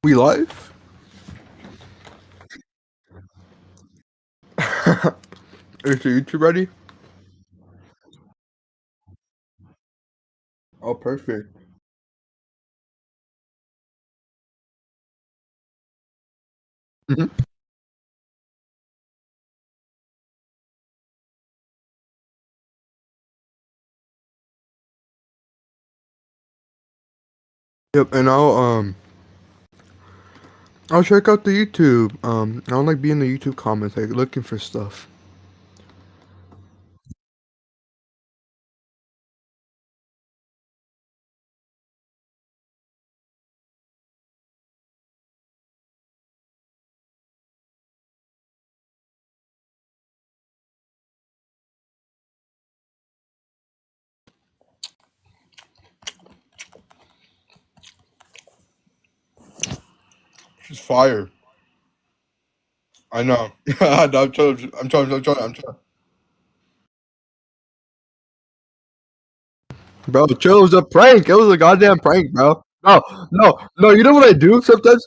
We live? Is the YouTube ready? Oh, perfect. Mhm. Yep, and I'll check out the YouTube. I'll like be in the YouTube comments, like looking for stuff. She's fire. I know. No, I'm trying. Bro, chill. It was a prank. It was a goddamn prank, bro. No. You know what I do sometimes?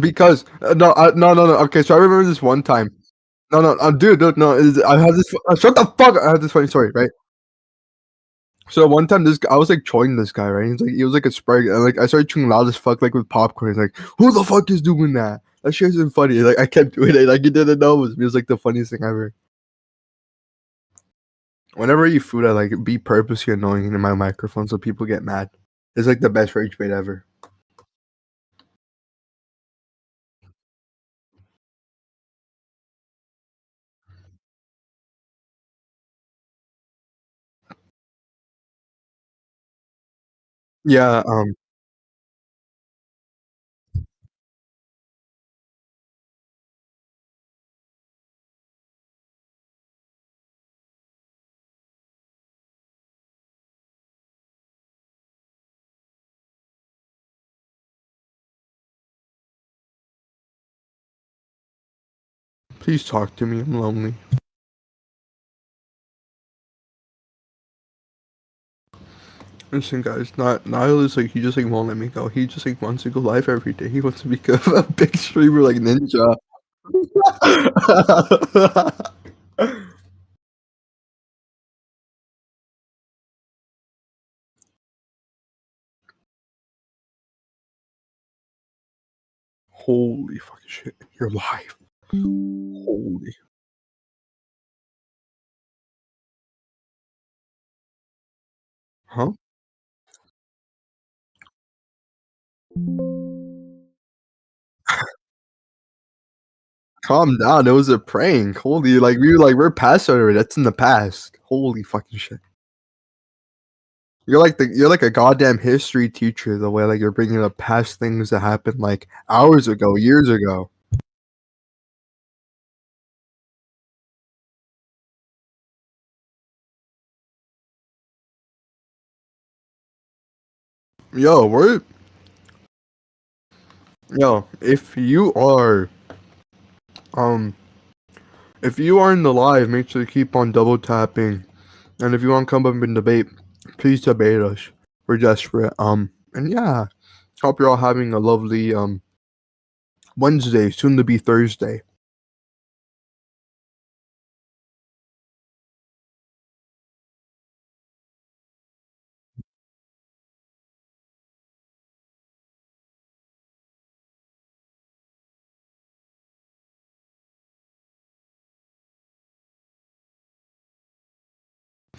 Because no. Okay, so I remember this one time. No, dude, no. I have this. Shut the fuck. I have this funny story, right? So one time, I was like trolling this guy, right? He was like a sprite, and like I started chewing loud as fuck, like with popcorn. He's like, "Who the fuck is doing that? That shit isn't funny." Like I kept doing it, like he didn't know it was like the funniest thing ever. Whenever I eat food, I like be purposely annoying in my microphone so people get mad. It's like the best rage bait ever. Yeah. Please talk to me. I'm lonely. Listen, guys. Not Niall is like he just like won't let me go. He just like wants to go live every day. He wants to become a big streamer like Ninja. Holy fucking shit! You're live. Holy. Huh? Calm down, it was a prank. Holy, like, we're past that already, that's in the past. Holy fucking shit. You're like a goddamn history teacher, the way, like, you're bringing up past things that happened, like, hours ago, years ago. Yo, we're yo, um, if you are in the live, make sure to keep on double tapping, and if you wanna come up and debate, please debate us. We're desperate, and yeah, hope you're all having a lovely, Wednesday, soon to be Thursday.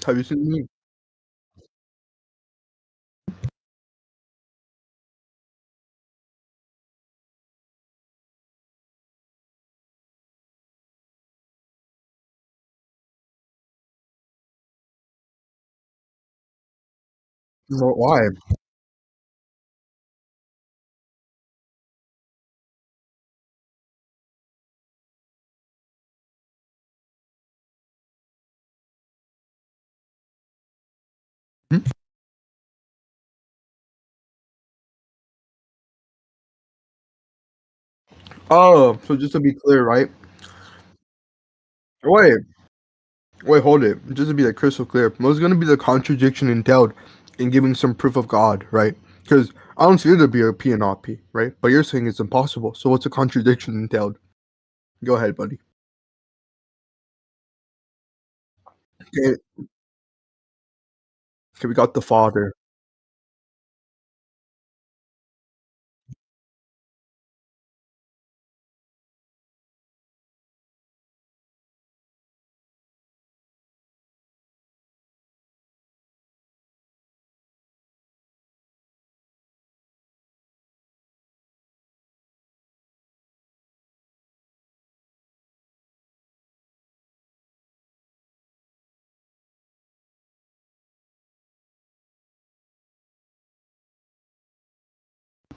Have you seen me? Why? Hmm? Oh, so just to be clear, right? Wait, hold it. Just to be like crystal clear, what's gonna be the contradiction entailed in giving some proof of God, right? Because I don't see it to be a P and not P, right? But you're saying it's impossible. So what's the contradiction entailed? Go ahead, buddy. Okay, okay, we got the father.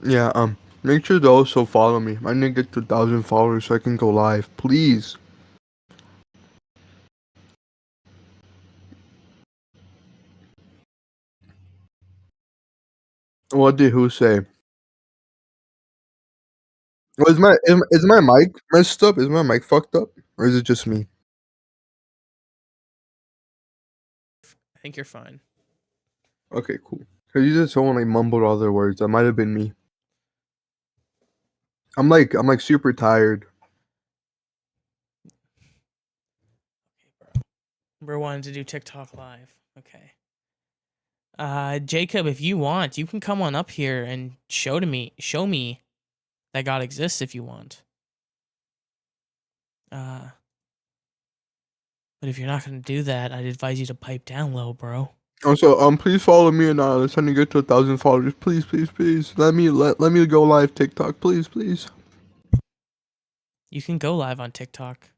Yeah, make sure to also follow me. I need to get to 1,000 followers so I can go live. Please. What did who say? Is my mic messed up? Is my mic fucked up? Or is it just me? I think you're fine. Okay, cool. Cause you just someone like mumbled all their words. That might have been me. I'm like super tired. Okay, bro. We're wanting to do TikTok live. Okay. Jacob, if you want, you can come on up here and show me that God exists if you want. But if you're not gonna do that, I'd advise you to pipe down low, bro. Also, please follow me and let's try to get to 1,000 followers. Please, please, please. Let me go live TikTok. Please, please. You can go live on TikTok.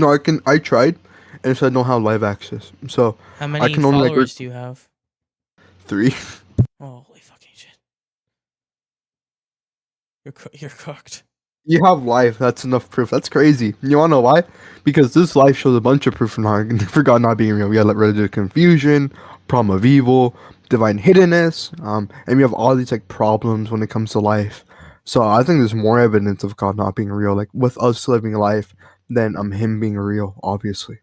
No, I can. I tried, and it said I don't have live access. So How I many can only followers do you have? 3. Oh, holy fucking shit! You're cooked. You have life. That's enough proof. That's crazy. You wanna know why? Because this life shows a bunch of proof for God not being real. We got like religious confusion, problem of evil, divine hiddenness, and we have all these like problems when it comes to life. So I think there's more evidence of God not being real, like with us living life, than him being real. Obviously.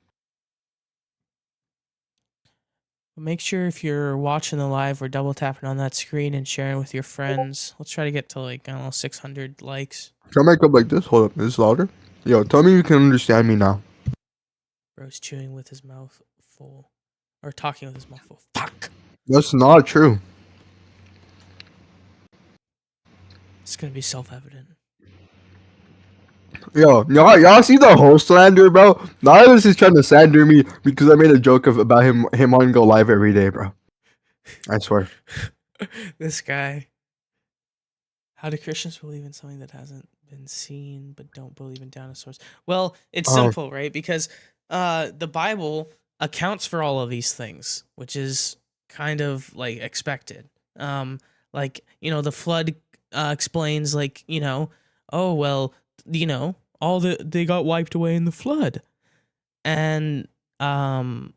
Make sure if you're watching the live, we're double tapping on that screen and sharing with your friends. Let's try to get to like I don't know 600 likes. Can I make up like this? Hold up. Is this louder? Yo, tell me you can understand me now. Bro's chewing with his mouth full, or talking with his mouth full. Fuck. That's not true. It's gonna be self-evident. Yo, y'all see the whole slander, bro? Nihilus is trying to slander me because I made a joke about him on go live every day, bro. I swear. This guy. How do Christians believe in something that hasn't been seen but don't believe in dinosaurs? Well, it's Um, simple, right? Because the Bible accounts for all of these things, which is kind of like expected. Like, the flood explains like, oh well, all they got wiped away in the flood. And and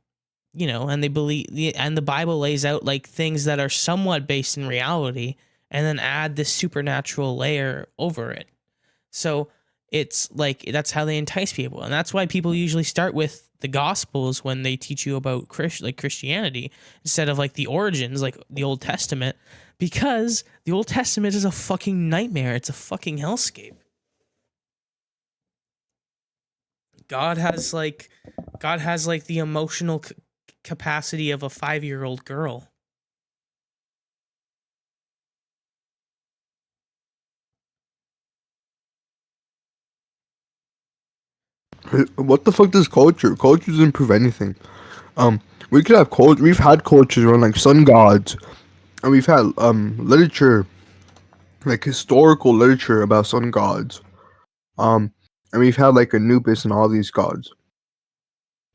they believe and the Bible lays out like things that are somewhat based in reality and then add this supernatural layer over it. So it's like that's how they entice people, and that's why people usually start with the Gospels when they teach you about Christianity instead of like the origins, like the Old Testament, because the Old Testament is a fucking nightmare. It's a fucking hellscape. God has like God has like the emotional capacity of a 5-year-old girl. what the fuck does culture? Culture doesn't prove anything. Um, we could have culture. We've had cultures around like sun gods, and we've had literature, like historical literature about sun gods. Um, and we've had like Anubis and all these gods.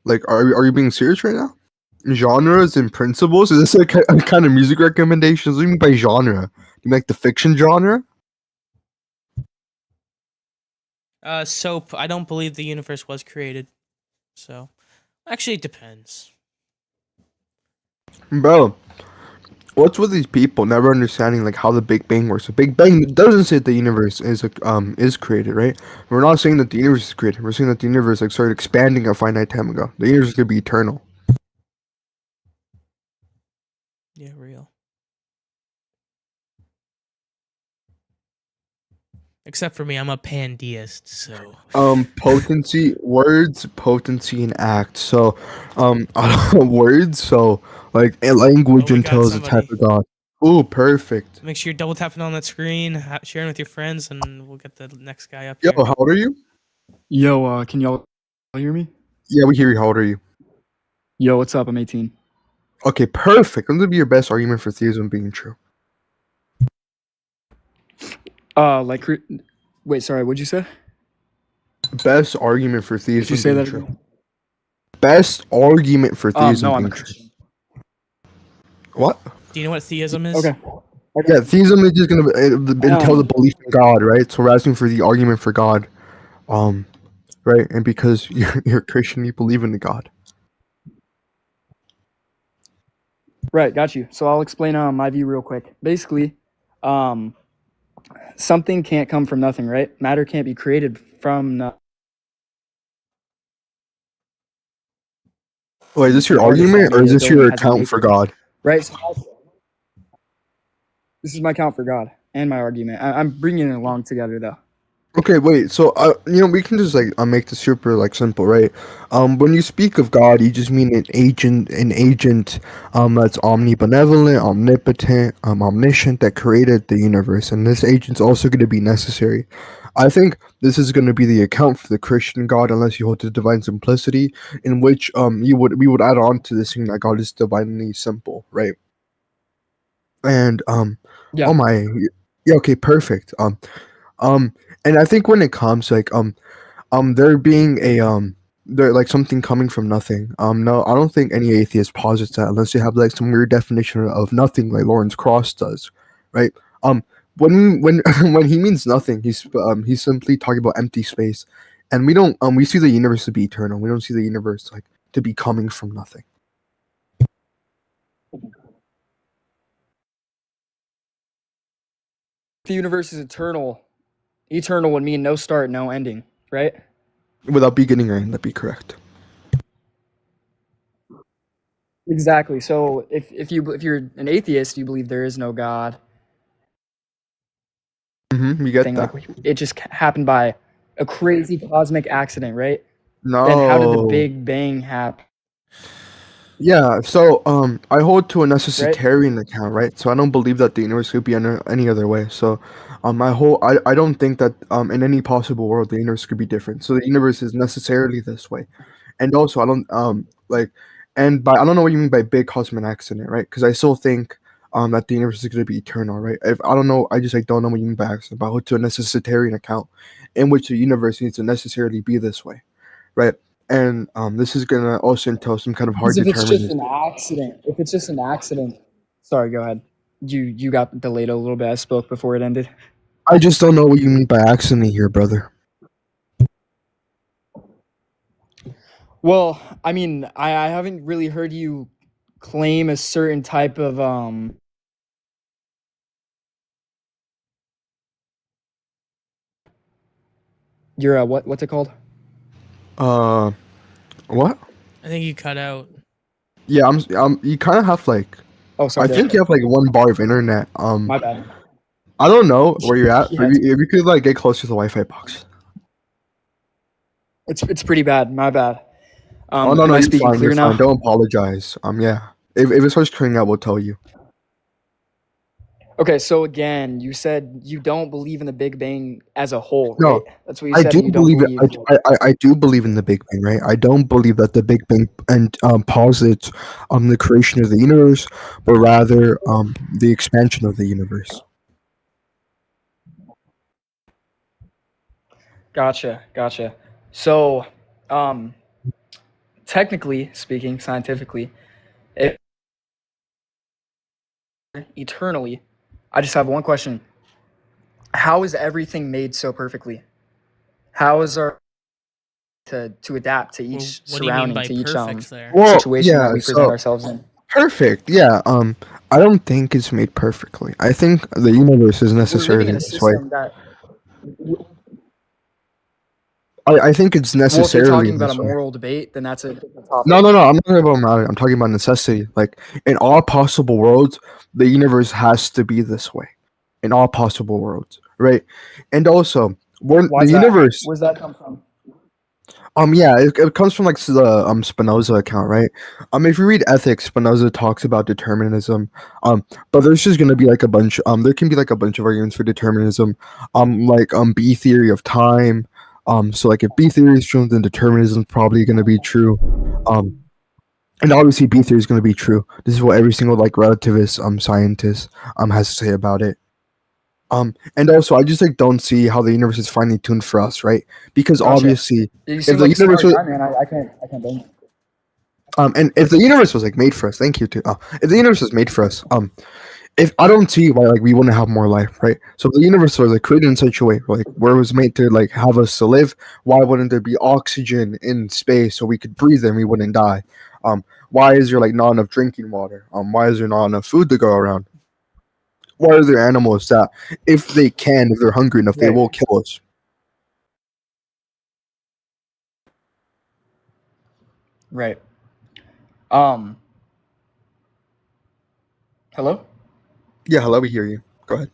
Like, are you being serious right now? Genres and principles? Is this like a kind of music recommendations? What do you mean by genre? You mean like the fiction genre? Soap. I don't believe the universe was created. So, actually, it depends. Bro, what's with these people never understanding like how the Big Bang works? The Big Bang doesn't say the universe is created, right? We're not saying that the universe is created. We're saying that the universe like started expanding a finite time ago. The universe could be eternal. Yeah, real. Except for me, I'm a pandeist, so Potency, words, potency, and act. So, words. So, like a language oh, we got entails a type somebody. of God. Ooh, perfect. Make sure you're double tapping on that screen, sharing with your friends, and we'll get the next guy up Yo, here. how old are you? Yo, can y'all hear me? Yeah, we hear you. How old are you? Yo, what's up? I'm 18. Okay, perfect. What would be your best argument for theism being true? Wait, sorry, what'd you say? Best argument for Could theism you say being that true. again? Best argument for theism No, I'm a being true. Christian. What? Do you know what theism is? Okay. Yeah, theism is just gonna entail the belief in God, right? So we're asking for the argument for God, right? And because you're a Christian, you believe in the God. Right, got you. So I'll explain my view real quick. Basically, something can't come from nothing, right? Matter can't be created from nothing. Wait, is this your Artist that argument or made is it this only your has account for nature. God? Right. So this is my count for God and my argument. I'm bringing it along together though. Okay, wait. So, we can just like make this super like simple, right? When you speak of God, you just mean an agent, that's omnibenevolent, omnipotent, omniscient, that created the universe, and this agent's also going to be necessary. I think this is going to be the account for the Christian God, unless you hold to divine simplicity, in which we would add on to this thing that God is divinely simple, right? And Yeah. oh my, yeah, okay, perfect. And I think when it comes like there being a there like something coming from nothing. No, I don't think any atheist posits that unless you have like some weird definition of nothing like Lawrence Cross does, right? When when he means nothing, he's simply talking about empty space, and we don't we see the universe to be eternal. We don't see the universe like to be coming from nothing. If the universe is eternal would mean no start, no ending, right? Without beginning or end, that'd be correct. Exactly. So if you're an atheist, you believe there is no God. You get Thing that? like it just happened by a crazy cosmic accident, right? No. Then how did the Big Bang happen? Yeah, so I hold to a necessitarian account, right? So I don't believe that the universe could be any other way. So I don't think that in any possible world the universe could be different. So the universe is necessarily this way. And also I don't I don't know what you mean by big cosmic accident, right? Because I still think that the universe is going to be eternal, right? If I don't know, I just like don't know what you mean by accident, but I hold to a necessitarian account in which the universe needs to necessarily be this way, right? And this is gonna also entail some kind of hard Because if it's just determinism. an accident. Sorry, go ahead. You got delayed a little bit. I spoke before it ended. I just don't know what you mean by accident here, brother. Well, I mean, I haven't really heard you claim a certain type of you're what's it called? What? I think you cut out. Yeah, you kind of have like, Oh, sorry. I think you have like one bar of internet. My bad. I don't know where you're at, Yeah, but if you could like get close to the Wi-Fi box. it's pretty bad. My bad. Oh no, am no, I you're speaking fine. clear You're now? fine. Don't apologize. Yeah. If it starts cutting out, we'll tell you. Okay, so again, you said you don't believe in the Big Bang as a whole, No, right? That's what you I said. do You don't believe it. believe. I do believe in the Big Bang, right? I don't believe that the Big Bang and posits the creation of the universe, but rather the expansion of the universe. Gotcha. So, technically speaking, scientifically, eternally, I just have one question. How is everything made so perfectly? How is our to adapt to each What do you mean surrounding, by to each perfect there? Well, situation that yeah. we present So ourselves in? perfect. Yeah. I don't think it's made perfectly. I think the universe is We're living necessarily in a this way. system that, I think it's well, if you're necessarily talking about a this way. moral debate, then that's a different topic. No. I'm not talking about morality. I'm talking about necessity. Like in all possible worlds, the universe has to be this way. In all possible worlds, right? And also, Why's the that? universe. Where's that come from? Yeah, it comes from like the Spinoza account, right? If you read Ethics, Spinoza talks about determinism. But there's just gonna be like a bunch. There can be like a bunch of arguments for determinism. Like B theory of time. So like if B theory is true, then determinism is probably gonna be true. And obviously B theory is gonna be true. This is what every single like relativist scientist has to say about it. And also, I just like don't see how the universe is finely tuned for us, right? Because Gotcha. obviously, You if seem the like a smart universe was, guy, man. I can't blame you. and if the universe was like made for us, thank you too. If the universe was made for us, if I don't see why like we wouldn't have more life, right? So if the universe was like created in such a way, like where it was made to like have us to live, why wouldn't there be oxygen in space so we could breathe and we wouldn't die? Why is there like not enough drinking water? Why is there not enough food to go around? Why are there animals that, if they're hungry enough, they Right. will kill us? Right. Hello? Yeah, hello, we hear you. Go ahead.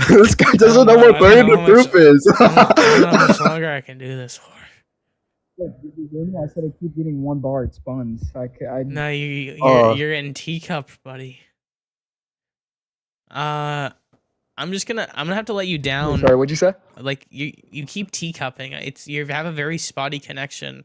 This guy doesn't know what burning the proof is. I don't know how much longer I can do this for. Look, did you hear me? I said I keep getting 1 bar. It's buns. No, you're getting teacup, buddy. I'm gonna have to let you down. Sorry, what'd you say? Like you keep teacupping. You have a very spotty connection.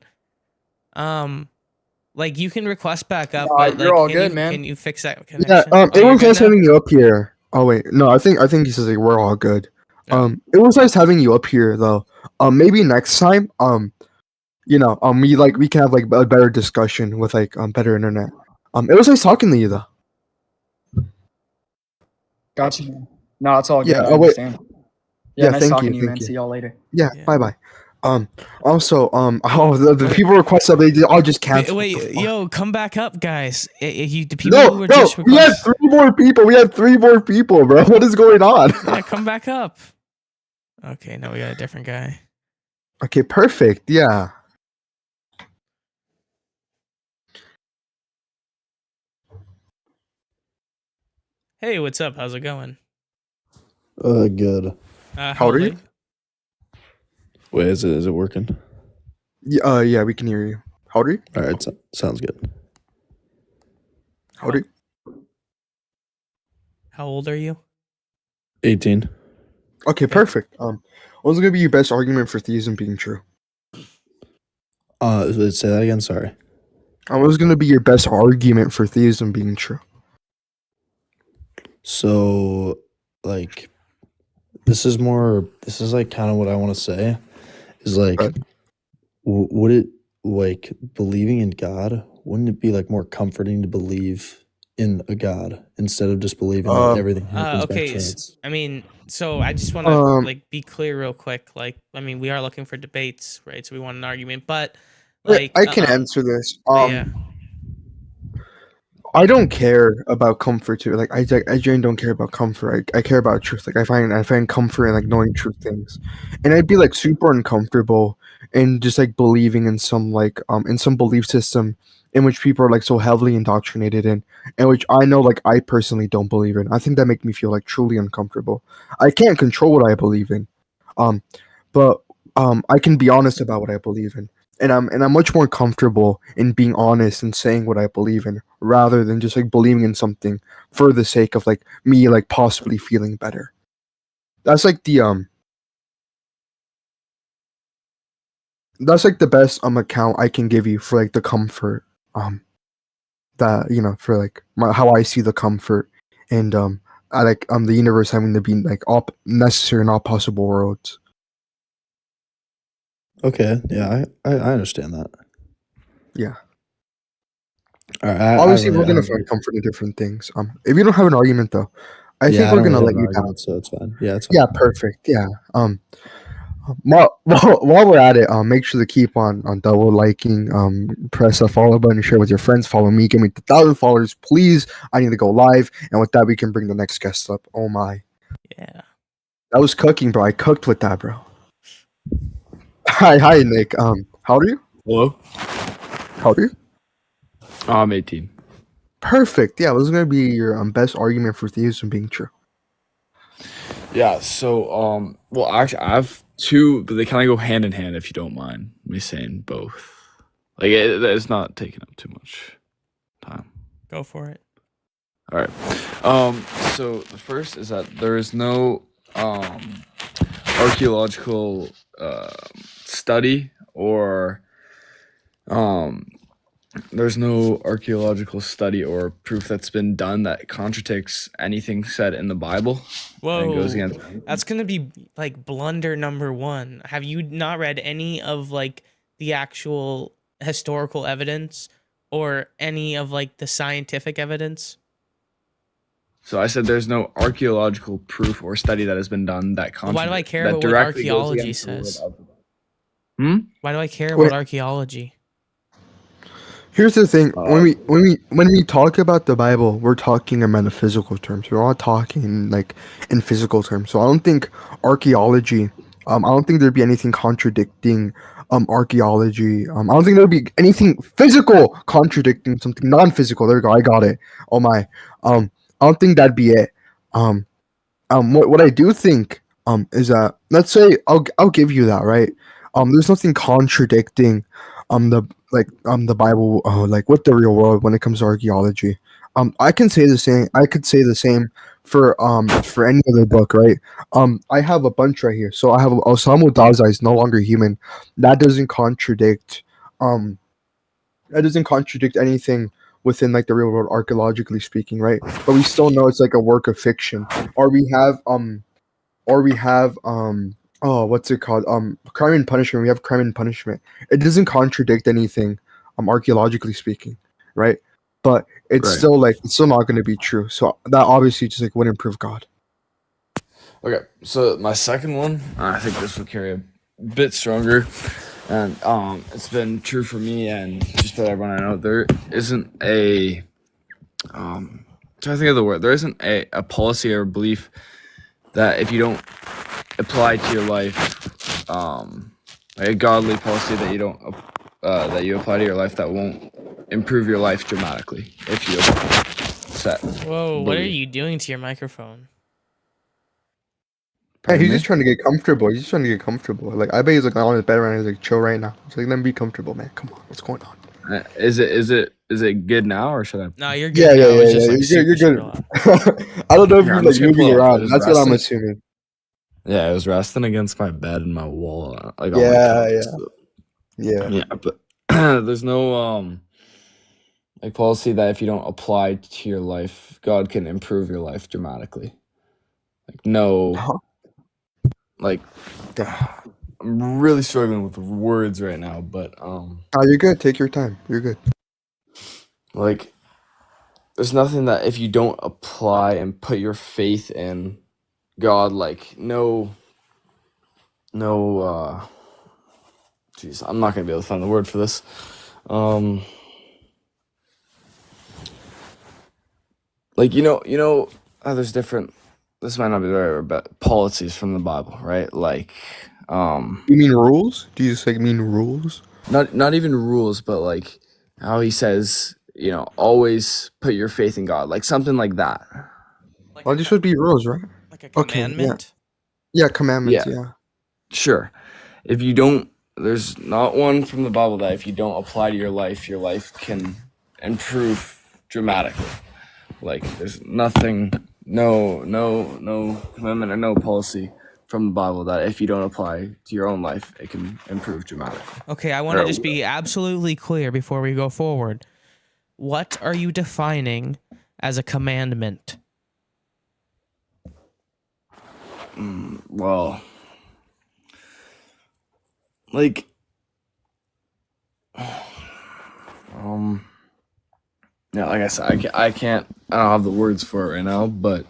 Like you can request back up, No, but you're like, all can good, you, man. Can you fix that Yeah, connection? it you're was good nice now? having you up here. Oh wait, no, I think he says like we're all good. Oh. It was nice having you up here though. Maybe next time, we can have like a better discussion with like better internet. It was nice talking to you though. Gotcha, man. No, it's all good. Yeah. I Oh wait. understand. Yeah, nice Thank talking you. to you, man. Thank you. See y'all later. Yeah. Yeah. Bye bye. Also, the people request that they all just cancel. Wait, yo, come back up, guys. The people No, who were no, just we had 3 more people. We had 3 more people, bro. What is going on? Yeah, come back up. Okay, now we got a different guy. Okay, perfect. Yeah. Hey, what's up? How's it going? Good. How old are you? Wait, is it working? Yeah, we can hear you. How old are you? All right, sounds good. How old are you? How old are you? 18. Okay, perfect. What's gonna be your best argument for theism being true? Say that again. Sorry. What's gonna be your best argument for theism being true? So, like, this is like kind of what I want to say. Is like, Right. would it like believing in God? Wouldn't it be like more comforting to believe in a God instead of just believing that everything happens by Okay. chance? I mean, so I just want to like be clear real quick. Like, I mean, we are looking for debates, right? So we want an argument, but like, I can answer this. yeah. I don't care about comfort too. Like I genuinely don't care about comfort. I care about truth. Like I find comfort in like knowing true things, and I'd be like super uncomfortable in just like believing in some belief system in which people are like so heavily indoctrinated in, and which I know like I personally don't believe in. I think that make me feel like truly uncomfortable. I can't control what I believe in, but I can be honest about what I believe in. And I'm much more comfortable in being honest and saying what I believe in rather than just like believing in something for the sake of like me like possibly feeling better. That's like the best account I can give you for like the comfort that for like how I see the comfort and I like the universe having to be like all necessary and all possible worlds. Okay, yeah, I understand that. Yeah. All right, Obviously, we're gonna find comfort in different things. If you don't have an argument though, I think I we're don't gonna really let have you an down. argument, so it's fine. Yeah, it's fine. Yeah, perfect. Yeah. While we're at it, make sure to keep on double liking. Press the follow button, share with your friends. Follow me, give me 1,000 followers, please. I need to go live, and with that, we can bring the next guest up. Oh my, Yeah. that was cooking, bro. I cooked with that, bro. Hi, Nick. How old are you? Hello? How old are you? I'm 18. Perfect. Yeah, this is gonna be your best argument for theism being true. Yeah, so well actually I have two, but they kind of go hand in hand if you don't mind me saying both. Like it's not taking up too much time. Go for it. All right. So the first is that there is no archaeological study or there's no archaeological study or proof that's been done that contradicts anything said in the Bible and goes Whoa, against. that's gonna be like blunder number one. Have you not read any of like the actual historical evidence or any of like the scientific evidence? So I said there's no archaeological proof or study that has been done that Well, why do I care that about what directly goes archaeology against the word says? of God. Why do I care Wait. about archaeology? Here's the thing: when we talk about the Bible, we're talking in metaphysical terms. We're not talking like in physical terms. So I don't think archaeology. I don't think there'd be anything contradicting archaeology. I don't think there'd be anything physical contradicting something non-physical. There we go. I got it. Oh my. I don't think that'd be it. What I do think is that, let's say I'll give you that, right. There's nothing contradicting the Bible, like with the real world when it comes to archaeology. I can say the same. I could say the same for any other book, right? I have a bunch right here. So I have Osamu Dazai is no longer human. That doesn't contradict anything within like the real world archaeologically speaking, right? But we still know it's like a work of fiction. Or we have oh, what's it called? Crime and Punishment. We have Crime and Punishment. It doesn't contradict anything, archaeologically speaking, right? But it's Right. it's still not going to be true. So that obviously just like wouldn't prove God. Okay, so my second one, I think this will carry a bit stronger, and it's been true for me and just about everyone I know. There isn't a trying to think of the word. There isn't a policy or belief that if you don't apply to your life, like a godly policy that you don't that you apply to your life that won't improve your life dramatically if you set. Whoa, what are belief. you doing to your microphone? Hey, Pardon he's me? just trying to get comfortable. He's just trying to get comfortable. Like I bet he's like on his bed right now. He's like chill right now. He's like, let me be comfortable, man. Come on, what's going on? Is it good now or should I? No, you're Yeah, good yeah, now. It's yeah, just yeah. like You're super good. loud. I don't know if Here, you're I'm like just gonna moving pull it up. around. It was That's what I'm resting. assuming. Yeah, it was resting against my bed and my wall, like on my Yeah, couch. yeah. Yeah, but there's no like policy that if you don't apply to your life, God can improve your life dramatically. Like no, Huh? like I'm really struggling with words right now, but Oh, you're good. Take your time. You're good. like there's nothing that if you don't apply and put your faith in God, like no, jeez, I'm not gonna be able to find the word for this. Like there's different. This might not be the right word, but policies from the Bible, right? Like, You mean rules? Do you just like mean rules? not even rules, but like how he says, always put your faith in God, like something like that. Like Well, a, these should be rules, right? like a Okay, yeah. commandment. Yeah, commandments. Yeah. Yeah. Sure. If you don't, there's not one from the Bible that if you don't apply to your life can improve dramatically. Like there's nothing, no commandment or no policy from the Bible that if you don't apply to your own life, it can improve dramatically. Okay, I want to just be absolutely clear before we go forward. What are you defining as a commandment? Well, like, yeah, like I said, I can't, I don't have the words for it right now, but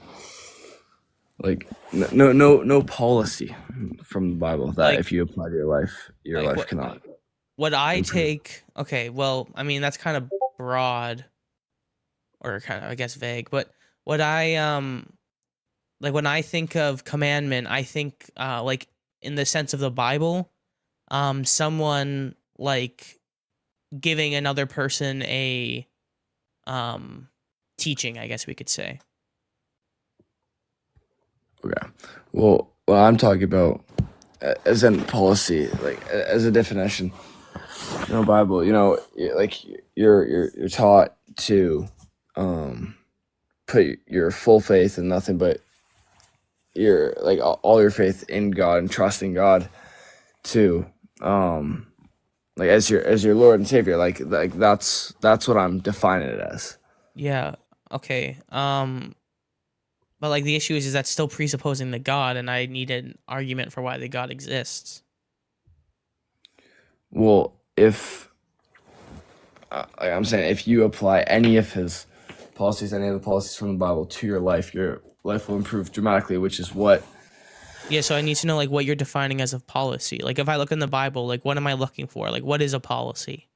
like, no policy from the Bible that Like- if you apply to your life like what- cannot. What I improve. take, okay, well, I mean that's kind of broad or kind of I guess vague, but what I like when I think of commandment, I think like in the sense of the Bible, someone like giving another person a teaching, I guess we could say. Okay. Well, what I'm talking about, as in policy, like as a definition, Bible, like you're taught to put your full faith in nothing but your like all your faith in God and trusting God to like as your Lord and Savior. Like that's what I'm defining it as. Yeah. Okay. But like the issue is that's still presupposing the God, and I need an argument for why the God exists. Well, if like I'm saying, if you apply any of his policies, any of the policies from the Bible to your life will improve dramatically, which is what. Yeah, so I need to know like what you're defining as a policy. Like if I look in the Bible, like what am I looking for? Like what is a policy?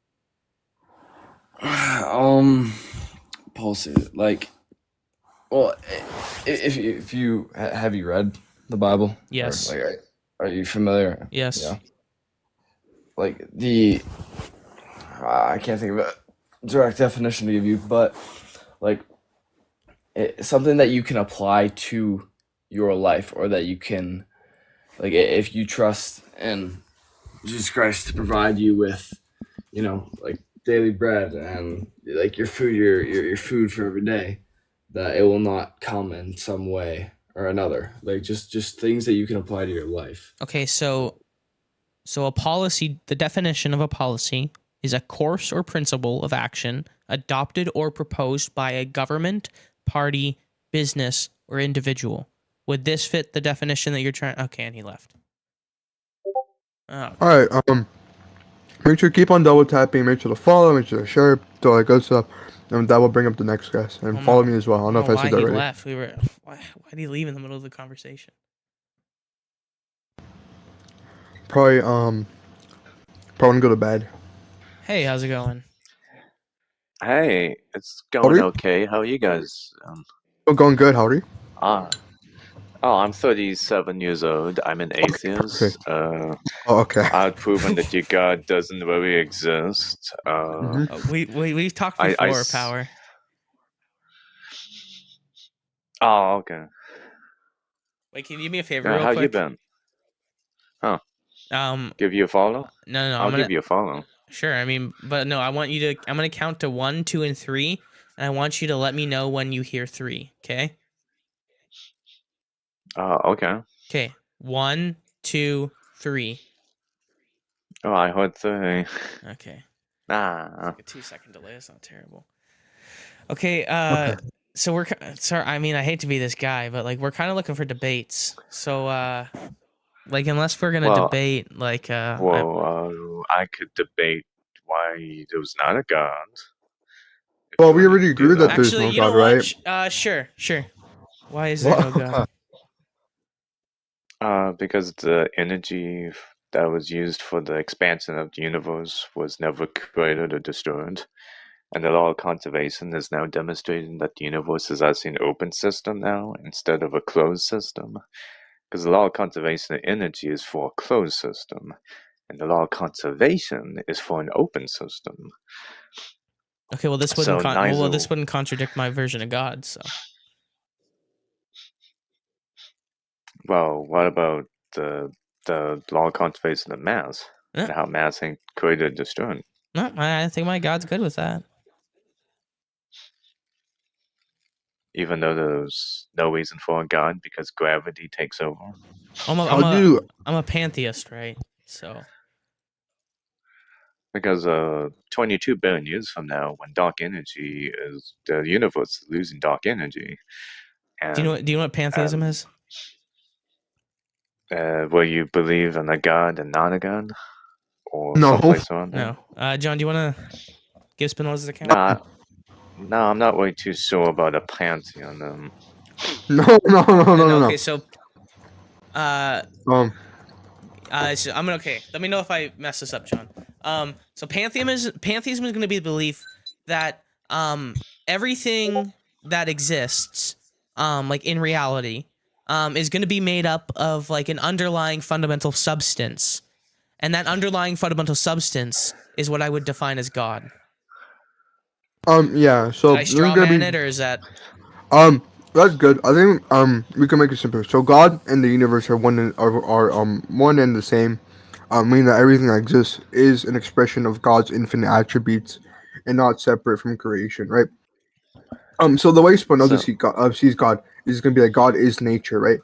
Policy, like, well, if you have you read the Bible? Yes. Or, like, are you familiar? Yes. Yeah. Like I can't think of a direct definition to give you, but like it's something that you can apply to your life, or that you can, like, if you trust in Jesus Christ to provide you with, like daily bread and like your food, your food for every day, that it will not come in some way or another. Like just things that you can apply to your life. Okay, so a policy, the definition of a policy is a course or principle of action adopted or proposed by a government, party, business, or individual. Would this fit the definition that you're trying? Okay, and he left. Oh. All right. Make sure to keep on double tapping. Make sure to follow. Make sure to share. Do all that good stuff. And that will bring up the next guest. And follow me as well. I don't know if I said that why he already. left. Why did he leave in the middle of the conversation? Probably want to go to bed. Hey, how's it going? Hey, it's are going you? okay. How are you guys? Oh, going good. How are you? Ah, I'm 37 years old. I'm an atheist. perfect. Oh, okay. I've proven that your God doesn't really exist. Mhm. We've talked I before, s- Power. Oh, okay. Wait, can you do me a favor, Yeah, real how quick? you been? Um, Give you a follow? no, I'll give you a follow. Sure. I mean, but no, I'm gonna count to 1, 2, and 3, and I want you to let me know when you hear 3. Okay. Okay. Okay. 1, 2, 3. Oh, I heard three. Okay. Ah, A 2-second delay. That's not terrible. Okay. Okay. So we're sorry. I mean, I hate to be this guy, but like we're kind of looking for debates. So like unless we're gonna Well, debate, like I could debate why there's not a God. If Well, you we want me already to do agreed that that. there's actually, no you know God, what? right? Sure. Why is there no God? Because the energy that was used for the expansion of the universe was never created or destroyed. And the law of conservation is now demonstrating that the universe is actually an open system now instead of a closed system. Because the law of conservation of energy is for a closed system, and the law of conservation is for an open system. Okay, well this So wouldn't this neither. wouldn't contradict my version of God. So Well, what about the law of conservation of mass Yeah. and how mass ain't created or destroyed? no, I think my God's good with that. Even though there's no reason for a God because gravity takes over. How do you? I'm a pantheist, right? So Because 22 billion years from now, when dark energy is the universe is losing dark energy, and do you know what pantheism is? will you believe in a God and not a God, or No. someplace around there? No. John, do you want to give Spinoza's account? No, I'm not really too sure about a pantheon. No. Okay, so so I'm gonna let me know if I mess this up, John. So pantheism is going to be the belief that everything that exists like in reality is going to be made up of like an underlying fundamental substance, and that underlying fundamental substance is what I would define as God. Yeah. So Did I this is straw gonna man be it, or is that That's good. I think we can make it simpler. So God and the universe are one and the same. Meaning that everything that exists is an expression of God's infinite attributes, and not separate from creation, right? So the way Spinoza So, sees God is gonna be like God is nature, right?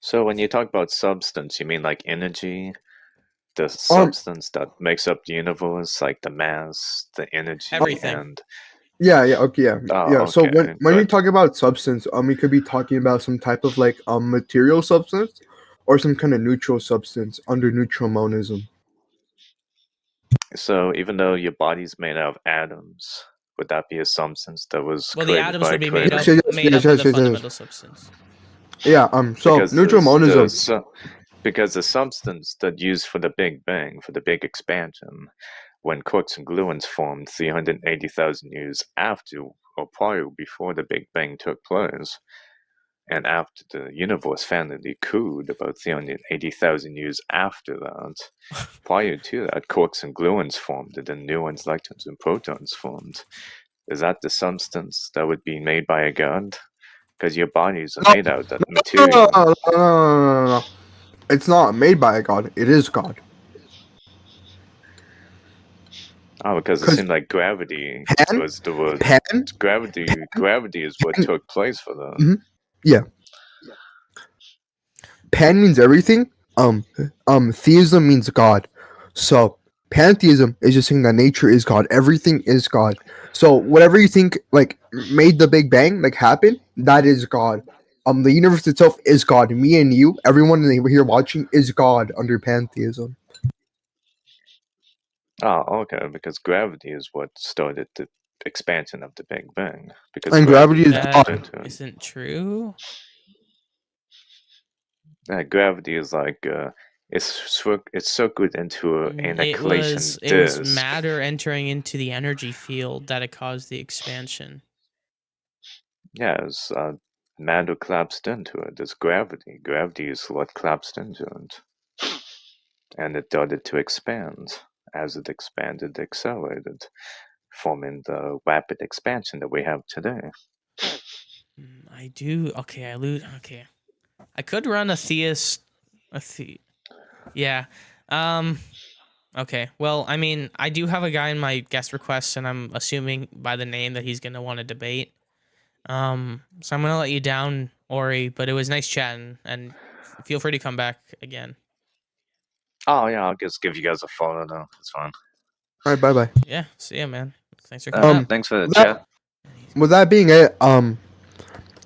so when you talk about substance, you mean like energy, the Um, substance that makes up the universe, like the mass, the energy, everything? and yeah, okay, yeah. So okay, when we but talk about substance, we could be talking about some type of like material substance, or some kind of neutral substance under neutral monism. so even though your body's made out of atoms, would that be a substance that was Well, the created atoms by a would be made creator? up Yes, made yes, up of the yes, yes, yes. fundamental substance. Yeah. So Because neutral monism. because the substance that used for the Big Bang, for the big expansion, when quarks and gluons formed 380,000 years after or prior before the Big Bang took place, and after the universe finally cooled about 380,000 years after that, prior to that, quarks and gluons formed, and then muons, leptons, and protons formed. Is that the substance that would be made by a god? Because your bodies are No, made out of that no, material. no. It's not made by a god. It is God. Oh, because it Because seemed like gravity pan, was the word. pan, Gravity is what pan. took place for them. Mhm. Yeah, pan means everything. Theism means God. So pantheism is just saying that nature is God. Everything is God. So whatever you think like made the Big Bang like happen, that is God. The universe itself is God. Me and you, everyone here watching, is God under pantheism. Oh, okay, because gravity is what started the expansion of the Big Bang. Because And gravity is That crashed God. into it. isn't true. Gravity is like it's circled into an It accretion was disk. matter entering into the energy field that it caused the expansion. Yes, matter collapsed into it. It's gravity. Gravity is what collapsed into it. And it started to expand. As it expanded, it accelerated, forming the rapid expansion that we have today. I do. Okay, I lose. Okay, I could run a theist. Yeah. Okay. Well, I mean, I do have a guy in my guest requests, and I'm assuming by the name that he's gonna want to debate. So I'm gonna let you down, Ori. But it was nice chatting, and feel free to come back again. Oh yeah, I'll just give you guys a follow though. It's fine. All right, bye. Yeah. See ya, man. Thanks for coming up. Thanks for the With chat. with that being it,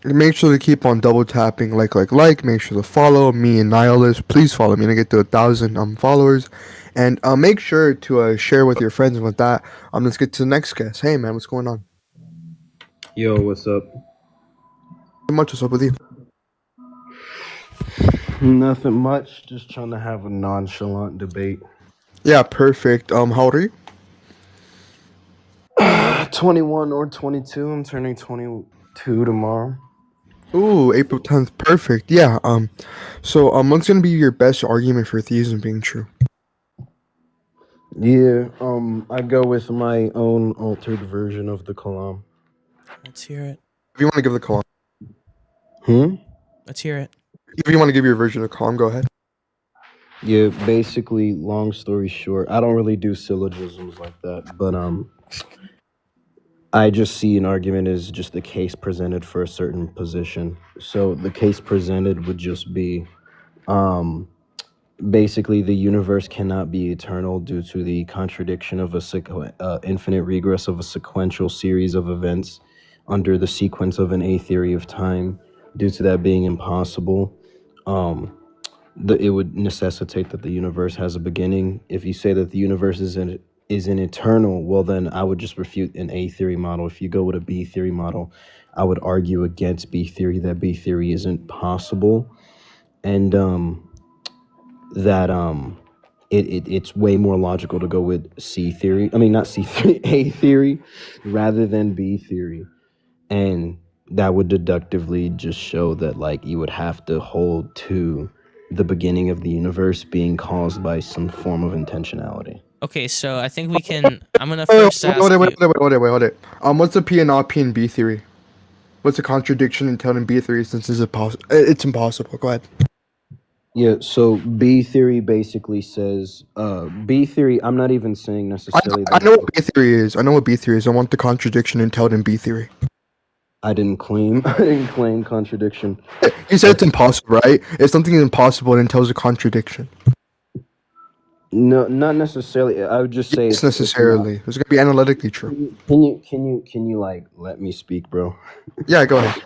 make sure to keep on double tapping like. Make sure to follow me and Nihilist. Please follow me to get to 1,000 followers, and make sure to share with your friends. And with that, let's get to the next guest. Hey man, what's going on? Yo, what's up? What's up with you? Nothing much. Just trying to have a nonchalant debate. Yeah, perfect. How old are you? 21 or 22. I'm turning 22 tomorrow. Ooh, April 10th. Perfect. Yeah. So what's gonna be your best argument for theism being true? Yeah, I go with my own altered version of the Kalam. Let's hear it. If you want to give the column, Let's hear it. if you want to give your version of the column, go ahead. Yeah, basically, long story short, I don't really do syllogisms like that, but I just see an argument as just the case presented for a certain position. So the case presented would just be basically the universe cannot be eternal due to the contradiction of infinite regress of a sequential series of events under the sequence of an A theory of time. Due to that being impossible, it would necessitate that the universe has a beginning. If you say that the universe is an eternal, well then I would just refute an A theory model. If you go with a B theory model, I would argue against B theory, that B theory isn't possible, and that it's way more logical to go with C theory. I mean, not C theory, A theory, rather than B theory, and that would deductively just show that like you would have to hold to the beginning of the universe being caused by some form of intentionality. Okay, so I think we can. I'm gonna Wait, first ask you. hold it. What's the P and not P and B theory? What's the contradiction entailed in B theory since it's impossible? Go ahead. Yeah, so B theory basically says B theory. I'm not even saying necessarily I that know what B theory is. I know what B theory is. I want the contradiction entailed in B theory. I didn't claim contradiction. You said it's impossible, right? If something is impossible, it entails a contradiction. No, not necessarily. I would just say It's necessarily. It's gonna be analytically true. Can you like let me speak, bro? Yeah, go ahead.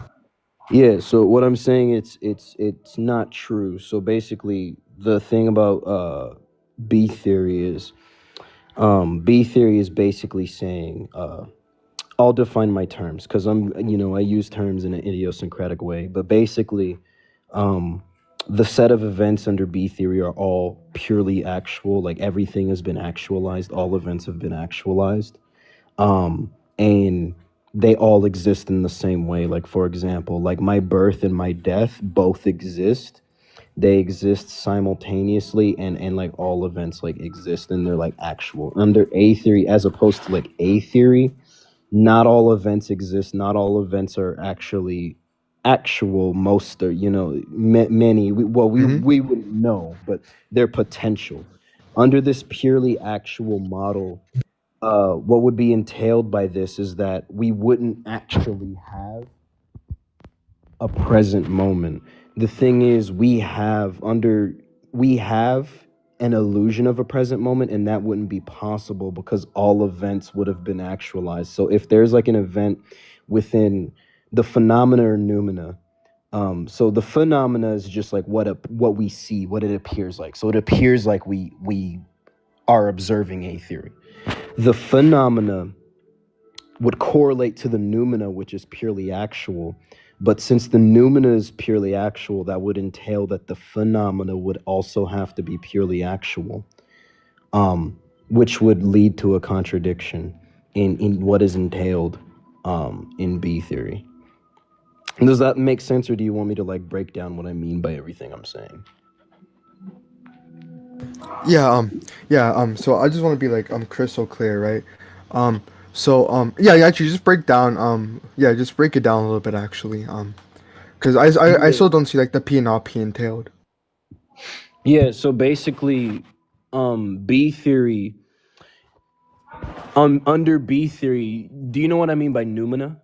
Yeah, so what I'm saying it's not true. So basically the thing about B theory is basically saying I'll define my terms because I use terms in an idiosyncratic way, but basically the set of events under B theory are all purely actual, like everything has been actualized, all events have been actualized. And they all exist in the same way. Like, for example, like my birth and my death both exist. They exist simultaneously, and like all events like exist and they're like actual. Under A theory, as opposed to like A theory, not all events exist. Not all events are actually actual. Most are, many. We wouldn't know, but they're potential. Under this purely actual model, what would be entailed by this is that we wouldn't actually have a present moment. The thing is, we have an illusion of a present moment, and that wouldn't be possible because all events would have been actualized. So if there's like an event within the phenomena or noumena, so the phenomena is just like what we see, what it appears like. So it appears like we are observing a theory. The phenomena would correlate to the noumena, which is purely actual. But since the noumena is purely actual, that would entail that the phenomena would also have to be purely actual, which would lead to a contradiction in what is entailed in B theory. Does that make sense, or do you want me to like break down what I mean by everything I'm saying? So I just want to be like crystal clear, right? Actually just break down just break it down a little bit actually. Because I still don't see like the P and not P entailed. Yeah, so basically B theory under B theory, do you know what I mean by noumena?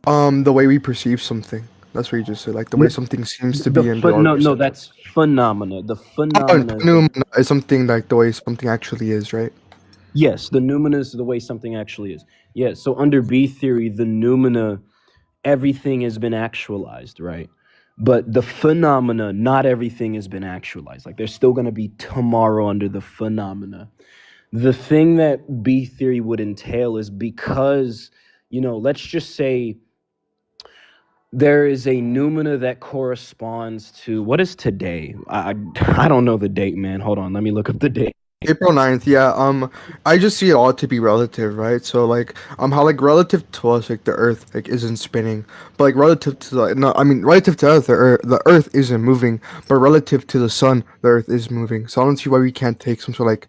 The way we perceive something. That's what you just said. Like the way something seems to be in our No, that's phenomena. The phenomena noumena is something like the way something actually is, right? Yes, the noumena is the way something actually is. Yeah, so under B theory, the noumena, everything has been actualized, right? But the phenomena, not everything has been actualized. Like there's still going to be tomorrow under the phenomena. The thing that B theory would entail is because, let's just say there is a noumena that corresponds to, what is today? I don't know the date, man. Hold on, let me look up the date. April 9th, yeah. I just see it all to be relative, right? So like how like relative to us, like the earth like isn't spinning, but like relative to relative to us, the earth isn't moving, but relative to the sun, the earth is moving. So I don't see why we can't take some sort of like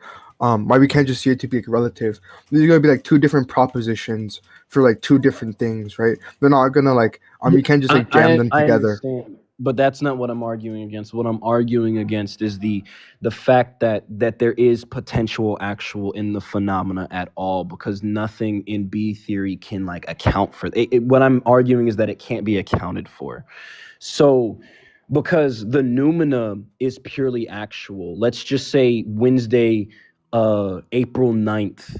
why we can't just see it to be like relative. These are gonna be like two different propositions for like two different things, right? They're not gonna like you can't just like jam them together. Understand, but that's not what I'm arguing against. What I'm arguing against is the fact that there is potential actual in the phenomena at all, because nothing in B theory can like account for it. What I'm arguing is that it can't be accounted for. So because the noumena is purely actual, let's just say Wednesday, April 9th,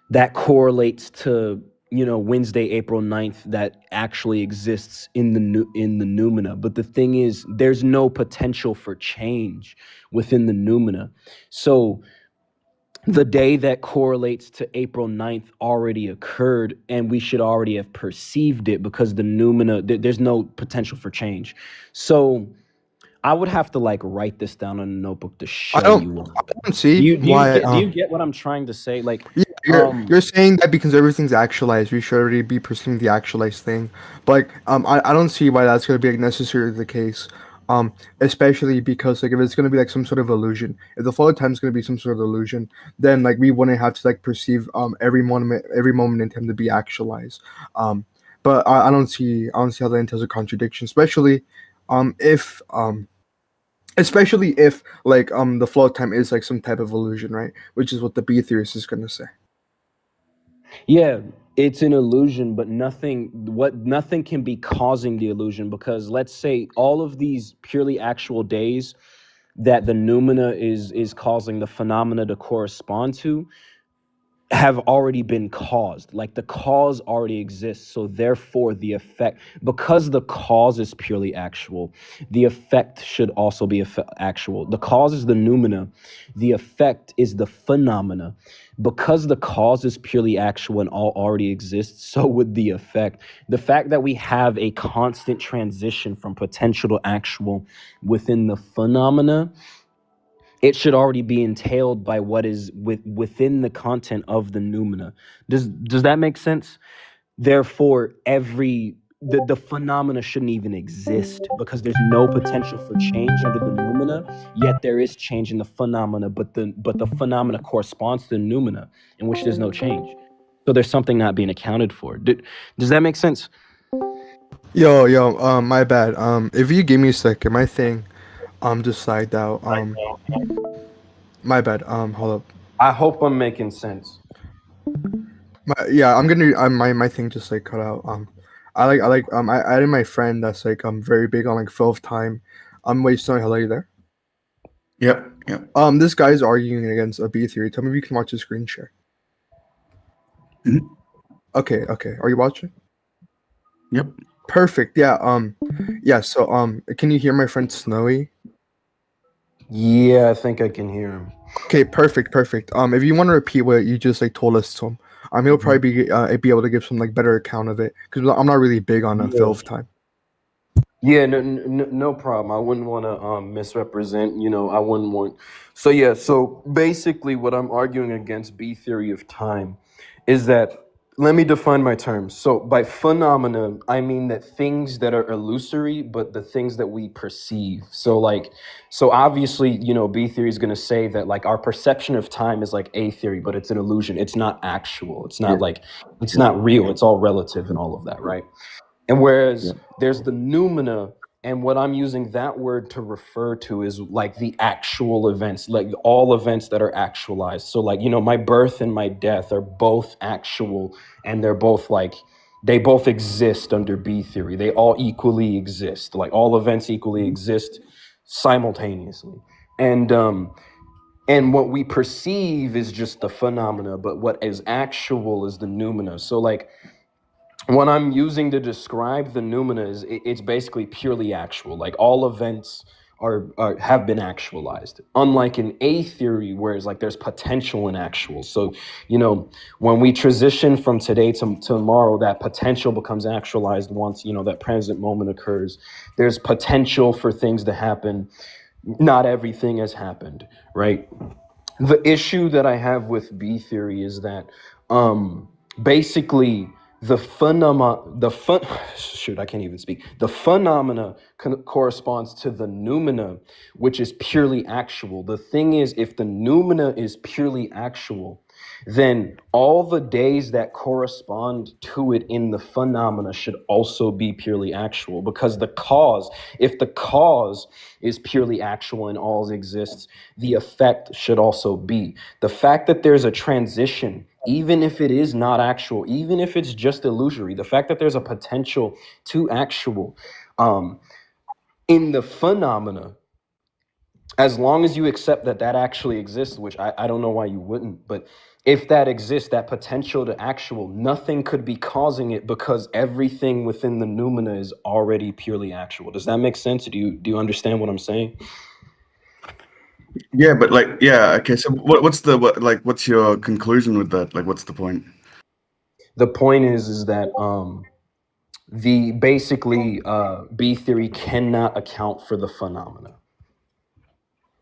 that correlates to Wednesday, April 9th, that actually exists in the noumena. But the thing is, there's no potential for change within the noumena. So the day that correlates to April 9th already occurred, and we should already have perceived it because the noumena, there's no potential for change. So I would have to like write this down on a notebook to show you. I don't see why. Do you get what I'm trying to say? Like, you're saying that because everything's actualized, we should already be perceiving the actualized thing. But like, I don't see why that's gonna be like necessarily the case. Especially because like if it's gonna be like some sort of illusion, if the flow of time is gonna be some sort of illusion, then like we wouldn't have to like perceive every moment in time to be actualized. But I don't see how that entails a contradiction, if especially if like the flow of time is like some type of illusion, right? Which is what the B theorist is gonna say. Yeah, it's an illusion, but nothing can be causing the illusion, because let's say all of these purely actual days that the noumena is causing the phenomena to correspond to have already been caused. Like the cause already exists, so therefore the effect, because the cause is purely actual, the effect should also be actual. The cause is the noumena, the effect is the phenomena. Because the cause is purely actual and all already exists, so would the effect. The fact that we have a constant transition from potential to actual within the phenomena, it should already be entailed by what is within the content of the noumena. Does that make sense? Therefore, the phenomena shouldn't even exist, because there's no potential for change under the noumena, yet there is change in the phenomena, but the phenomena corresponds to the noumena, in which there's no change. So there's something not being accounted for. Does that make sense? Yo, my bad. If you give me a second, my thing just lagged out. My bad. Hold up. I hope I'm making sense. My thing just like cut out. I added my friend that's like very big on like flow of time. Wait, sorry, hello, you there? Yep. This guy's arguing against a B theory. Tell me if you can watch the screen share. Mhm. Okay. Are you watching? Yep. Perfect. Yeah. So can you hear my friend Snowy? Yeah, I think I can hear him. Okay, perfect. If you want to repeat what you just like told us to him, he'll probably be able to give some like better account of it, because I'm not really big on flow of time. Yeah, no problem. I wouldn't want to misrepresent, I wouldn't want. So yeah, so basically what I'm arguing against B theory of time is that, let me define my terms. So by phenomena, I mean that things that are illusory, but the things that we perceive. So obviously, B theory is going to say that like our perception of time is like A theory, but it's an illusion. It's not actual. It's not it's not real. It's all relative and all of that, right? And whereas there's the noumena, and what I'm using that word to refer to is like the actual events, like all events that are actualized. So like, my birth and my death are both actual, and they're both they both exist under B theory. They all equally exist. Like all events equally exist simultaneously. And what we perceive is just the phenomena, but what is actual is the noumena. So like, what I'm using to describe the noumena is it's basically purely actual. Like all events have been actualized. Unlike in A theory, where it's like there's potential in actual. So, when we transition from today to tomorrow, that potential becomes actualized once, that present moment occurs. There's potential for things to happen. Not everything has happened, right? The issue that I have with B theory is that basically the phenomena corresponds to the noumena, which is purely actual. The thing is, if the noumena is purely actual, then all the days that correspond to it in the phenomena should also be purely actual, because if the cause is purely actual and all exists, the effect should also be. The fact that there's a transition, even if it is not actual, even if it's just illusory, the fact that there's a potential to actual in the phenomena, as long as you accept that actually exists, which I don't know why you wouldn't, but if that exists, that potential to actual, nothing could be causing it, because everything within the noumena is already purely actual. Does that make sense? Do you understand what I'm saying? Yeah, but okay. So what's your conclusion with that? Like, what's the point? The point is that B theory cannot account for the phenomena,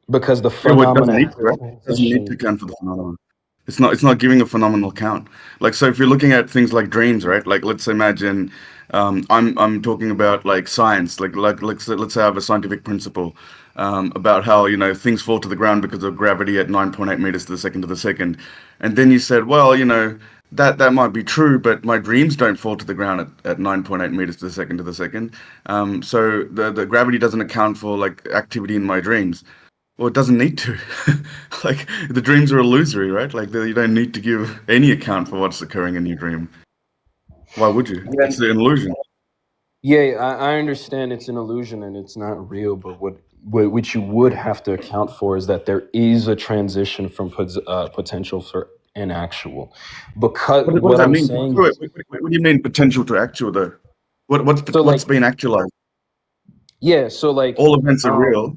because the phenomena doesn't need to account for the phenomenon. It's not giving a phenomenal count. Like, so if you're looking at things like dreams, right? Like, let's imagine I'm talking about like science, like let's say I have a scientific principle about how things fall to the ground because of gravity at 9.8 meters to the second, and then you said, well, that might be true, but my dreams don't fall to the ground at 9.8 meters to the second. So the gravity doesn't account for like activity in my dreams. Well, it doesn't need to. Like the dreams are illusory, right? Like you don't need to give any account for what's occurring in your dream. Why would you? Yeah. It's an illusion. Yeah, I understand it's an illusion and it's not real, but what you would have to account for is that there is a transition from potential for an actual. Because What does what that I'm mean? saying, What do you mean potential to actual though? What's so what's like, being actualized? yeah, so like, All events are real.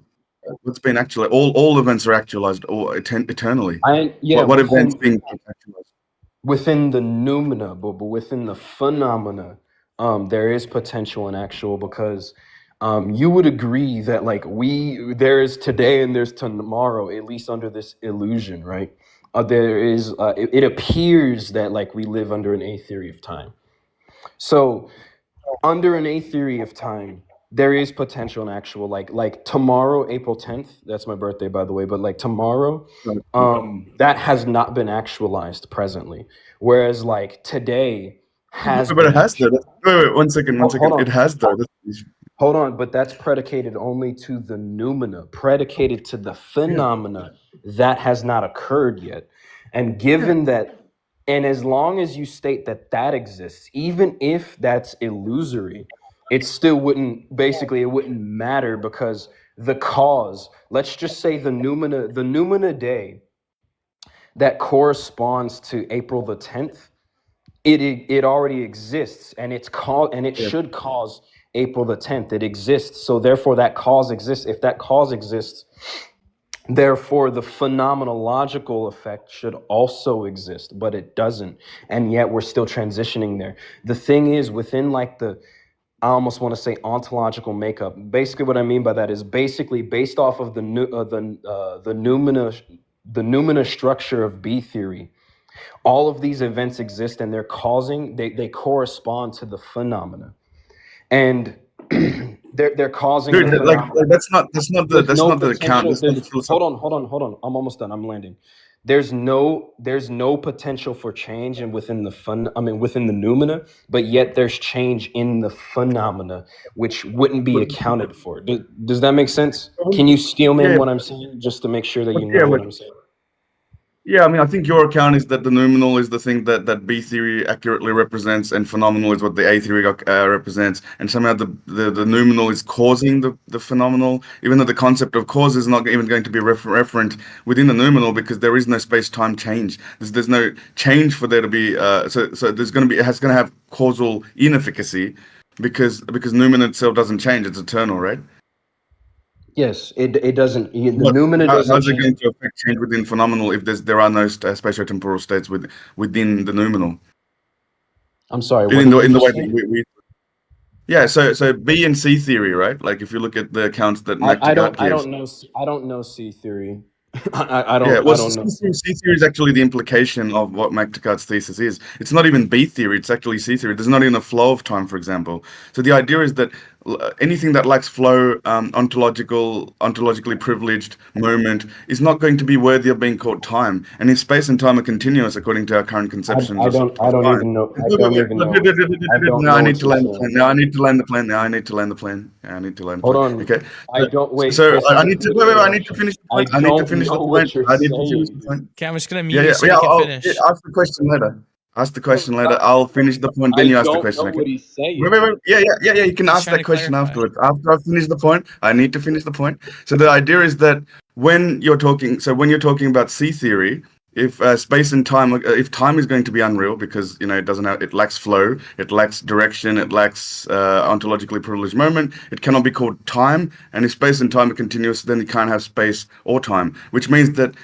What's being actualized? All events are actualized or eternally. yeah, What events being actualized? within the noumena, but within the phenomena, there is potential and actual because you would agree that like there is today and there's tomorrow, at least under this illusion, right? There is it appears that like we live under an A theory of time. So under an A theory of time, there is potential and actual like tomorrow, April 10th, that's my birthday by the way, but like tomorrow, that has not been actualized presently. Whereas like today has But it been has though. Wait, 1 second, Hold 1 second. on. It has though. Hold on, but that's predicated only to the noumena, predicated to the phenomena that has not occurred yet. And given that, and as long as you state that that exists, even if that's illusory, it still wouldn't, basically, it wouldn't matter because the cause, let's just say the noumena day that corresponds to April the 10th, it already exists and it's called and it should cause April the 10th. It exists, so therefore that cause exists. If that cause exists, therefore the phenomenological effect should also exist, but it doesn't, and yet we're still transitioning there. The thing is, within like the, I almost want to say ontological makeup, basically what I mean by that is basically based off of the noumena structure of B theory. All of these events exist and they correspond to the phenomena, and they're causing Dude, the phenomena. that's not the account. That's not the philosophy. Hold on, I'm almost done, I'm landing. There's no potential for change and within the noumena, but yet there's change in the phenomena which wouldn't be accounted for. Does that make sense? Can you steelman what I'm saying just to make sure that you know what I'm saying? Yeah, I mean, I think your account is that the noumenal is the thing that B theory accurately represents, and phenomenal is what the A theory represents, and somehow the noumenal is causing the phenomenal, even though the concept of cause is not even going to be referent within the noumenal because there is no space-time change. There's no change for there to be. So there's going to be, it has going to have causal inefficacy because noumena itself doesn't change; it's eternal, right? Yes, it doesn't. The noumena doesn't. How's it going to affect change within phenomenal if there are no spatio-temporal states within the noumenal? I'm sorry. In the way that we yeah. So B and C theory, right? Like if you look at the accounts that McTaggart gives. I don't know C theory. I don't. Yeah, well, I don't know. C theory is actually the implication of what McTaggart's thesis is. It's not even B theory; it's actually C theory. There's not even a flow of time, for example. So the idea is that anything that lacks flow, ontologically privileged moment, is not going to be worthy of being called time. And if space and time are continuous, according to our current conceptions, I don't even know. I don't even know. Now I need to land the plane. Now I need to land the plane. Now I need to land the plane. Yeah, I need to land the Hold plane. on. Okay. I don't wait. So I need to wait. I need to finish the point. I need to finish the know what point. you're I need to saying. finish the point. Okay, I'm just gonna mute Yeah, you yeah, so yeah. you can I'll finish. ask the question later. Ask the question later. I'll finish the point. Then you ask the question. I don't know what he's saying. Wait. Yeah. You can He's ask trying that to question clarify. afterwards. After I finish the point, I need to finish the point. So the idea is that when you're talking about C theory, if space and time, if time is going to be unreal because it lacks flow, it lacks direction, it lacks ontologically privileged moment, it cannot be called time. And if space and time are continuous, then you can't have space or time, which means that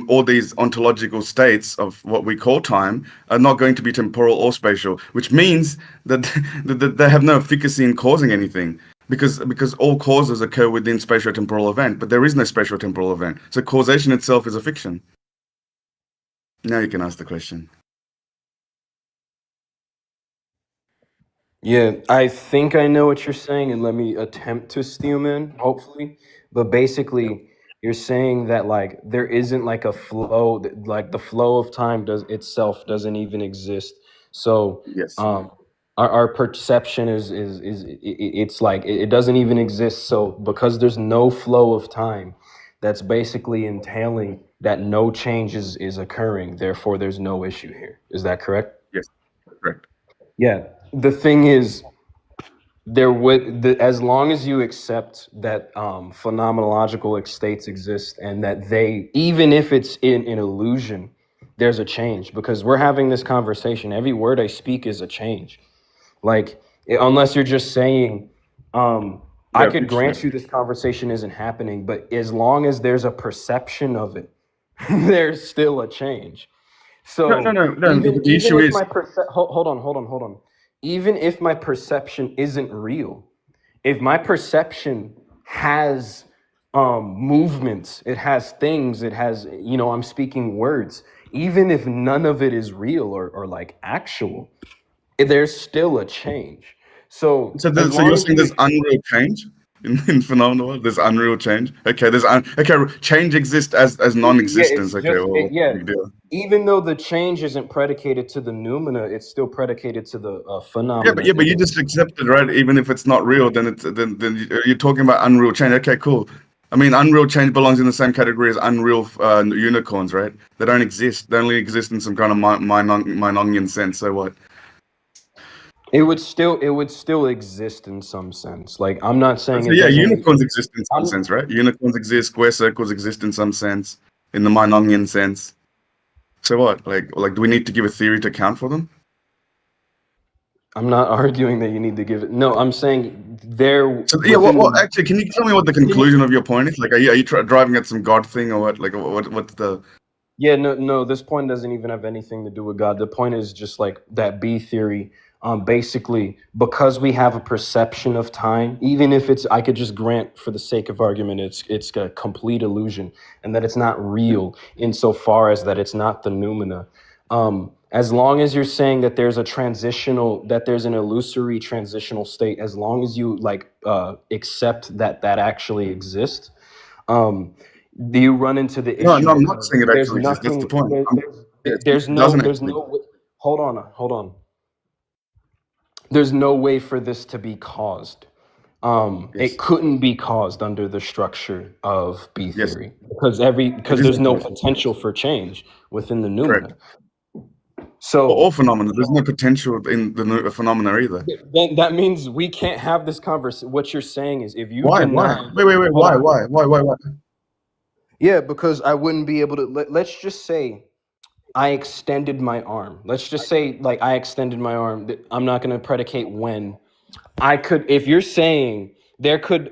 all these ontological states of what we call time are not going to be temporal or spatial, which means that they have no efficacy in causing anything. Because all causes occur within spatio-temporal event, but there is no spatio-temporal event. So causation itself is a fiction. Now you can ask the question. Yeah, I think I know what you're saying, and let me attempt to steam in, hopefully. But basically, you're saying that like there isn't like a flow, like the flow of time does itself doesn't even exist. So, Yes. um, our perception it's like it doesn't even exist. So because there's no flow of time, that's basically entailing that no change is occurring. Therefore, there's no issue here. Is that correct? Yes. Correct. Yeah. The thing is, as long as you accept that phenomenological states exist and that they, even if it's in an illusion, there's a change, because we're having this conversation. Every word I speak is a change. Like, unless you're just saying, I Yeah. could grant you this conversation isn't happening, but as long as there's a perception of it, there's still a change. No. So No. The even issue if is. my hold on. Even if my perception isn't real, if my perception has movements, it has things, it has, I'm speaking words, even if none of it is real or like actual, there's still a change. So So, as so long you're as saying you there's unreal change in phenomenal world? There's unreal change. Okay, change exists as yeah, non-existence. it's Okay, just well, yeah. big deal. Even though the change isn't predicated to the noumena, it's still predicated to the phenomena. But you just accepted, right? Even if it's not real, then you're talking about unreal change. Okay, cool. I mean, unreal change belongs in the same category as unreal unicorns, right? They don't exist. They only exist in some kind of Meinongian sense. So what? It would still exist in some sense. Like, I'm not saying So it yeah, doesn't. unicorns exist in some I'm, sense, right? Unicorns exist. Square circles exist in some sense, in the Meinongian sense. So what? Like, do we need to give a theory to account for them? I'm not arguing that you need to give it. No, I'm saying there. So yeah, well, actually, can you tell me what the conclusion of your point is? Like, are you driving at some God thing or what? Like, what's the? Yeah, no. This point doesn't even have anything to do with God. The point is just like that B theory. Basically, because we have a perception of time, even if I could just grant for the sake of argument, it's a complete illusion, and that it's not real insofar as that it's not the noumena. As long as you're saying that there's an illusory transitional state, as long as you accept that actually exists, do you run into the issue? No, I'm not saying it there's actually exists. That's the point. There's no. Hold on. There's no way for this to be caused. Yes. It couldn't be caused under the structure of B Yes. theory because there's no potential for change within the noumena. Correct. So all phenomena, there's no potential in the phenomena either. then that means we can't have this conversation. What you're saying is if you Why? deny, Wait. Why? Yeah, because I wouldn't be able to. Let's just say I extended my arm. Let's just say like I extended my arm. I'm not going to predicate when. I could, if you're saying there could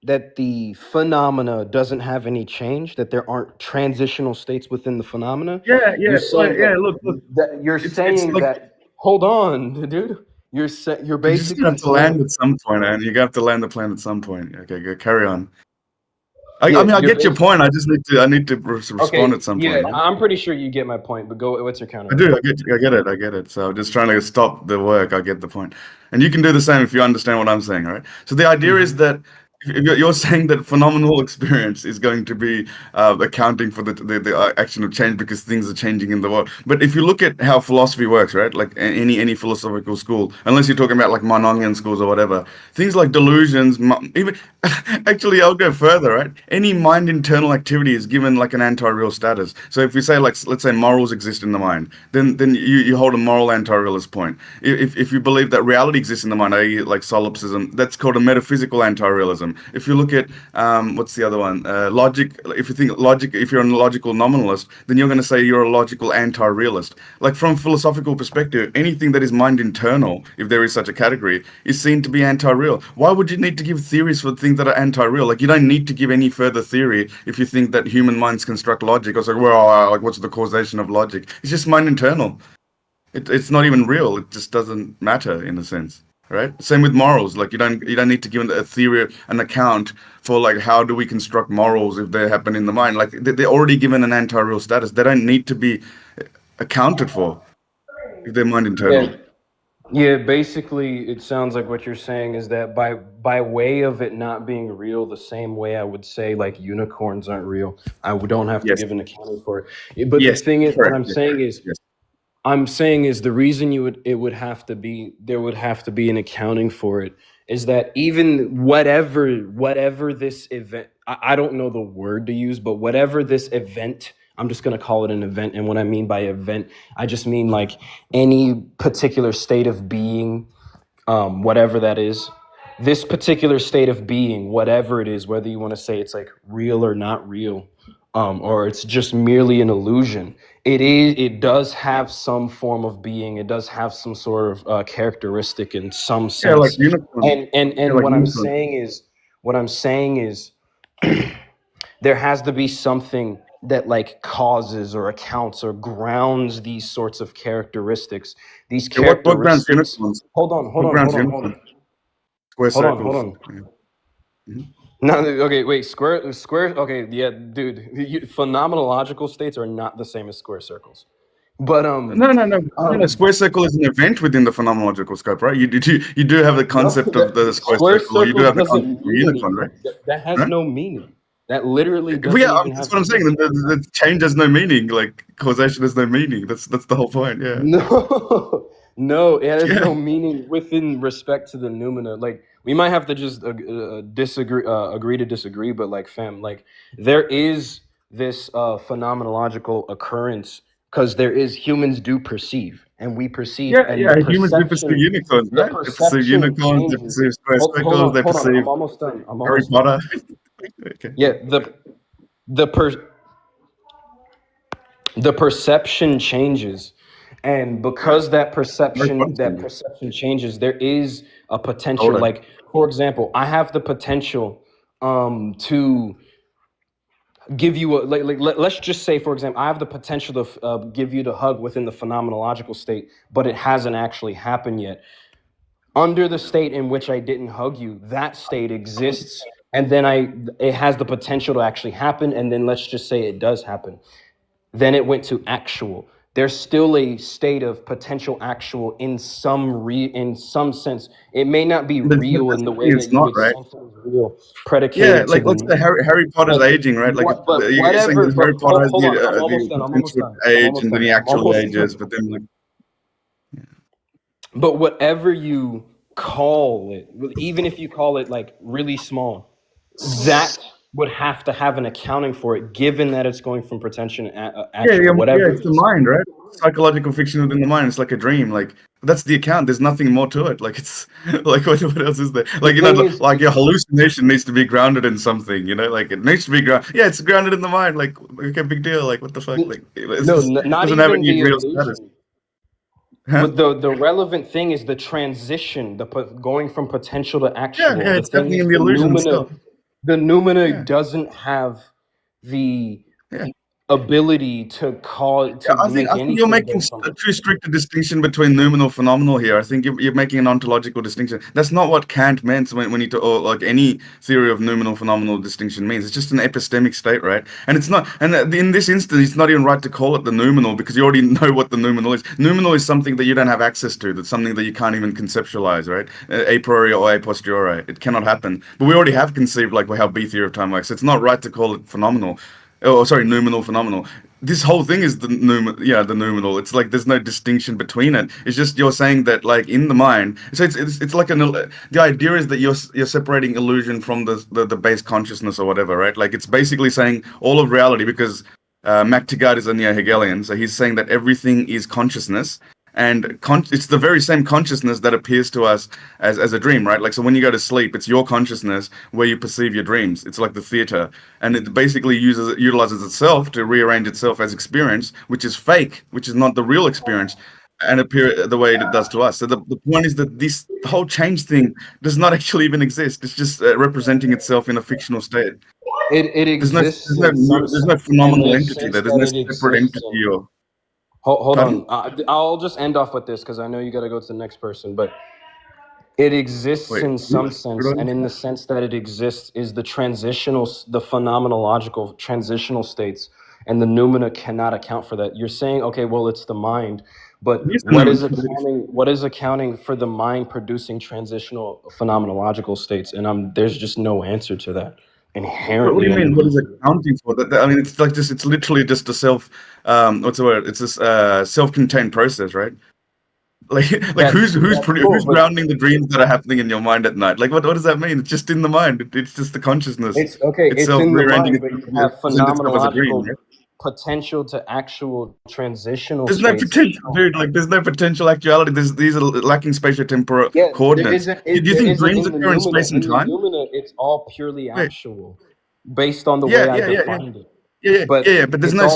that the phenomena doesn't have any change, that there aren't transitional states within the phenomena. Yeah. Look. You're It's saying like, that. Hold on, dude. You're you basically just have to land at some point, and you have to land the plane at some point. Okay, go carry on. I mean, I get your point. I need to respond at some point. Yeah, I'm pretty sure you get my point. But go. What's your counter? I do. I get it. So I'm just trying to stop the work. I get the point, and you can do the same if you understand what I'm saying. All right. So the idea is that if you're saying that phenomenal experience is going to be accounting for the action of change because things are changing in the world. But if you look at how philosophy works, right, like any philosophical school, unless you're talking about like Meinongian schools or whatever, things like delusions, even actually, I'll go further, right? Any mind internal activity is given like an anti-real status. So if you say like, let's say morals exist in the mind, then you hold a moral anti-realist point. If you believe that reality exists in the mind, i.e. like solipsism, that's called a metaphysical anti-realism. If you look at what's the other one? Logic. If you think logic, if you're a logical nominalist, then you're going to say you're a logical anti-realist. Like from philosophical perspective, anything that is mind internal, if there is such a category, is seen to be anti-real. Why would you need to give theories for things that are anti-real? Like you don't need to give any further theory if you think that human minds construct logic. Or say, well, like what's the causation of logic? It's just mind internal. It's not even real. It just doesn't matter in a sense. Right. Same with morals. Like you don't need to give a theory, an account for like how do we construct morals if they happen in the mind. Like they're already given an anti-real status. They don't need to be accounted for if they're mind internal. Yeah, basically, it sounds like what you're saying is that by way of it not being real, the same way I would say like unicorns aren't real, don't have to Yes. give an accounting for it. But the Yes. thing is, what Correct. I'm saying is, Yes. the reason it would have to be there would have to be an accounting for it is that even whatever this event, I don't know the word to use, but whatever this event, I'm just gonna call it an event. And what I mean by event, I just mean like any particular state of being, whatever that is. This particular state of being, whatever it is, whether you want to say it's like real or not real, or it's just merely an illusion, it does have some form of being. It does have some sort of characteristic in some Yeah, like sense. unicorn. And Yeah, like what I'm unicorn. saying is there has to be something that like causes or accounts or grounds these sorts of characteristics. These Yeah, what grounds characteristics. unicorns? Hold on. What grounds unicorns? Square circles. Hold on. Yeah. Mhm. No, okay, wait. Square. Okay, yeah, dude. Phenomenological states are not the same as square circles. But No. Square circle is an event within the phenomenological scope, right? You do have the concept of the square circle. You do have the doesn't concept of mean unicorn, right? anything. That has Huh? no meaning. That literally doesn't Yeah, even that's have what I'm saying. The change has no meaning. Like causation has no meaning. That's the whole point. Yeah. No, it has Yeah. no meaning within respect to the noumena. Like we might have to just disagree, agree to disagree. But like, fam, like there is this phenomenological occurrence because there is humans do perceive, and we perceive, Yeah. and the Humans do perceive perception, unicorns, the right? They perceive perception unicorns. They changes. perceive square Hold circles. on, They hold on. perceive I'm almost done. Harry Potter. Okay. Yeah, the perception changes, and because Harry Potter. perception changes, there is a potential. Totally. Like for example, I have the potential to give you let's just say, for example, I have the potential to give you the hug within the phenomenological state, but it hasn't actually happened yet. Under the state in which I didn't hug you, that state exists, and then it has the potential to actually happen, and then let's just say it does happen. Then it went to actual. There's still a state of potential actual in some sense. It may not be But real in the way it's that you not, would right? something real predicated Yeah, like to let's say Harry Potter's but aging, right? Like but you're saying whatever. that Harry But Potter has hold on, I'm the almost done. potential to age and then he actually ages, but then like But whatever you call it, even if you call it like really small, that would have to have an accounting for it, given that it's going from pretension to actual, whatever it's it the is. mind, right? Psychological fiction within the mind. It's like a dream. Like that's the account. There's nothing more to it. Like it's like what else is there? Like thing is- like your hallucination needs to be grounded in something. Like it needs to be grounded. Yeah, it's grounded in the mind. Like okay, big deal. Like what the fuck? Like it's No, just, not doesn't have even any the real illusion. status. Huh? But the relevant thing is the transition, going from potential to actual. Yeah, it's The thing happening is in the illusion noumena, still. the noumena Yeah. doesn't have the Yeah. ability to call to I make think anything you're making based on a too strict a distinction between noumenal phenomenal here. I think you're making an ontological distinction. That's not what Kant meant when he or like any theory of noumenal phenomenal distinction means. It's just an epistemic state, right? And it's not. And in this instance, it's not even right to call it the noumenal because you already know what the noumenal is. Noumenal is something that you don't have access to. That's something that you can't even conceptualize, right? A priori or a posteriori, it cannot happen. But we already have conceived like how B theory of time works. It's not right to call it phenomenal. Oh, sorry, noumenal phenomenal. This whole thing is the noumenal. It's like there's no distinction between it. It's just you're saying that like in the mind. So it's like the idea is that you're separating illusion from the base consciousness or whatever, right? Like it's basically saying all of reality because McTaggart is a neo-Hegelian, so he's saying that everything is consciousness. And it's the very same consciousness that appears to us as a dream, right? Like, so when you go to sleep, it's your consciousness where you perceive your dreams. It's like the theater. And it basically utilizes itself to rearrange itself as experience, which is fake, which is not the real experience, and appear the way it does to us. So the point is that the whole change thing does not actually even exist. It's just representing itself in a fictional state. it exists. There's no phenomenal in the entity there. sense There's no that it separate exists entity or... Hold Pardon? on. I'll just end off with this because I know you got to go to the next person. But it exists Wait, in some what? sense, What do I and in the sense that it exists is the phenomenological transitional states, and the noumena cannot account for that. You're saying, okay, well, it's the mind. But what is accounting for the mind producing transitional phenomenological states? And there's just no answer to that inherently. What do you mean? What is it accounting for? I mean, it's like it's literally just a what's the word? It's this self-contained process, right? Like who's grounding the dreams that are happening in your mind at night? Like what does that mean? It's just in the mind. It's just the consciousness. It's in the mind, but you have phenomenological potential to actual transitional. There's no potential, dude. Like there's no potential actuality. These are lacking spatial-temporal coordinates. Do you think dreams occur in space and time? It's all purely actual, based on the way I defined it. Yeah, but there's no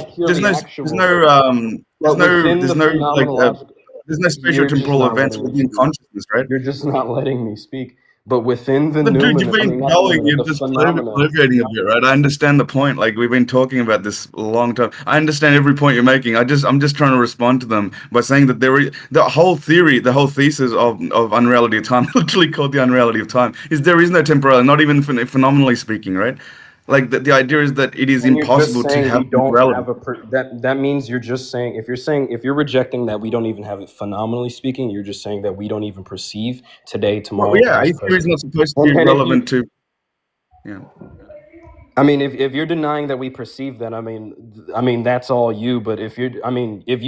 spatial temporal events within consciousness, right? You're just not letting me speak. But within the dude, you've been going, you're just proliferating a bit, right? I understand the point. Like we've been talking about this a long time. I understand every point you're making. I'm just trying to respond to them by saying that the whole thesis of unreality of time, literally called the unreality of time, is there is no temporality, not even phenomenally speaking, right? Like the idea is that it is impossible to have temporality. That means you're just saying if you're rejecting that we don't even have it phenomenally speaking, you're just saying that we don't even perceive today, tomorrow. Well, yeah, theory is not supposed to be relevant to. Yeah. I mean, if you're denying that we perceive that, I mean that's all you. But if you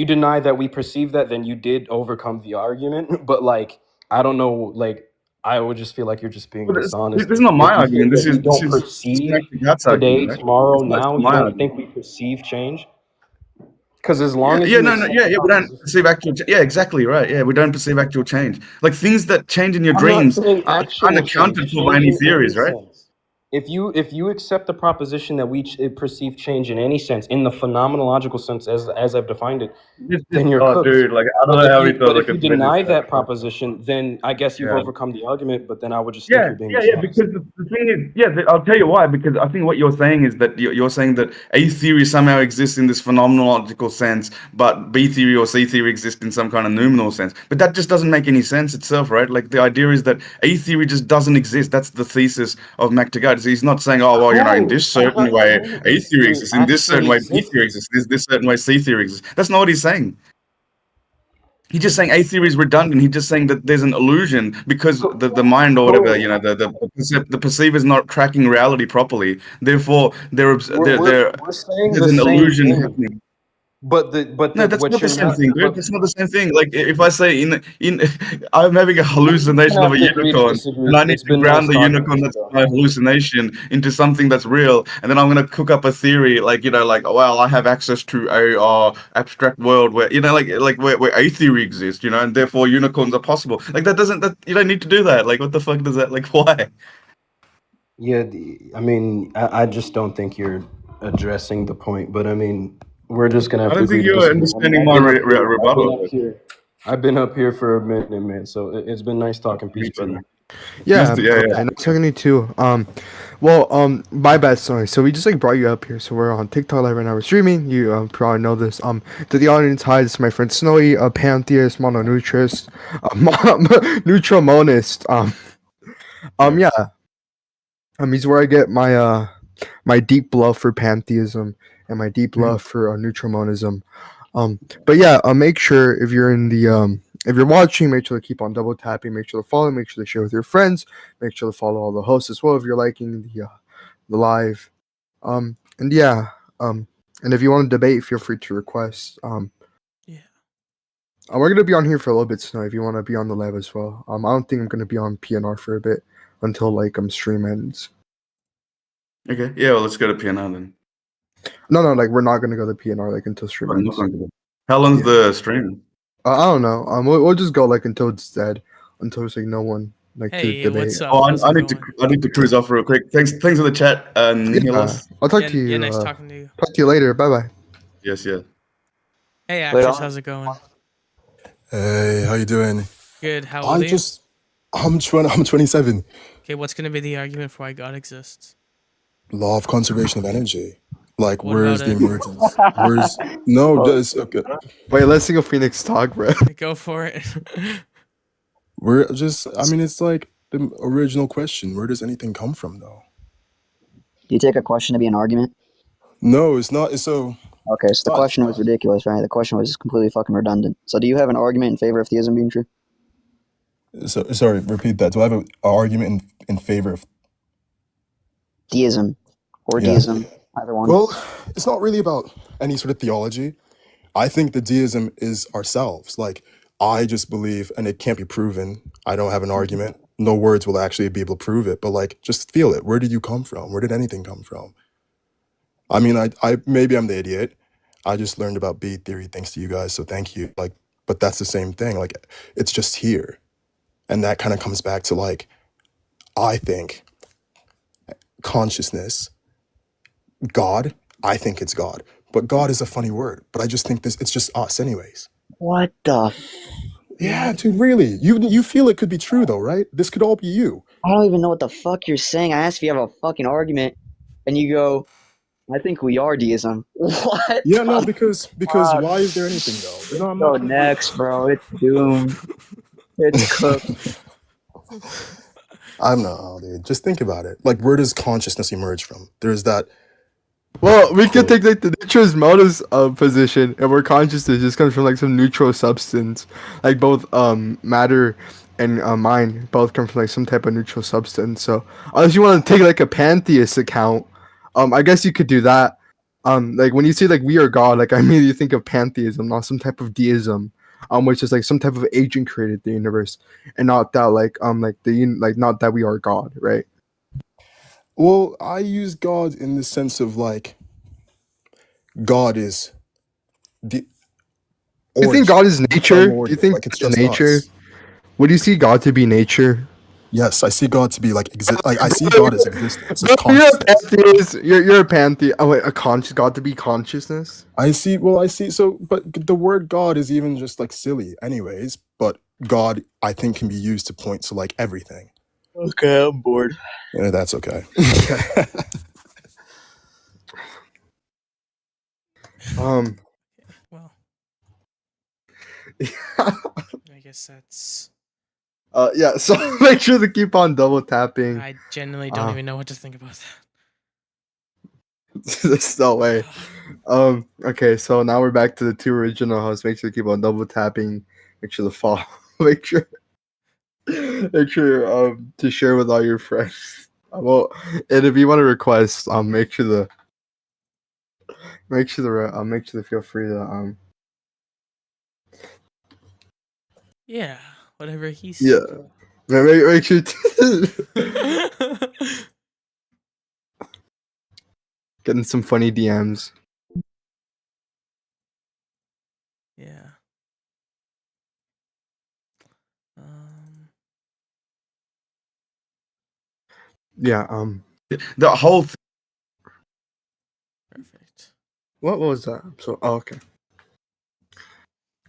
deny that we perceive that, then you did overcome the argument. But like, I don't know, like. I would just feel like you're just being dishonest. This is not my argument. This is perceive today, tomorrow, now. You don't think we perceive change? Because as long as we don't perceive actual. Yeah, exactly right. Yeah, we don't perceive actual change. Like things that change in your dreams aren't accounted for by any theories, right? If you accept the proposition that we perceive change in any sense, in the phenomenological sense as I've defined it, then you're cooked. Dude, like I don't know how we thought. If you deny that proposition, then I guess you've overcome the argument. But then I would just think you're being dishonest. Because the thing is, I'll tell you why. Because I think what you're saying is that you're saying that A theory somehow exists in this phenomenological sense, but B theory or C theory exists in some kind of noumenal sense. But that just doesn't make any sense itself, right? Like the idea is that A theory just doesn't exist. That's the thesis of McTaggart. He's not saying, oh, well, in this certain way, A theory exists. In this certain way, B theory exists. In this certain way, C theory exists. That's not what he's saying. He's just saying A theory is redundant. He's just saying that there's an illusion because the mind or whatever, the perceiver is not tracking reality properly. Therefore, there's an illusion happening. But no, that's not the same thing, dude. That's not the same thing. Like if I say I'm having a hallucination of a unicorn, and I need to ground the unicorn that's my hallucination into something that's real, and then I'm gonna cook up a theory, like well, I have access to a abstract world where where A theory exists, and therefore unicorns are possible. Like that you don't need to do that. Like what the fuck does that? Like why? Yeah, I mean, I just don't think you're addressing the point. But I mean. We're just gonna have to. I don't think you're understanding my rebuttal. I've been up here for a minute, man. So it's been nice talking. Peace, brother. Yeah. Nice talking to you too. My bad. Sorry. So we just brought you up here. So we're on TikTok live right now. We're streaming. You probably know this. To the audience, hi. This is my friend Snowy, a pantheist, mononutrist, neutromonist. He's where I get my deep love for pantheism and my deep love for neutromonism. Make sure if you're in the if you're watching, make sure to keep on double tapping, make sure to follow, make sure to share with your friends, make sure to follow all the hosts as well if you're liking the live. And if you want to debate, feel free to request. We're gonna be on here for a little bit tonight if you want to be on the live as well. I don't think I'm gonna be on PNR for a bit until stream ends. Okay, yeah, well, let's go to PNR then. No, we're not gonna go to PNR until stream ends. How long's the stream? I don't know. We'll just go until it's dead, until there's no one to debate. What's up? I need to cruise off real quick. Thanks for the chat. I'll talk to you. Yeah, nice talking to you. Talk to you later. Bye bye. Yes. Hey, actress, how's it going? Hey, how you doing? Good. How old are you? I'm 27. Okay, what's gonna be the argument for why God exists? Law of conservation of energy. Like, What where's about the it? emergence? That's okay. Wait, let's see Phoenix talk, bro. Go for it. It's like the original question. Where does anything come from, though? Do you take a question to be an argument? No, it's not. So Okay, so the question was ridiculous, right? The question was completely fucking redundant. So do you have an argument in favor of theism being true? So sorry, repeat that. Do I have an argument in favor of? Theism or Yeah. deism, either one. Well, it's not really about any sort of theology. I think the deism is ourselves. Like, I just believe, and it can't be proven. I don't have an argument. No words will actually be able to prove it, but like, just feel it. Where did you come from? Where did anything come from? I mean, I maybe I'm the idiot. I just learned about B theory thanks to you guys, so thank you. Like, but that's the same thing. Like, it's just here. And that kind of comes back to like, I think consciousness, God, I think it's God. But God is a funny word. But I just think it's just us anyways. What the? Yeah, dude, really. You feel it could be true though, right? This could all be you. I don't even know what the fuck you're saying. I asked if you have a fucking argument, and you go, I think we are deism. What? Yeah, no, because why is there anything though? No, I'm Go not. next, bro. It's doomed. It's cooked. I'm not, oh, dude. Just think about it. Like, where does consciousness emerge from? There's that. Well, we could take like the neutral modus position, and where consciousness just comes from like some neutral substance, like both matter and mind both come from like some type of neutral substance. So unless you want to take like a pantheist account, I guess you could do that. Like when you say like we are God, like I immediately think of pantheism, not some type of deism, which is like some type of agent created the universe, and not that like not that we are God, right? Well, I use God in the sense of like, God is the. Do you think God is nature? Do you think like it's God is just nature? us? Would you see God to be nature? Yes, I see God to be like exist. Like I see God as existence, as No, you're a consciousness. pantheist. You're a pantheist. Oh wait, a conscious God to be consciousness. I see. Well, I see. So, but the word God is even just like silly, anyways. But God, I think, can be used to point to like everything. Okay, I'm bored. Yeah, that's okay. Um. Well, Yeah. I guess that's. Yeah. So make sure to keep on double tapping. I genuinely don't even know what to think about There's no way. Okay. So now we're back to the two original hosts. Make sure to keep on double tapping. Make sure to follow. Make sure. Make sure to share with all your friends. Well, and if you want to request, make sure to feel free to Yeah, whatever he yeah. said. Make sure to getting some funny DMs. Yeah. Yeah. The whole Perfect. What was that? So okay.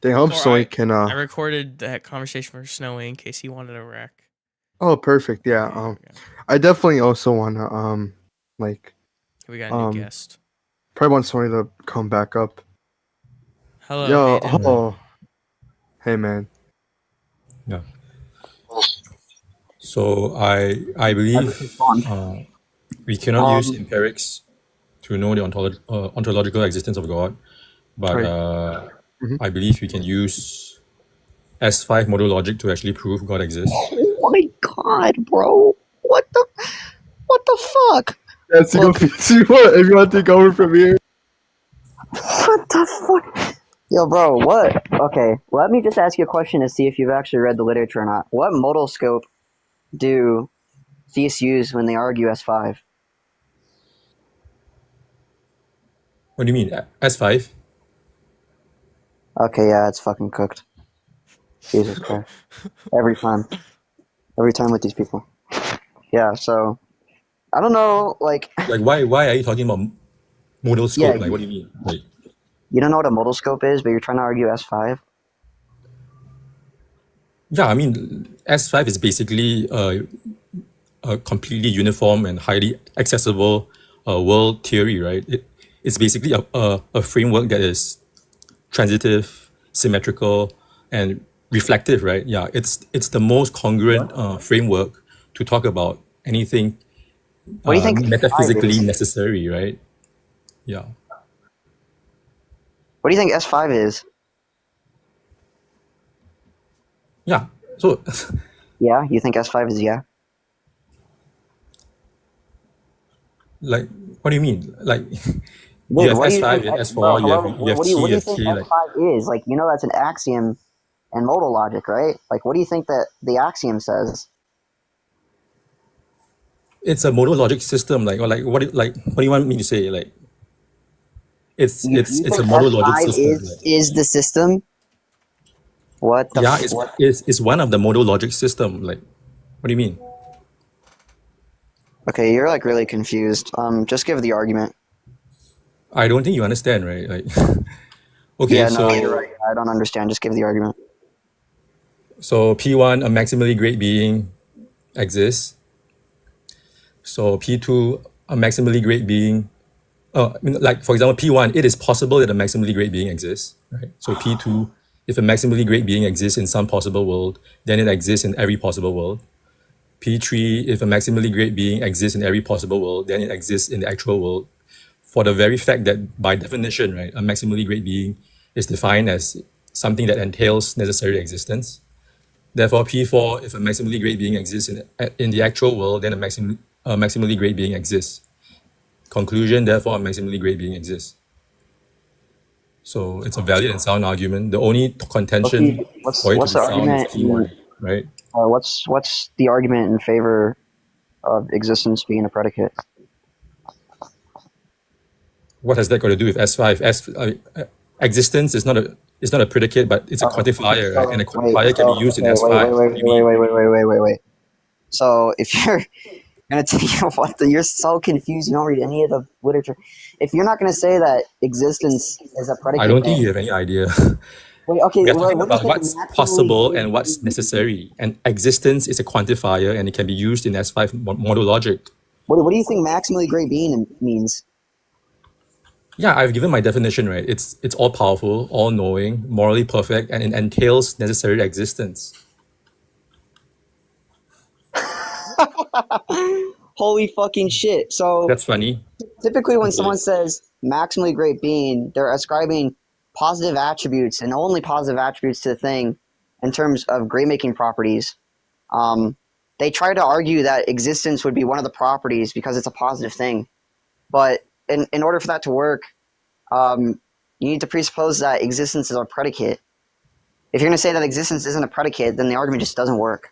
They hope Or so. Can I recorded that conversation for Snowy in case he wanted a rec. Oh, perfect. Yeah. Okay, there we go. I definitely also wanna like We got a new guest. probably want Sony to come back up. Hello, Yo, Hayden. oh, hey man. Yeah. So I believe we cannot use empirics to know the ontological existence of God, but Right. I believe we can use S5 modal logic to actually prove God exists. Oh my god, bro. What the fuck? Yeah, so if you want to take over from here. What the fuck? Yo, bro, what? Okay, let me just ask you a question to see if you've actually read the literature or not. What modal scope do theists use when they argue S5? What do you mean? S5? Okay, yeah, it's fucking cooked. Jesus Christ. Every time with these people. Yeah, so I don't know, like why are you talking about modal scope? Yeah, Like, what do you mean? Like, you don't know what a modal scope is, but you're trying to argue S5? yeah, I mean, S5 is basically a completely uniform and highly accessible world theory, right? It's basically a framework that is transitive, symmetrical, and reflective, right? Yeah, it's the most congruent framework to talk about anything What do you think metaphysically S5 is? necessary, right? Yeah. What do you think S5 is? Yeah. So Yeah, you think S5 is yeah? like, what do you mean? Like, you Dude, have what do you S5, think? you have Bro, S4, hello. you have What T, do you you have think K. Like, S5 is? Like, you know, that's an axiom in modal logic, right? Like, what do you think that the axiom says? it's a modal logic system. Like, or like, what do you want me to say? Like, You it's a think modal logic S5 system. Like, is the system? What the yeah, what? it's one of the modal logic system. Like, what do you mean? Okay, you're like really confused. Just give the argument. I don't think you understand, right? Like, okay, Yeah, no, so you're right. I don't understand. Just give the argument. P1, a maximally great being exists. So P2, a maximally great being. I mean, like for example, P1, it is possible that a maximally great being exists, right? So P2, if a maximally great being exists in some possible world, then it exists in every possible world. P3, if a maximally great being exists in every possible world, then it exists in the actual world. For the very fact that by definition, right, a maximally great being is defined as something that entails necessary existence. Therefore, P4, if a maximally great being exists in the actual world, then a maximally great being exists. Conclusion, therefore, a maximally great being exists. So it's a valid and sound argument. The only contention What's for it to what's be the sound is argument? P1, right? What's the argument in favor of existence being a predicate? What has that got to do with S5? Existence is not a predicate, but it's a quantifier, right? And a quantifier can be used in S5. What do you mean? Wait. So if you're gonna take you're so confused. You don't read any of the literature. If you're not gonna say that existence is a predicate, I don't think you have any idea. Wait, okay. We are Well, talking what do you about think what's naturally possible and what's necessary. And existence is a quantifier, and it can be used in S5 modal logic. What do you think maximally great being means? Yeah, I've given my definition, right? It's all powerful, all knowing, morally perfect, and it entails necessary existence. Holy fucking shit! So That's funny. typically, when Okay. someone says maximally great being, they're ascribing positive attributes and only positive attributes to the thing in terms of great making properties. They try to argue that existence would be one of the properties because it's a positive thing. But in order for that to work, you need to presuppose that existence is a predicate. If you're going to say that existence isn't a predicate, then the argument just doesn't work.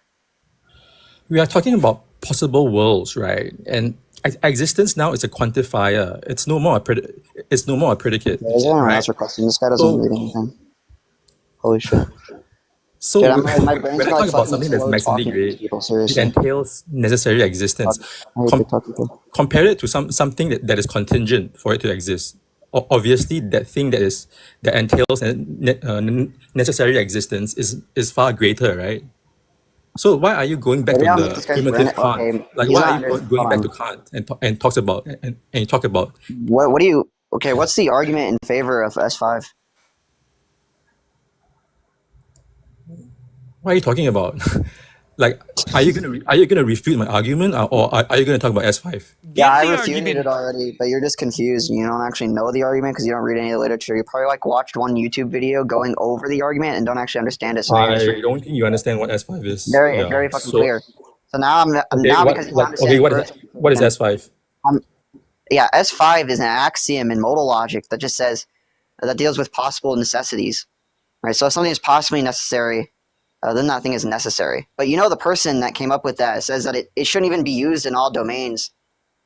We are talking about possible worlds, right? And existence now is a quantifier. It's no more a predicate. Is there an right? answer question? This guy doesn't read anything. Holy shit. So Dude, my brain's when I like talk about fucking something that's slow maximally talking to great, people, it seriously. entails necessary existence. I hate Com- TikTok people. compare it to something that is contingent for it to exist. Obviously, that thing that entails necessary existence is far greater, right? So why are you going back Maybe to I'll the make this guy's primitive brain. Kant? Okay, Like, he's why not are you under. going Hold back on. to Kant and talks about and you talk about? What do you? Okay, what's the argument in favor of S5? What are you talking about? Like, are you gonna refute my argument, or are you gonna talk about S5? Yeah, I the refuted argument. it already, but you're just confused and you don't actually know the argument because you don't read any of the literature. You probably like watched one YouTube video going over the argument and don't actually understand it. So you're just I don't think you understand what S5 is. very Yeah. very fucking So clear. So now I'm okay, now what because you like understand okay, what is first, S5? yeah, S5 is an axiom in modal logic that just says that deals with possible necessities. Right? So if something is possibly necessary, then that thing is necessary. But you know the person that came up with that says that it shouldn't even be used in all domains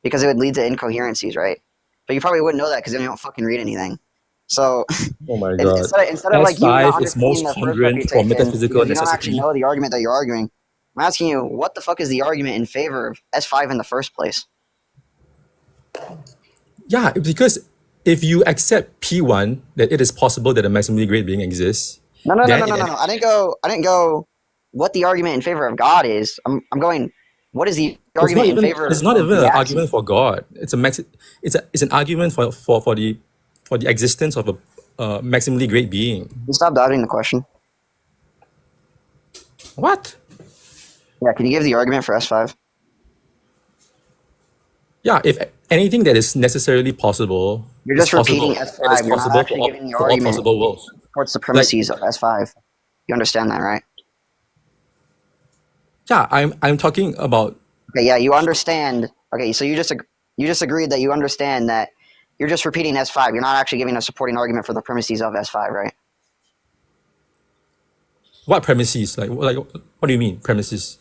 because it would lead to incoherencies, right? But you probably wouldn't know that because you don't fucking read anything. So Oh my god. instead of like you not S5 is most understanding the first congruent for refutation metaphysical because you don't actually necessity. know the argument that you're arguing, I'm asking you, what the fuck is the argument in favor of S5 in the first place? Yeah, because if you accept P1 that it is possible that a maximally great being exists, No. then I didn't go. What the argument in favor of God is? I'm going. What is the argument in favor? It's not of even the an axiom? argument for God. It's an argument for the existence of a maximally great being. You stop doubting the question. What? Yeah, can you give the argument for S5? Yeah, if anything that is necessarily possible You're It's just repeating possible, and it's S5. You're not possible actually giving the for all argument possible worlds. towards the Like, premises of S5. You understand that, right? yeah, I'm talking about. Okay, yeah, you understand. Okay, so you just agreed that you understand that you're just repeating S5. You're not actually giving a supporting argument for the premises of S5, right? What premises? Like, what do you mean premises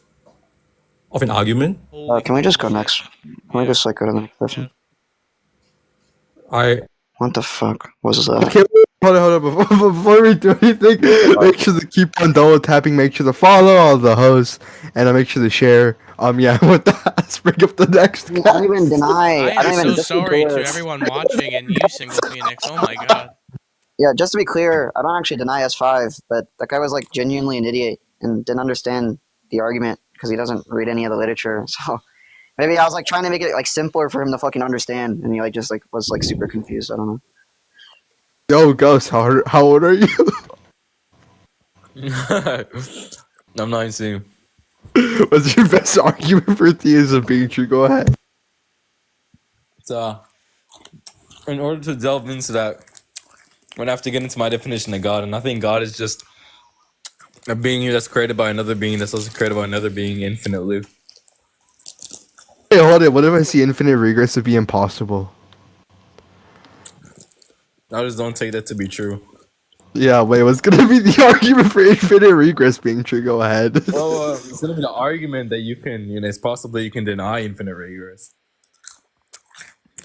of an argument? Can we just go shit. next? Can we just like go to the next person? I What the fuck was that? Okay, hold on. Before we do anything, make sure to keep on double tapping. Make sure to follow all the hosts, and make sure to share. Yeah, with that, let's bring up the next. I don't even deny. I am so just to be sorry to clear- everyone watching and you, Single Phoenix. Oh my god. Yeah, just to be clear, I don't actually deny S5, but that guy was like genuinely an idiot and didn't understand the argument because he doesn't read any of the literature. So maybe I was like trying to make it like simpler for him to fucking understand, and he like just like was like super confused. I don't know. Yo, Ghost, how old are you? I'm 19. What's your best argument for theism being true? Go ahead. So, in order to delve into that, I'm gonna have to get into my definition of God, and I think God is just a being that's created by another being that's also created by another being infinitely. Hey, hold it. What if I see infinite regress to be impossible? I just don't take that to be true. Yeah, wait, what's gonna be the argument for infinite regress being true? Go ahead. Well, it's gonna be the argument that you can, it's possible you can deny infinite regress.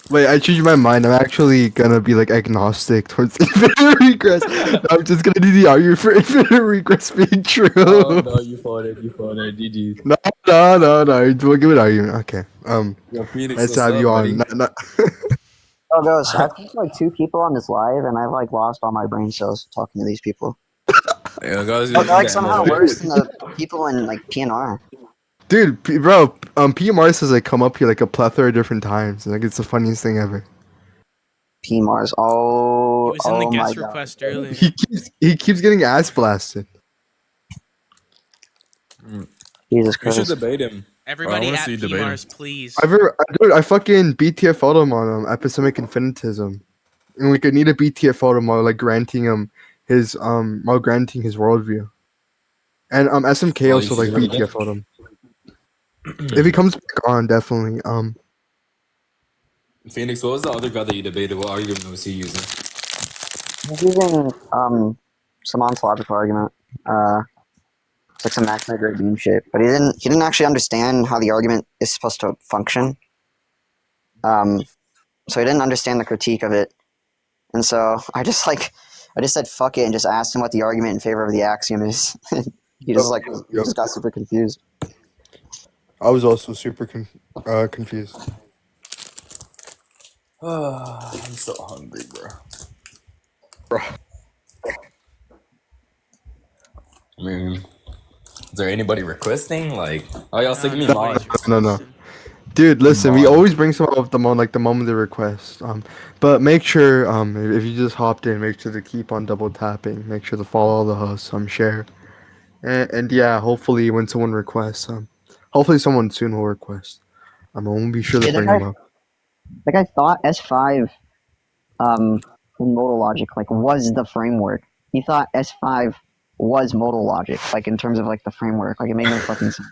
Wait, I changed my mind. I'm actually gonna be like agnostic towards infinite regress. I'm just gonna do the argument for infinite regress being true. Oh no, you fought it, GG. No. We'll give it an argument. Okay. Yo, Phoenix, Let's what's have up, you buddy? on. Oh, Ghost, I've talked to like 2 people on this live, and I've like lost all my brain cells talking to these people. Yeah, guys, They're like somehow worse than the people in like PNR. Dude, bro, PMR has like come up here like a plethora of different times. Like it's the funniest thing ever. PMars. He Oh, was in the oh my guest god. request earlier. He keeps getting ass blasted. Jesus We should Christ. debate him. Everybody wanna at see you debate him. PMars, please. Dude, I fucking BTF photo him on epistemic infinitism, and we could need a BTF photo while like granting him his while granting his worldview, and SMK Oh, also you like see what he BTF photo him. If he comes back on, definitely. Phoenix, what was the other guy that you debated? What argument was he using? He's using some ontological argument. It's like some maximum grade beam shape, but he didn't actually understand how the argument is supposed to function. So he didn't understand the critique of it, and so I just said fuck it and just asked him what the argument in favor of the axiom is. He just got super confused. I was also super confused. I'm so hungry, bro. I mean, is there anybody requesting? Like, oh, y'all sticking me in line. No. Dude, listen, we always bring some up the moment they request. But make sure if you just hopped in, make sure to keep on double tapping. Make sure to follow all the hosts, share, and yeah, hopefully when someone requests, hopefully someone soon will request. I won't be sure to bring them up. Like I thought S5 in modal logic like was the framework. He thought S5 was modal logic, like in terms of like the framework. Like it made no fucking sense.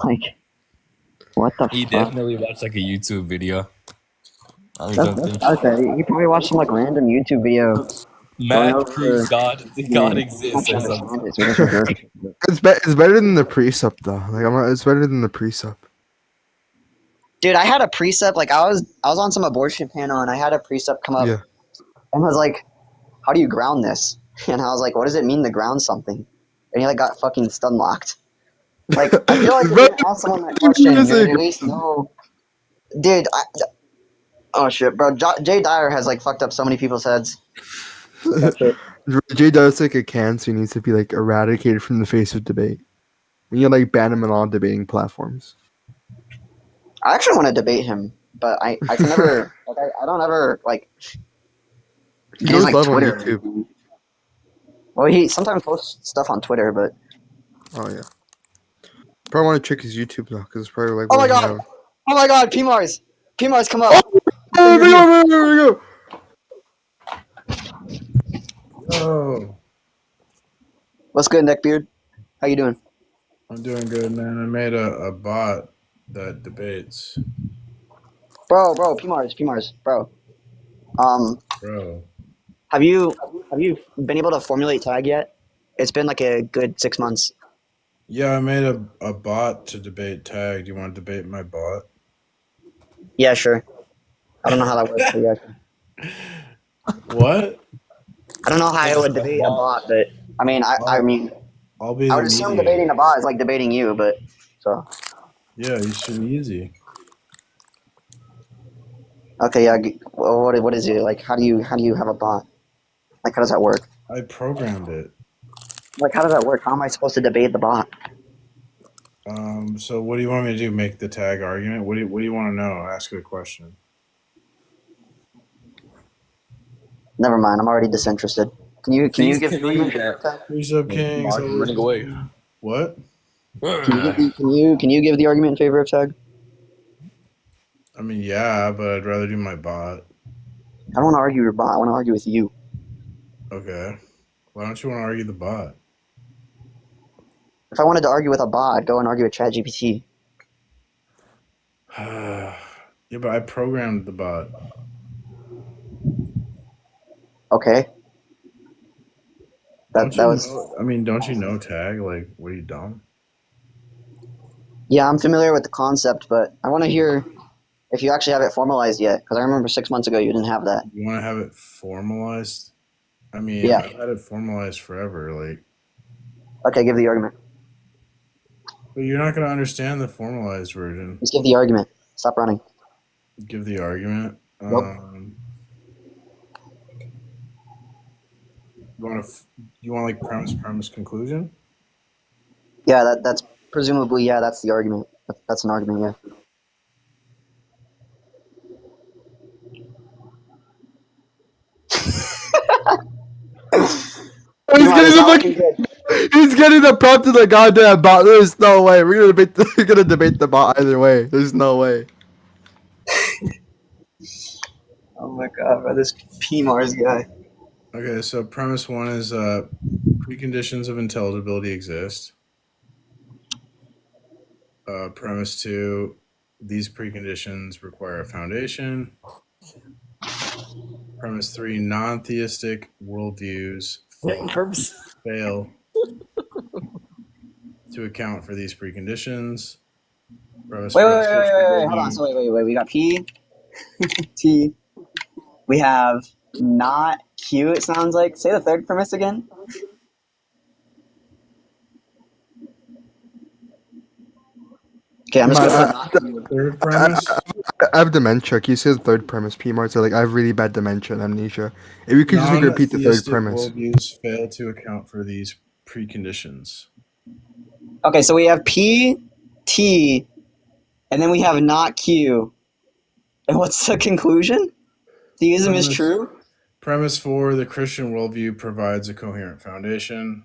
Like what the He fuck? definitely watched like a YouTube video. That's okay. He probably watched some like random YouTube video. Matt proves God exists or something. It's better than the precept though. It's better than the precept. Dude, I had a precept, like I was on some abortion panel and I had a precept come up and was like, how do you ground this? And I was like, what does it mean to ground something? And he like got fucking stun locked. Like I feel like if you ask someone that question, you would at least know. Dude, oh shit, bro. Jay Dyer has like fucked up so many people's heads. Jay Dyer's like a cancer. He needs to be like eradicated from the face of debate. And you like ban him on all debating platforms. I actually want to debate him, but I can never like I don't ever like. He goes like live on Twitter. YouTube. Well, he sometimes posts stuff on Twitter, but Oh yeah. Probably want to check his YouTube though, because it's probably like. oh my god, PMars, come up. Oh, there we go. Bro, What's good, Neckbeard? How you doing? I'm doing good, man. I made a bot that debates. Bro, PMars, bro. Bro, Have you been able to formulate tag yet? It's been like a good 6 months. yeah, I made a bot to debate tag. Do you want to debate my bot? Yeah, sure. I don't know how that works, but yeah. Sure. What? I don't know how I would debate a bot, but I mean, I mean, I'll be I the would assume mediator. debating a bot is like debating you, but so. Yeah, you should be easy. Okay, yeah. Well, what is it like? How do you have a bot? Like, how does that work? I programmed it. Like, how does that work? How am I supposed to debate the bot? So what do you want me to do? Make the tag argument? What do you want to know? Ask it a question. Never mind. I'm already disinterested. Can you Please give can the you argument? Who's up, King? Mark running away. What? Can you give the argument in favor of tag? I mean, yeah, but I'd rather do my bot. I don't want to argue your bot. I want to argue with you. Okay. Why don't you want to argue the bot? If I wanted to argue with a bot, I'd go and argue with ChatGPT. Yeah, but I programmed the bot. Okay. That was. I mean, don't you know tag? Like, what are you dumb? Yeah, I'm familiar with the concept, but I want to hear if you actually have it formalized yet, because I remember 6 months ago you didn't have that. You want to have it formalized? I mean, Yeah. I've had it formalized forever. Like, Okay, give the argument. but you're not gonna understand the formalized version. Just give the argument. Stop running. Give the argument. Nope. You want like premise, conclusion? Yeah, that's presumably, yeah, that's the argument. That's an argument, yeah. He's getting the prompt to the goddamn bot. There's no way. We're gonna debate the bot either way. There's no way. Oh my god, bro, this PMars guy. Okay, so premise one is preconditions of intelligibility exist. Premise two, these preconditions require a foundation. Premise three, non-theistic worldviews fail to account for these preconditions. Premise Wait, four, hold on. So wait. We got P, T. We have not Q, it sounds like. Say the third premise again. Okay, I'm just gonna third premise. I have dementia. Can you say the third premise, PMart? So like I have really bad dementia and amnesia. If you could just repeat the third Non-theistic premise. worldviews fail to account for these preconditions. Okay, so we have P, T, and then we have not Q. And what's the conclusion? Theism is true? Premise four, the Christian worldview provides a coherent foundation.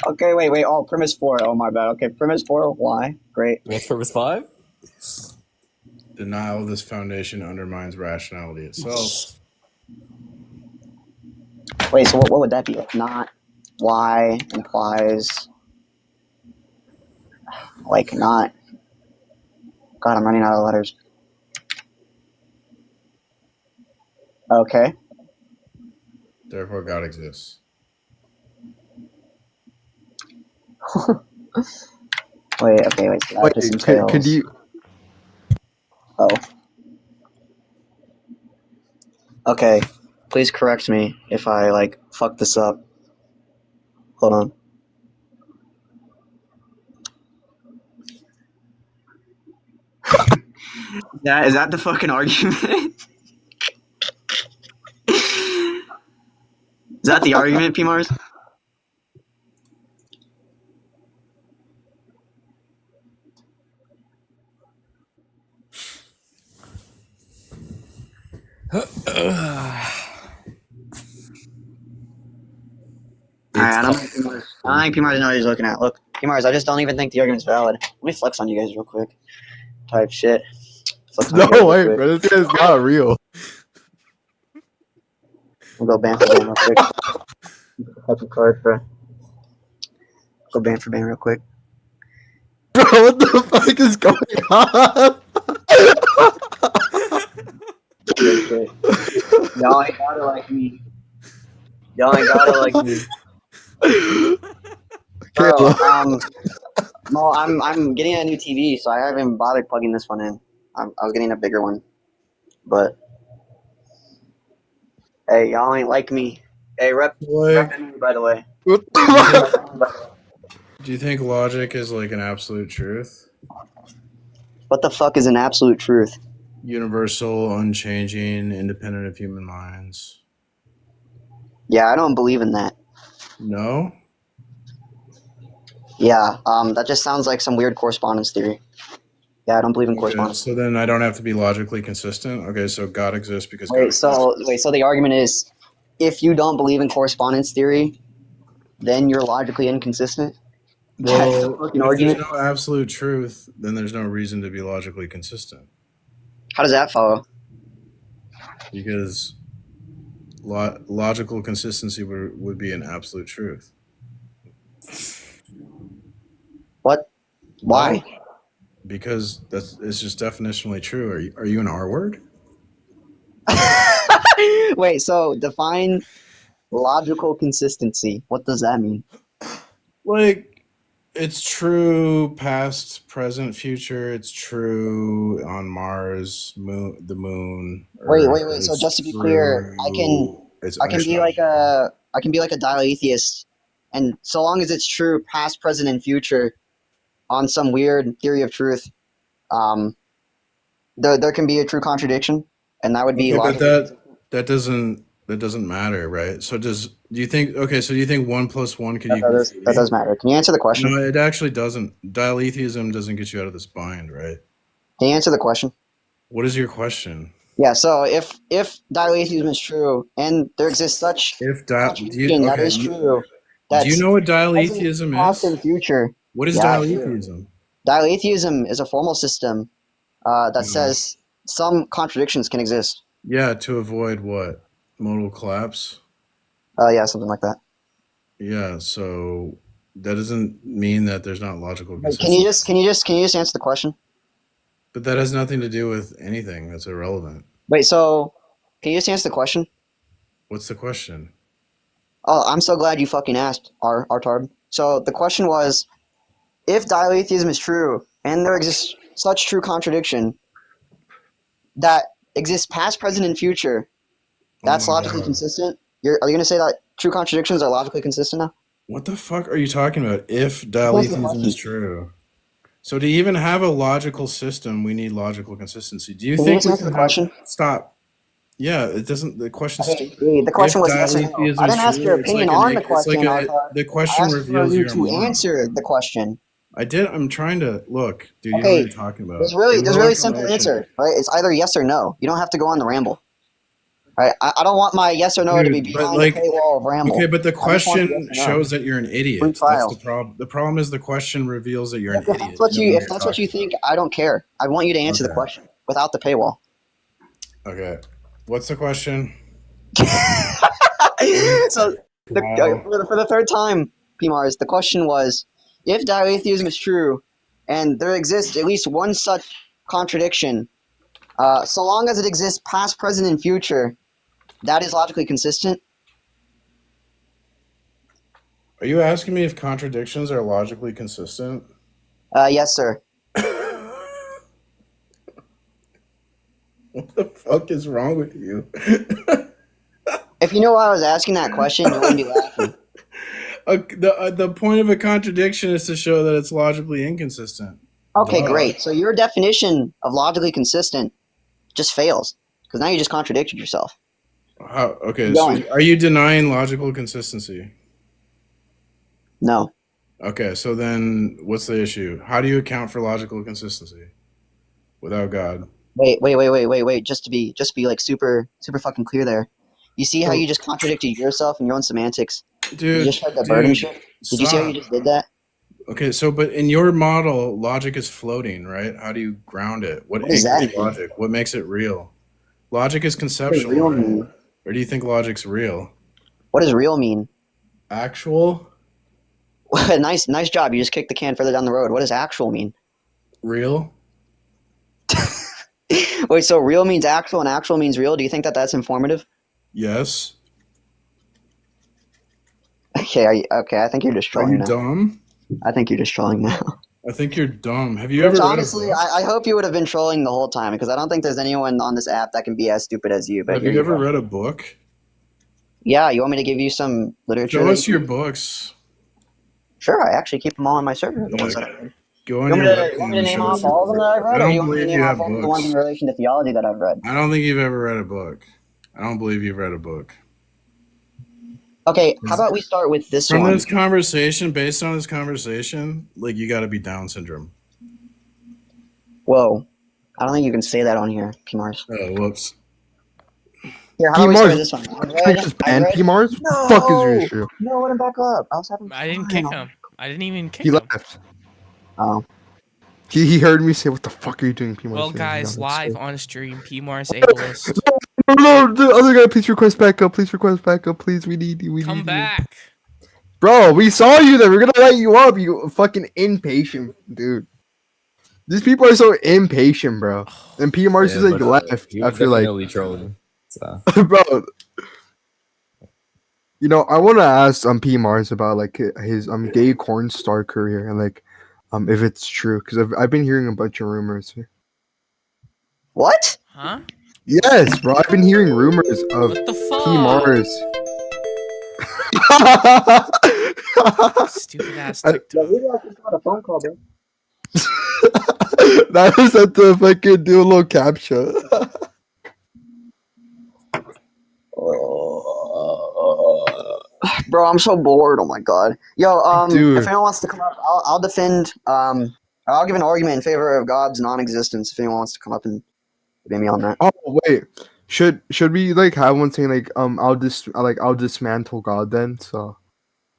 Okay, wait. Oh, premise four. Oh, my bad. Okay, premise four. Why? Great. What's premise 5? Denial of this foundation undermines rationality itself. Wait, so what would that be? Like, not why implies like not. God, I'm running out of letters. Okay. Therefore, God exists. Wait. So that just entails. Could you? Oh. Okay. Please correct me if I like fuck this up. Hold on. Is that the fucking argument? Is that the argument, PMars? I don't think PMars knows what he's looking at. Look, PMars, I just don't even think the argument's valid. Let me flex on you guys real quick. Type shit. No way, bro. This guy's not real. We'll go ban for ban real quick. Catch a card, bro. Go ban for ban real quick. Bro, what the fuck is going on? Y'all ain't gotta like me. Y'all ain't gotta like me. Bro, Mo, I'm getting a new TV, so I haven't bothered plugging this one in. I was getting a bigger one, but hey, y'all ain't like me. Hey, rep me, by the way. What Do you think logic is like an absolute truth? What the fuck is an absolute truth? Universal, unchanging, independent of human minds. Yeah, I don't believe in that. No? Yeah, that just sounds like some weird correspondence theory. Yeah, I don't believe in correspondence. So then I don't have to be logically consistent? Okay, so God exists because God Wait, exists. so the argument is, if you don't believe in correspondence theory, then you're logically inconsistent? That's the Well, fucking if argument? there's no absolute truth, then there's no reason to be logically consistent. How does that follow? Because logical consistency would be an absolute truth. What? Why? Because it's just definitionally true. Are you an R word? Wait, so define logical consistency. What does that mean? Like, it's true past, present, future. It's true on Mars, the moon. Wait. Earth. So It's just to be clear, I can Einstein. be like a dialetheist, and so long as it's true past, present, and future, on some weird theory of truth, there can be a true contradiction, and that would be Okay, logical. but that doesn't matter, right? So do you think 1 + 1 could equal That 3? does matter. Can you answer the question? No, it actually doesn't. Dialetheism doesn't get you out of this bind, right? Can you answer the question? What is your question? Yeah, so if dialetheism is true and there exists such contradiction that is true, do you know what present, dialetheism past, is? and future. What is Yeah, I do. dialetheism? Dialetheism is a formal system that says some contradictions can exist. Yeah, to avoid what? Modal collapse? Yeah, something like that. Yeah, so that doesn't mean that there's not logical Wait, consistency. can you just answer the question? But that has nothing to do with anything. That's irrelevant. Wait, so can you just answer the question? What's the question? Oh, I'm so glad you fucking asked, Artard. So the question was, if dialetheism is true and there exists such true contradiction that exists past, present, and future, that's my logically God. consistent? Are you going to say that true contradictions are logically consistent now? What the fuck are you talking about? If What's the dialetheism question? is true. So to even have a logical system, we need logical consistency. Do you Can you think just we answer can the question? Stop. Yeah, it doesn't. The question's Okay, stupid. the question If was yes or no. dialetheism I is didn't ask true, your it's opinion like on the it's like question, a. Artard. The I question asked for reveals you you're a to moron. answer the question. I did. I'm trying to look, dude. You know what Okay, you're talking about. there's You have no really simple information. answer, right? It's either yes or no. You don't have to go on the ramble. Right? I don't want my yes or no to be Dude, but behind like, a paywall of ramble. okay, but the I just want question yes or no. shows that you're an Free idiot. That's trial. the problem. The problem is the question reveals that you're an If idiot. that's what You you don't know if what that's you're what you talking think, I don't care. I want you to answer the Okay. question without the paywall. about. Okay. What's the question? So for the third time, PMARS, the question was, if dialetheism is true, and there exists at least one such contradiction, so long as it exists past, present, and future, that is logically consistent? Are you asking me if contradictions are logically consistent? Yes, sir. What the fuck is wrong with you? If you knew why I was asking that question, you wouldn't be laughing. The point of a contradiction is to show that it's logically inconsistent. Okay, Duh. great. So your definition of logically consistent just fails, because now you just contradicted yourself. How, okay, Keep so going. are you denying logical consistency? No. Okay, so then what's the issue? How do you account for logical consistency without God? Wait. Just to be like super fucking clear there. You see how you just contradicted yourself in your own semantics? Dude, You just tried to burden dude, shit? Did you see how you just did that? Okay, so but in your model, logic is floating, right? How do you ground it? What What does that anchors mean? logic? What makes it real? Logic is What does conceptual. real Right? mean? Or do you think logic's real? What does real mean? Actual? nice job. You just kicked the can further down the road. What does actual mean? Real? Wait, so real means actual and actual means real? Do you think that that's informative? Yes. Okay, I think you're just Are trolling you now. dumb? I think you're just trolling now. I think you're dumb. Have you ever Which, read a honestly, book? I hope you would have been trolling the whole time because I don't think there's anyone on this app that can be as stupid as you. But Have here you ever go. read a book? Yeah, you want me to give you some literature? Show that us you your can- books. Sure, I actually keep them all on my server. The ones Yeah, that I've read. Go on You want your me to webcam and name show off us your all of them that I've book. read, I or you don't want me to believe name you off have only the ones in books. relation to theology that I've read? I don't think you've ever read a book. I don't believe you've read a book. Okay, how about we start with this From one? this conversation, based on this conversation, like you got to be Down syndrome. Whoa, I don't think you can say that on here, P Mars. Oh, whoops. Here, how P about we start with Mars, this one? just ban P Mars? What the fuck is your No, issue? no, let him back up. I was having I didn't fun. kick him. I didn't even kick He him. left. Oh, He heard me say, "What the fuck are you doing, P Mars?" Well, Yeah, guys, yeah, live so- on stream, P Mars ableist. No, the other guy, please request backup. Please request backup. Please, we need you. We Come need back. you. Bro, we saw you there. We're gonna let you up. You fucking impatient, dude. These people are so impatient, bro. And P Mars is like left he was after like, definitely trolling. So. bro. You know, I want to ask P Mars about like his gay corn star career and like if it's true because I've been hearing a bunch of rumors. what? Huh? Yes, bro. I've been hearing rumors of What the P Mars. Stupid ass I- TikTok. A phone call, bro. That was at the fucking do a little captcha. Bro, I'm so bored. Oh my god. Yo, Dude. if anyone wants to come up, I'll defend. I'll give an argument in favor of God's non-existence. If anyone wants to come up and debate me on that. Oh wait, should we like have one saying like I'll dismantle God then so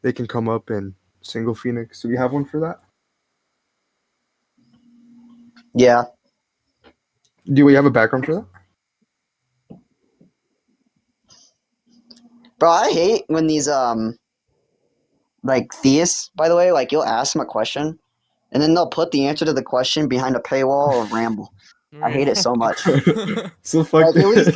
they can come up and single Phoenix? Do we have one for that? Yeah. Do we have a background for that? Bro, I hate when these like theists, by the way, like you'll ask them a question and then they'll put the answer to the question behind a paywall or ramble. I hate it so much. So fuck. Like, at least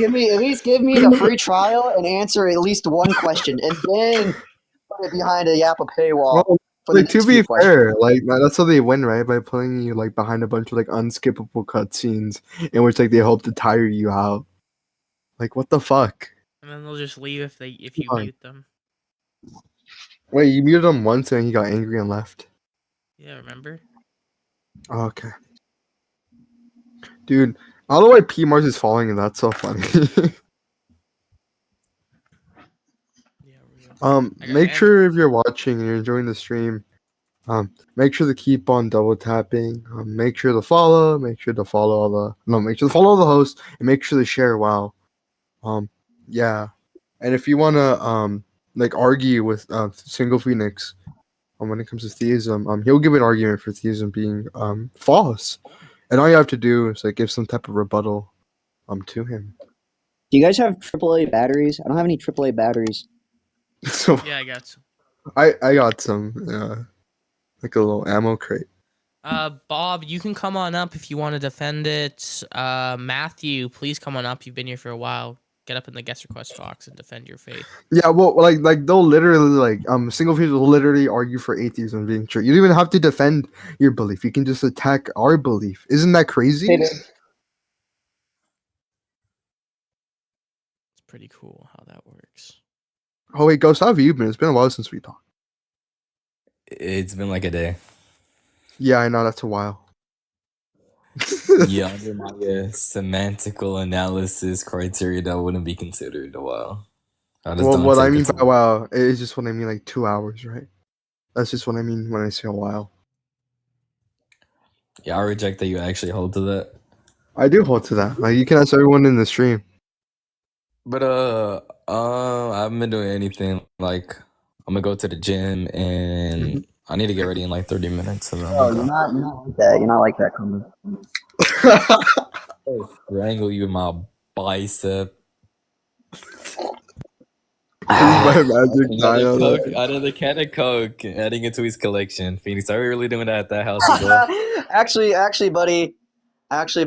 give me the free trial and answer at least one question and then put it behind a Yappa paywall. Well, for the like to next be few questions. fair, like that's how they win, right? By putting you like behind a bunch of like unskippable cutscenes in which like they hope to tire you out. Like what the fuck? And then they'll just leave if you Fine. mute them. Wait, you muted him once and he got angry and left. Yeah, remember? Oh, okay. Dude, I don't know why P Mars is following and that's so funny. Make sure if you're watching and you're enjoying the stream, make sure to keep on double tapping. Make sure to follow. Make sure to follow all the hosts and make sure to share. Wow. Yeah. And if you wanna like argue with Single Phoenix, when it comes to theism, he'll give an argument for theism being false, and all you have to do is like give some type of rebuttal to him. Do you guys have AAA batteries? I don't have any AAA batteries. So Yeah, I got some. I got some like a little ammo crate. Bob, you can come on up if you want to defend it. Matthew, please come on up. You've been here for a while. Get up in the guest request box and defend your faith. Yeah, well, like they'll literally like Single Phoenix will literally argue for atheism being true. You don't even have to defend your belief. You can just attack our belief. Isn't that crazy? It's pretty cool how that works. Oh wait, Ghost, how have you been? It's been a while since we talked. It's been like a day. Yeah, I know that's a while. Yeah, under my semantical analysis criteria, that wouldn't be considered a while. Well, what I mean by wow is just what I mean like 2 hours, right? That's just what I mean when I say a while. Yeah, I reject that you actually hold to that. I do hold to that. Like you can ask everyone in the stream. But I haven't been doing anything. Like I'm gonna go to the gym and I need to get ready in like 30 minutes. So Oh, you're not like that. You're not like that, Cumber. I'll strangle you with my bicep. Magic dynamite. Another can of Coke, adding it to his collection. Phoenix, are we really doing that at that house as well? actually, buddy. Actually,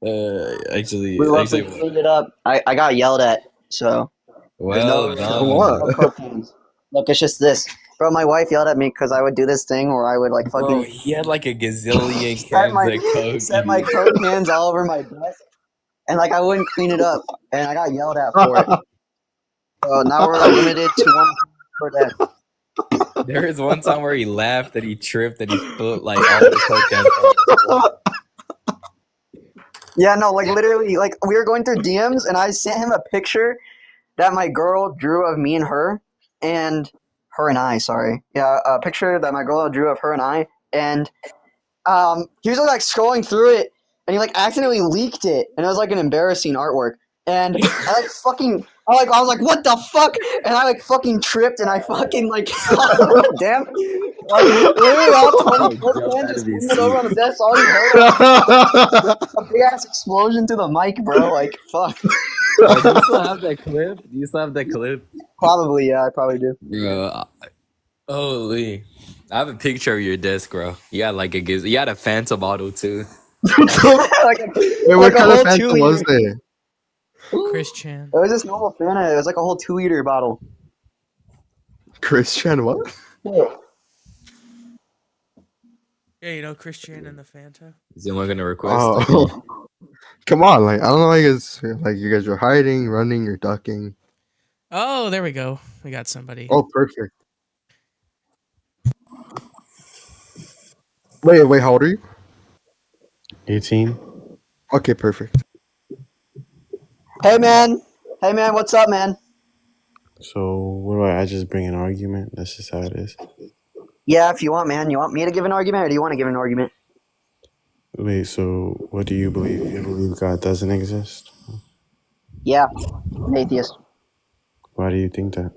We luckily cleaned it up. I got yelled at, so there's well done. no Coke cans. Look, it's just this. Bro, my wife yelled at me because I would do this thing where I would like Bro, fucking he had like a gazillion set cans my of Coke. set my Coke cans all over my desk, and like I wouldn't clean it up, and I got yelled at for it. So now we're limited to one per day. There was one time where he laughed that he tripped and he put like all the Coke cans on the floor. Yeah, no, like literally, like we were going through DMs, and I sent him a picture that my girl drew of me and her, and her and I. Sorry, yeah, a picture that my girl drew of her and I, and he was like scrolling through it, and he like accidentally leaked it, and it was like an embarrassing artwork, and I was like, what the fuck? And I like fucking tripped, and I fucking like, damn, like literally all 24 cans just moved over on the desk. All you heard was a big ass explosion to the mic, bro. Like, fuck. Do you still have that clip? Do you still have that clip? Probably, yeah, I probably do. Bro, holy. I have a picture of your desk, bro. You got like you had a Fanta bottle too. Like Wait, what kind of Fanta was there? Christian. It was just normal Fanta. It was like a whole 2-liter bottle. Christian what? Yeah, you know Christian and the Fanta. Is anyone gonna request? Oh. Come on, like I don't know, like it's like you guys were hiding, running, or ducking. Oh, there we go. We got somebody. Oh, perfect. Wait, how old are you? 18. Okay, perfect. Hey man, what's up, man? So what do I just bring an argument? That's just how it is. Yeah, if you want, man. You want me to give an argument, or do you want to give an argument? Wait, so what do you believe? You believe God doesn't exist? Yeah, I'm an atheist. Why do you think that?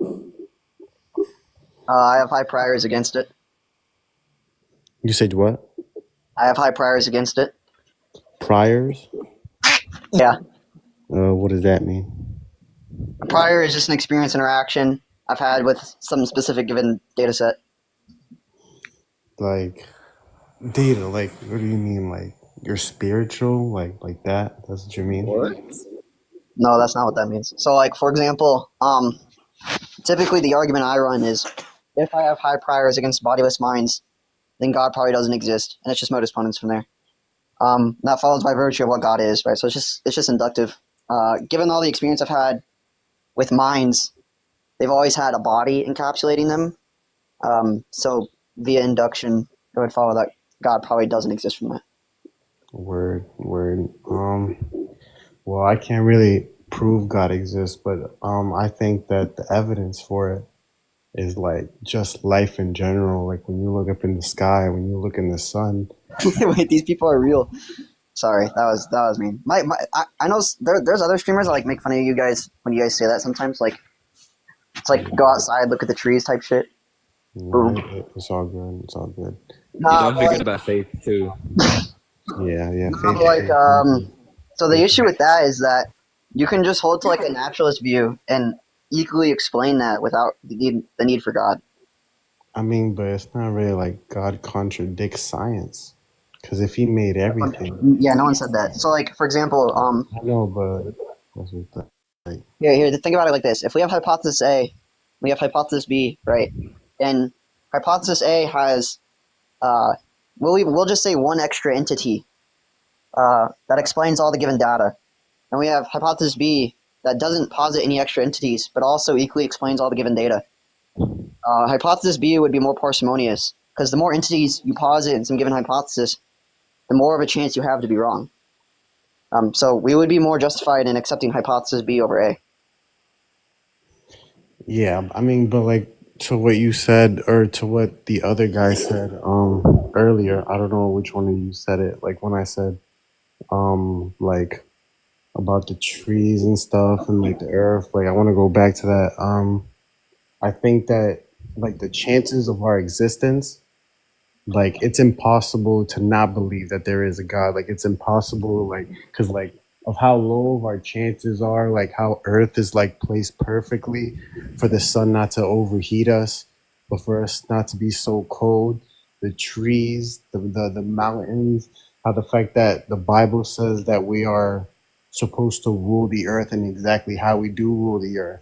I have high priors against it. You said what? I have high priors against it. Priors? Yeah. What does that mean? A prior is just an experience interaction I've had with some specific given data set. Like data, like what do you mean? Like you're spiritual? Like that? That's what you mean? What? No, that's not what that means. So like for example, typically the argument I run is if I have high priors against bodiless minds, then God probably doesn't exist, and it's just modus ponens from there. That follows by virtue of what God is, right? So it's just inductive. Given all the experience I've had with minds, they've always had a body encapsulating them. So via induction, it would follow that God probably doesn't exist from that. Word. Well, I can't really prove God exists, but I think that the evidence for it is like just life in general. Like when you look up in the sky, when you look in the sun. Wait, these people are real. Sorry, that was mean. I know there's other streamers that like make fun of you guys when you guys say that sometimes. Like it's like go outside, look at the trees type shit. No, it's all good. It's all good. Nah, Don't forget about faith too. Yeah. No, like so the issue with that is that you can just hold to like a naturalist view and equally explain that without the need for God. I mean, but it's not really like God contradicts science. Because if he made everything... Yeah, no one said that. So like, for example... I know, but... That's what like, here, think about it like this. If we have hypothesis A, we have hypothesis B, right? And hypothesis A has... we'll just say one extra entity that explains all the given data. And we have hypothesis B that doesn't posit any extra entities, but also equally explains all the given data. Hypothesis B would be more parsimonious, because the more entities you posit in some given hypothesis, the more of a chance you have to be wrong. So we would be more justified in accepting hypothesis B over A. yeah, I mean, but like to what you said, or to what the other guy said earlier, I don't know which one of you said it. Like when I said, like about the trees and stuff and like the earth, like I want to go back to that. I think that like the chances of our existence, like it's impossible to not believe that there is a God. Like it's impossible, like because like of how low of our chances are, like how Earth is like placed perfectly for the sun not to overheat us, but for us not to be so cold. The trees, the mountains, how the fact that the Bible says that we are supposed to rule the earth and exactly how we do rule the earth.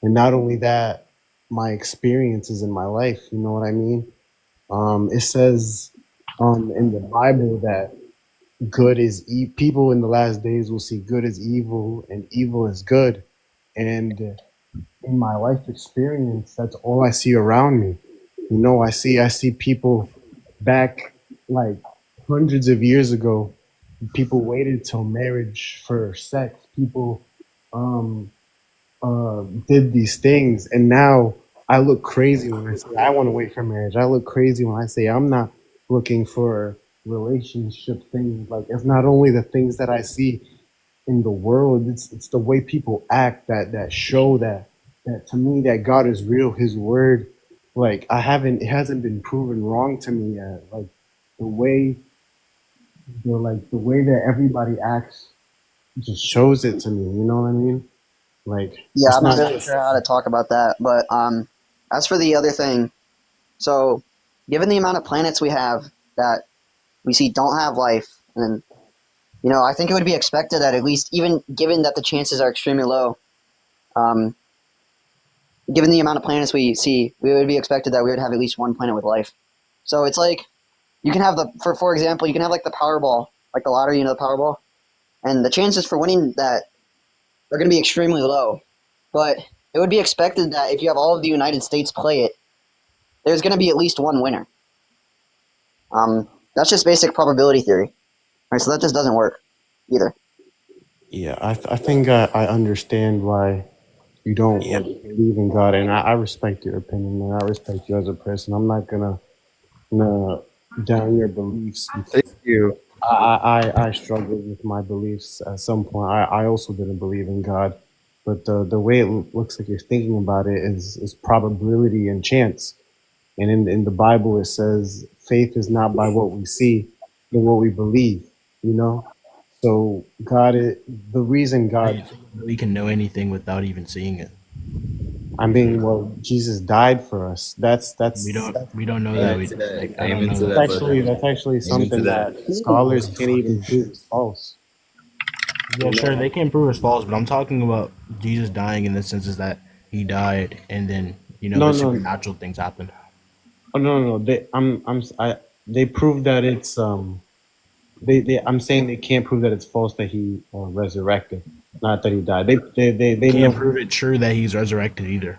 And not only that, my experiences in my life, you know what I mean? It says in the Bible that people in the last days will see good as evil and evil as good. And in my life experience, that's all I see around me. You know, I see people back like hundreds of years ago. People waited till marriage for sex. People um, did these things, and now I look crazy when I say I want to wait for marriage. I look crazy when I say I'm not looking for relationship things. Like it's not only the things that I see in the world, it's the way people act that show that to me that God is real. His word, like it hasn't been proven wrong to me yet. Like the way the way that everybody acts just shows it to me. You know what I mean? Like Yeah, it's I'm not not really just sure how to talk about that, but as for the other thing, so given the amount of planets we have that we see don't have life, and I think it would be expected that at least, even given that the chances are extremely low, um, given the amount of planets we see, we would be expected that we would have at least one planet with life. So it's like you can have for example, you can have like the Powerball, like the lottery, the Powerball, and the chances for winning that are going to be extremely low. But it would be expected that if you have all of the United States play it, there's going to be at least one winner. That's just basic probability theory. Right, so that just doesn't work either. yeah. I think I understand why you don't believe in God, and I respect your opinion, man. I respect you as a person. I'm not gonna down your beliefs. Thank you. I struggled with my beliefs at some point. I also didn't believe in God, but the way it looks like you're thinking about it is probability and chance. And in the Bible, it says faith is not by what we see, but what we believe. You know, so the reason God. We can know anything without even seeing it. I mean, well, Jesus died for us. That's We don't know that. Amen to that. I don't Amen know to that. that, brother. that's actually Amen to something that. that scholars can't even prove is false. Yeah, sure, they can prove it's false, but I'm talking about Jesus dying in the sense is that he died and then No, the no, supernatural things happened. oh, no. They prove that it's I'm saying they can't prove that it's false that he resurrected, not that he died. They Can't know. prove it true that he's resurrected either.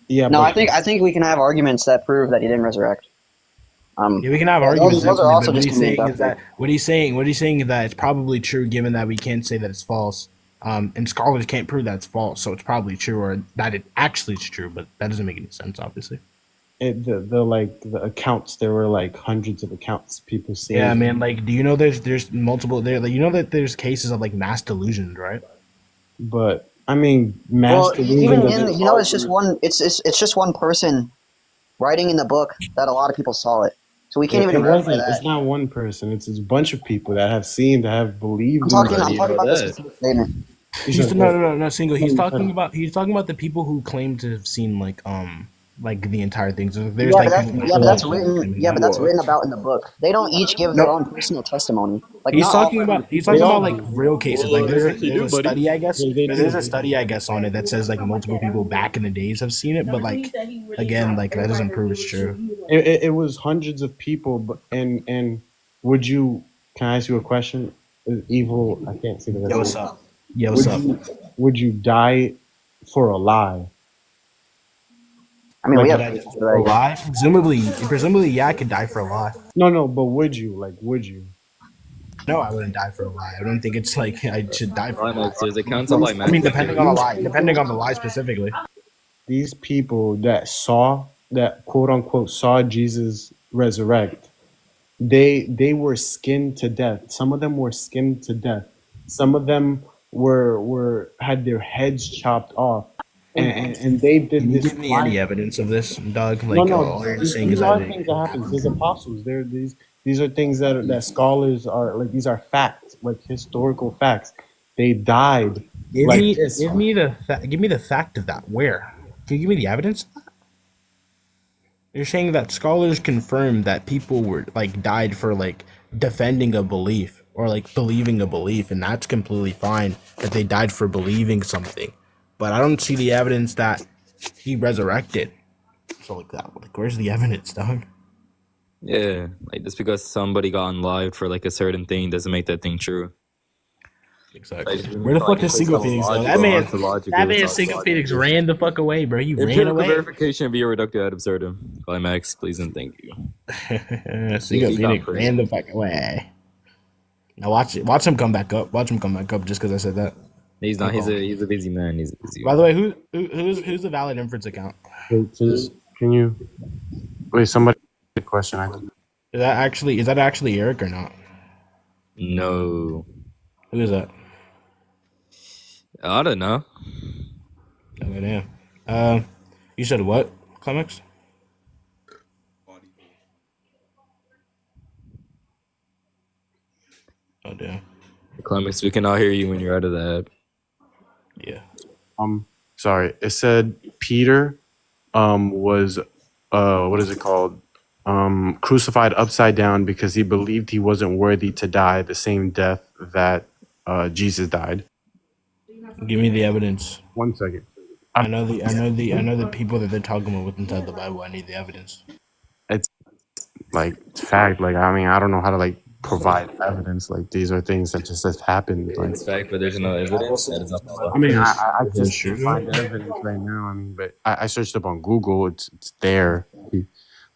Yeah, No, but I think we can have arguments that prove that he didn't resurrect. Yeah, we can have Those arguments, are definitely, also but just convenient. what he's saying is that it's probably true, given that we can't say that it's false. And scholars can't prove that it's false, so it's probably true, or that it actually is true, but that doesn't make any sense, obviously. the accounts, there were like hundreds of accounts people saying. Yeah, man. Like, do you know there's multiple there? Like, you know that there's cases of like mass delusions, right? But I mean, mass Well, delusion even doesn't in it's just one. It's just one person writing in the book that a lot of people saw it. So we can't It even verify wasn't. that. It's not one person. It's a bunch of people that have seen, that have believed. I'm in talking God. about the specific statement. No, single. He's talking about the people who claim to have seen like the entire thing. So there's But that's written. Yeah, but that's written about in the book. They don't each give their own personal testimony. Like He's not talking all about like real cases. Like there's a study, I guess. There's a study, I guess, on it that says like multiple people back in the days have seen it, but like again, like that doesn't prove it's true. It was hundreds of people, but and would you? Can I ask you a question? Evil. I can't say that. Yo, what's up? Yeah, what's up? Would you die for a lie? I mean, Like, we would have I die for a lie. Presumably, yeah, I could die for a lie. No, but would you? Like, would you? No, I wouldn't die for a lie. I don't think it's like I should die for a lie. There's accounts of like I mean, depending on the lie specifically. These people that quote unquote saw Jesus resurrect, they were skinned to death. Some of them were skinned to death. Some of them had their heads chopped off, and they did Can you this. give me any evidence of this, Doug? Like, No, all you're saying these is are that things that happen. There's apostles. These are things that scholars are like. These are facts, like historical facts. They died. Give Like me this. give me the fact of that. Where? Can you give me the evidence? You're saying that scholars confirm that people were like died for like defending a belief or like believing a belief, and that's completely fine that they died for believing something. But I don't see the evidence that he resurrected. So like that, like where's the evidence, dog? Yeah, like just because somebody got unlived for like a certain thing doesn't make that thing true. Exactly. Like, Where the fuck like, is it's Single not Phoenix? Though? logical, That man, ontological, that man, it's Single not Phoenix logical. ran the fuck away, bro. You ran Empirical away. verification via reductio ad absurdum. Climax, please and thank you. Single He got Phoenix praised. ran the fuck away. Now watch it. Watch him come back up. Watch him come back up just because I said that. He's not. He's a busy man. He's a busy. By the way, who's the valid inference account? Can you wait? Somebody a question. I think. Is that actually Eric or not? No. Who is that? I don't know. Okay, damn. You said what, Climax? Oh damn. Climax, we cannot hear you when you're out of the app. Yeah. Sorry. It said Peter, was what is it called? Crucified upside down because he believed he wasn't worthy to die the same death that Jesus died. Give me the evidence. 1 second. I know the people that they're talking about with inside the Bible. I need the evidence. It's like fact. Like I mean, I don't know how to like provide evidence. Like these are things that just happened. Like, It's fact, but there's no evidence. That is not I mean, I That's just true. find evidence right now. I mean, but I searched up on Google. It's there.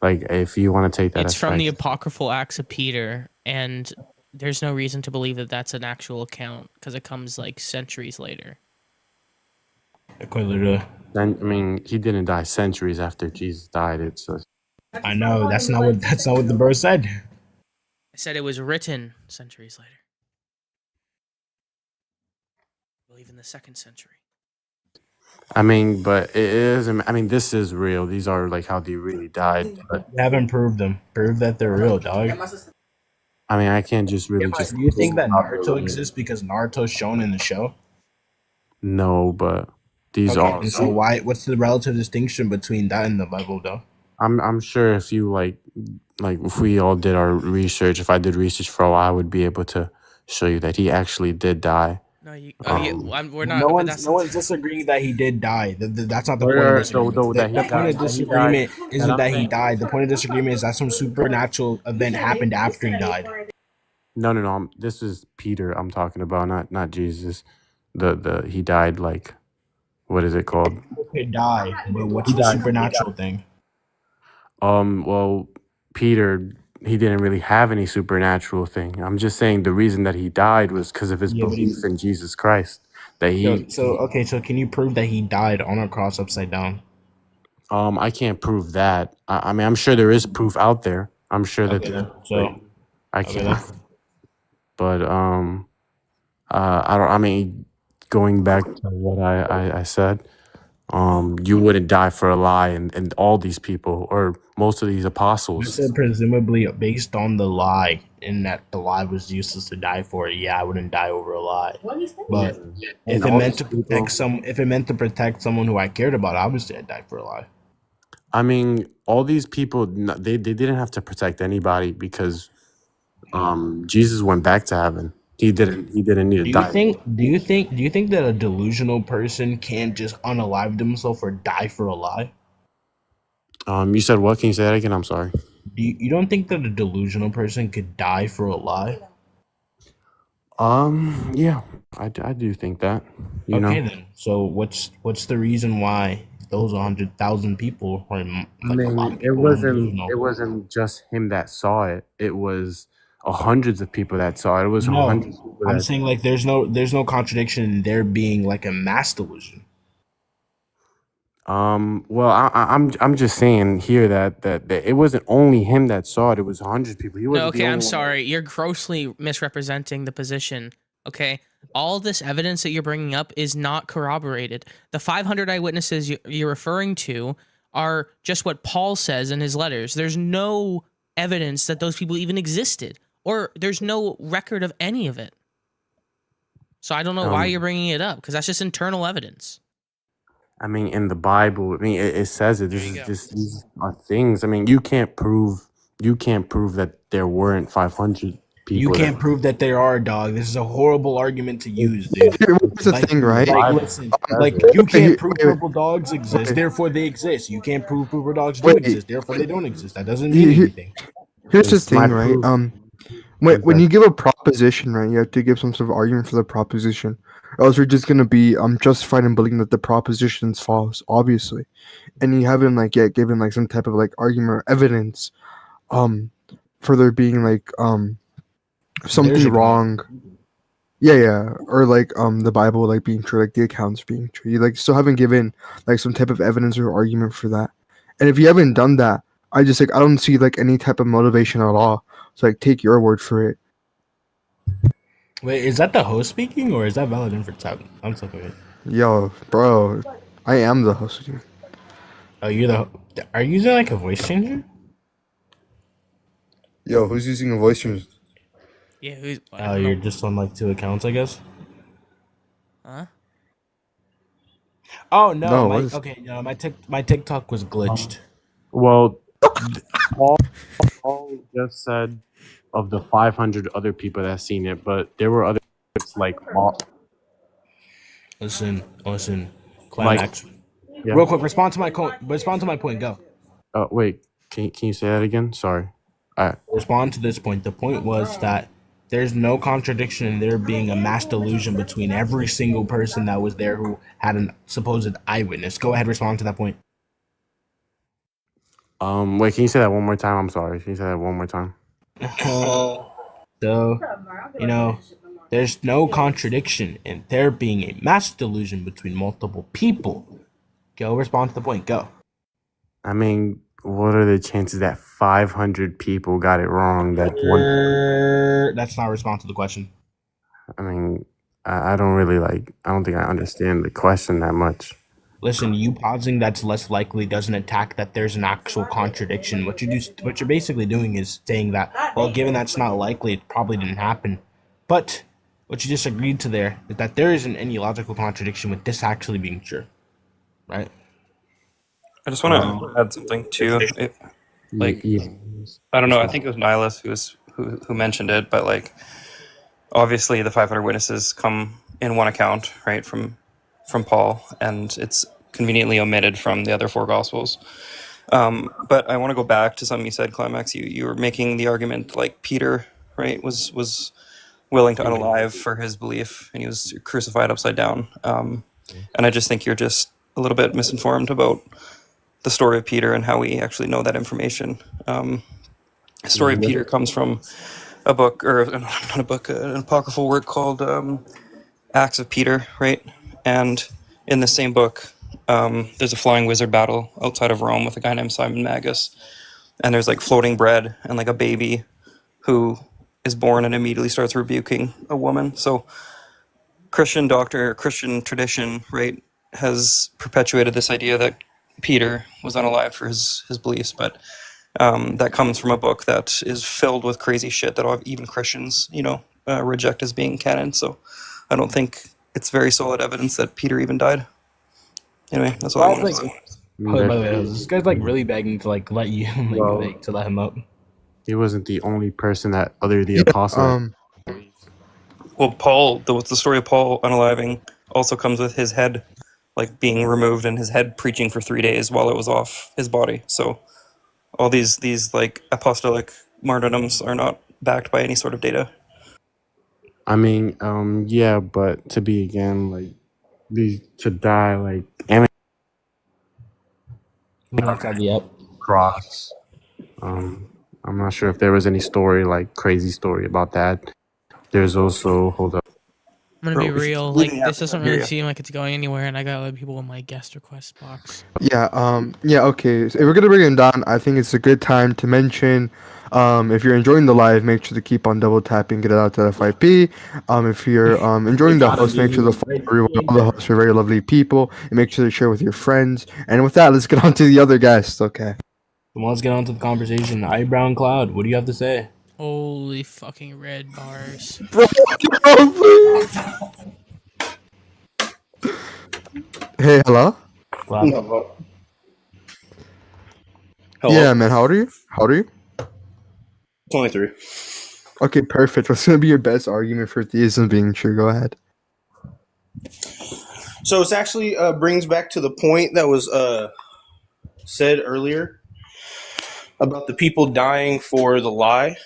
Like if you want to take that, It's as from the fact. Apocryphal Acts of Peter, and there's no reason to believe that that's an actual account because it comes like centuries later. Then I mean, he didn't die centuries after Jesus died. It's I know that's not what the verse said. I said it was written centuries later. I believe in the 2nd century. I mean, but it is. I mean, this is real. These are like how they really died. But You haven't proved them. Prove that they're real, dog. I mean, I can't just really just. Do you think that Naruto exists because Naruto's shown in the show? No, but these Okay, are. and so why? What's the relative distinction between that and the Bible, though? I'm sure if you like if we all did our research, if I did research for a while, I would be able to show you that he actually did die. No, we're not. No but one's that's no one's disagreeing that he did die. That's not the Where- point of though- disagreement. though that he The point died- of that he disagreement died. isn't And that I'm he saying- died. The point of disagreement is that some supernatural event happened after he died. No. This is Peter. I'm talking about, not Jesus. The he died like, what is it called? He died, but what's the supernatural thing? Well, Peter, he didn't really have any supernatural thing. I'm just saying the reason that he died was because of his Yeah, but belief in Jesus Christ. That he. So can you prove that he died on a cross upside down? I can't prove that. I mean, I'm sure there is proof out there. I'm sure that. Okay, then. like, So I okay, can't. But I don't. I mean, going back to what I said, you wouldn't die for a lie, and all these people or most of these You apostles. said presumably based on the lie, and that the lie was useless to die for. Yeah, I wouldn't die over a lie. But And if it all meant these to protect someone who I cared about, obviously I'd die for a lie. I mean, all these people, they didn't have to protect anybody because Jesus went back to heaven. He didn't need to Do die. you think that a delusional person can't just unalive themselves or die for a lie? You said what? Can you say that again? I'm sorry. You don't think that a delusional person could die for a lie? Yeah, I do think that. You Okay, know, then. So what's the reason why those 100,000 people, or like I a lot mean, of it people, wasn't just him that saw it. It was hundreds of people that saw it. It was No, hundreds of people I'm that. saying like there's no contradiction in there being like a mass delusion. Well, I'm just saying here that it wasn't only him that saw it. It was hundreds of people. He No, wasn't the okay, only I'm one. sorry. You're grossly misrepresenting the position. Okay, all this evidence that you're bringing up is not corroborated. The 500 eyewitnesses you're referring to are just what Paul says in his letters. There's no evidence that those people even existed, or there's no record of any of it. So I don't know why Um, you're bringing it up because that's just internal evidence. I mean, in the Bible, I mean, it says it. There you go. These are things. I mean, you can't prove that there weren't 500 You people. can't prove that there are, dog. This is a horrible argument to use, dude. Here's the thing, right? Listen, like you can't prove purple dogs exist, therefore they exist. You can't prove purple dogs do exist, therefore they don't exist. That doesn't mean anything. Here's the It's my thing, right? proof. When you give a proposition, right, you have to give some sort of argument for the proposition, or else you're just gonna be justified in believing that the proposition's false, obviously, and you haven't like yet given like some type of like argument or evidence, for there being like There's something your point. wrong. Yeah, or like the Bible like being true, like the accounts being true. You like still haven't given like some type of evidence or argument for that. And if you haven't done that, I don't see like any type of motivation at all. So like take your word for it. Wait, is that the host speaking or is that valid inference? I'm so confused. Yo, bro, I am the host here. Oh, are you using like a voice changer? Yo, who's using a voice changer? Yeah, who's? Oh, you're just on like 2 accounts, I guess. Huh? Oh No, no, what is- no, my TikTok was glitched. Well, Paul just said of the 500 other people that seen it, but there were other like Listen, Climax. yeah. Real quick, respond to my point. Go. Wait, can you say that again? Sorry. Respond to this point. The point was that there's no contradiction in there being a mass delusion between every single person that was there who had a supposed eyewitness. Go ahead, respond to that point. Wait, can you say that one more time? I'm sorry. Can you say that one more time? So, there's no contradiction in there being a mass delusion between multiple people. Go respond to the point. Go. I mean, what are the chances that 500 people got it wrong? That one. That's not a response to the question. I mean, I don't really like. I don't think I understand the question that much. Listen, you pausing that's less likely doesn't attack that there's an actual contradiction. What you're basically doing is saying that, well, given that's not likely, it probably didn't happen. But what you just agreed to there is that there isn't any logical contradiction with this actually being true, right? I just want to add something too. I don't know. I think it was Nihilus who mentioned it, but like, obviously the 500 witnesses come in one account, right, from Paul, and it's conveniently omitted from the other 4 Gospels. But I want to go back to something you said, Climax. You were making the argument like Peter, right, was willing to unalive for his belief, and he was crucified upside down. And I just think you're just a little bit misinformed about the story of Peter and how we actually know that information. The story of Peter comes from a book, or not a book, an apocryphal work called Acts of Peter, right? And in the same book, there's a flying wizard battle outside of Rome with a guy named Simon Magus. And there's like floating bread and like a baby who is born and immediately starts rebuking a woman. So Christian tradition, right, has perpetuated this idea that Peter was unalive for his beliefs, but that comes from a book that is filled with crazy shit that even Christians, reject as being canon. So I don't think it's very solid evidence that Peter even died. Anyway, that's all I wanted to say. By the way, this guy's like really begging to like let you to let him up. He wasn't the only person that uttered the apostle. Well, Paul, the story of Paul unaliving also comes with his head like being removed and his head preaching for 3 days while it was off his body. So all these like apostolic martyrdoms are not backed by any sort of data. I mean, yeah, but to be again, like, to die, like, cross. I'm not sure if there was any story, like, crazy story about that. There's also, hold up. I'm gonna be real. Like, this doesn't really seem like it's going anywhere, and I got other people in my guest request box. Yeah, okay. So if we're gonna bring him down, I think it's a good time to mention, if you're enjoying the live, make sure to keep on double tapping, get it out to the FYP. If you're enjoying the host, make sure to follow everyone. All the hosts are very lovely people, and make sure to share with your friends. And with that, let's get on to the other guests. Okay. Well, let's get on to the conversation. Eyebrow Cloud, what do you have to say? Holy fucking red bars. Bro, please. Hey, hello. Hello. Yeah, man. How old are you? How old are you? 23. Okay, perfect. What's gonna be your best argument for theism being true? Go ahead. So it's actually brings back to the point that was said earlier about the people dying for the lie,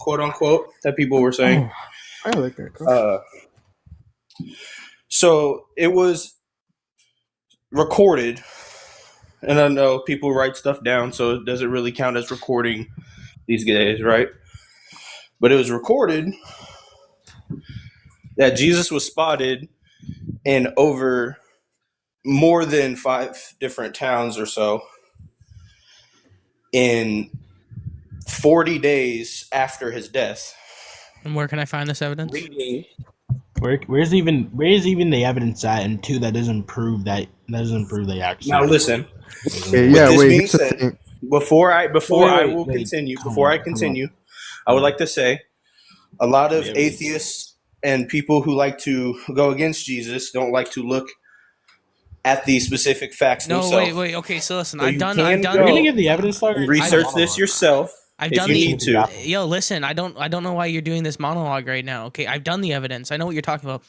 quote unquote, that people were saying. I like that. So it was recorded, and I know people write stuff down, so it doesn't really count as recording these days, right? But it was recorded that Jesus was spotted in over more than 5 different towns or so in 40 days after his death. And where can I find this evidence? Where's even the evidence at? And two, that doesn't prove they actually. Now listen. Okay, With yeah, this wait. being Here's the said, thing. before I will wait, continue, come before I on. continue, I would like to say a lot of atheists and people who like to go against Jesus don't like to look at these specific facts No, themselves. wait. Okay, so listen, So I've you done. can You're gonna give the evidence, and research this yourself. I've if done you the need to. Yo, listen, I don't know why you're doing this monologue right now. Okay, I've done the evidence. I know what you're talking about.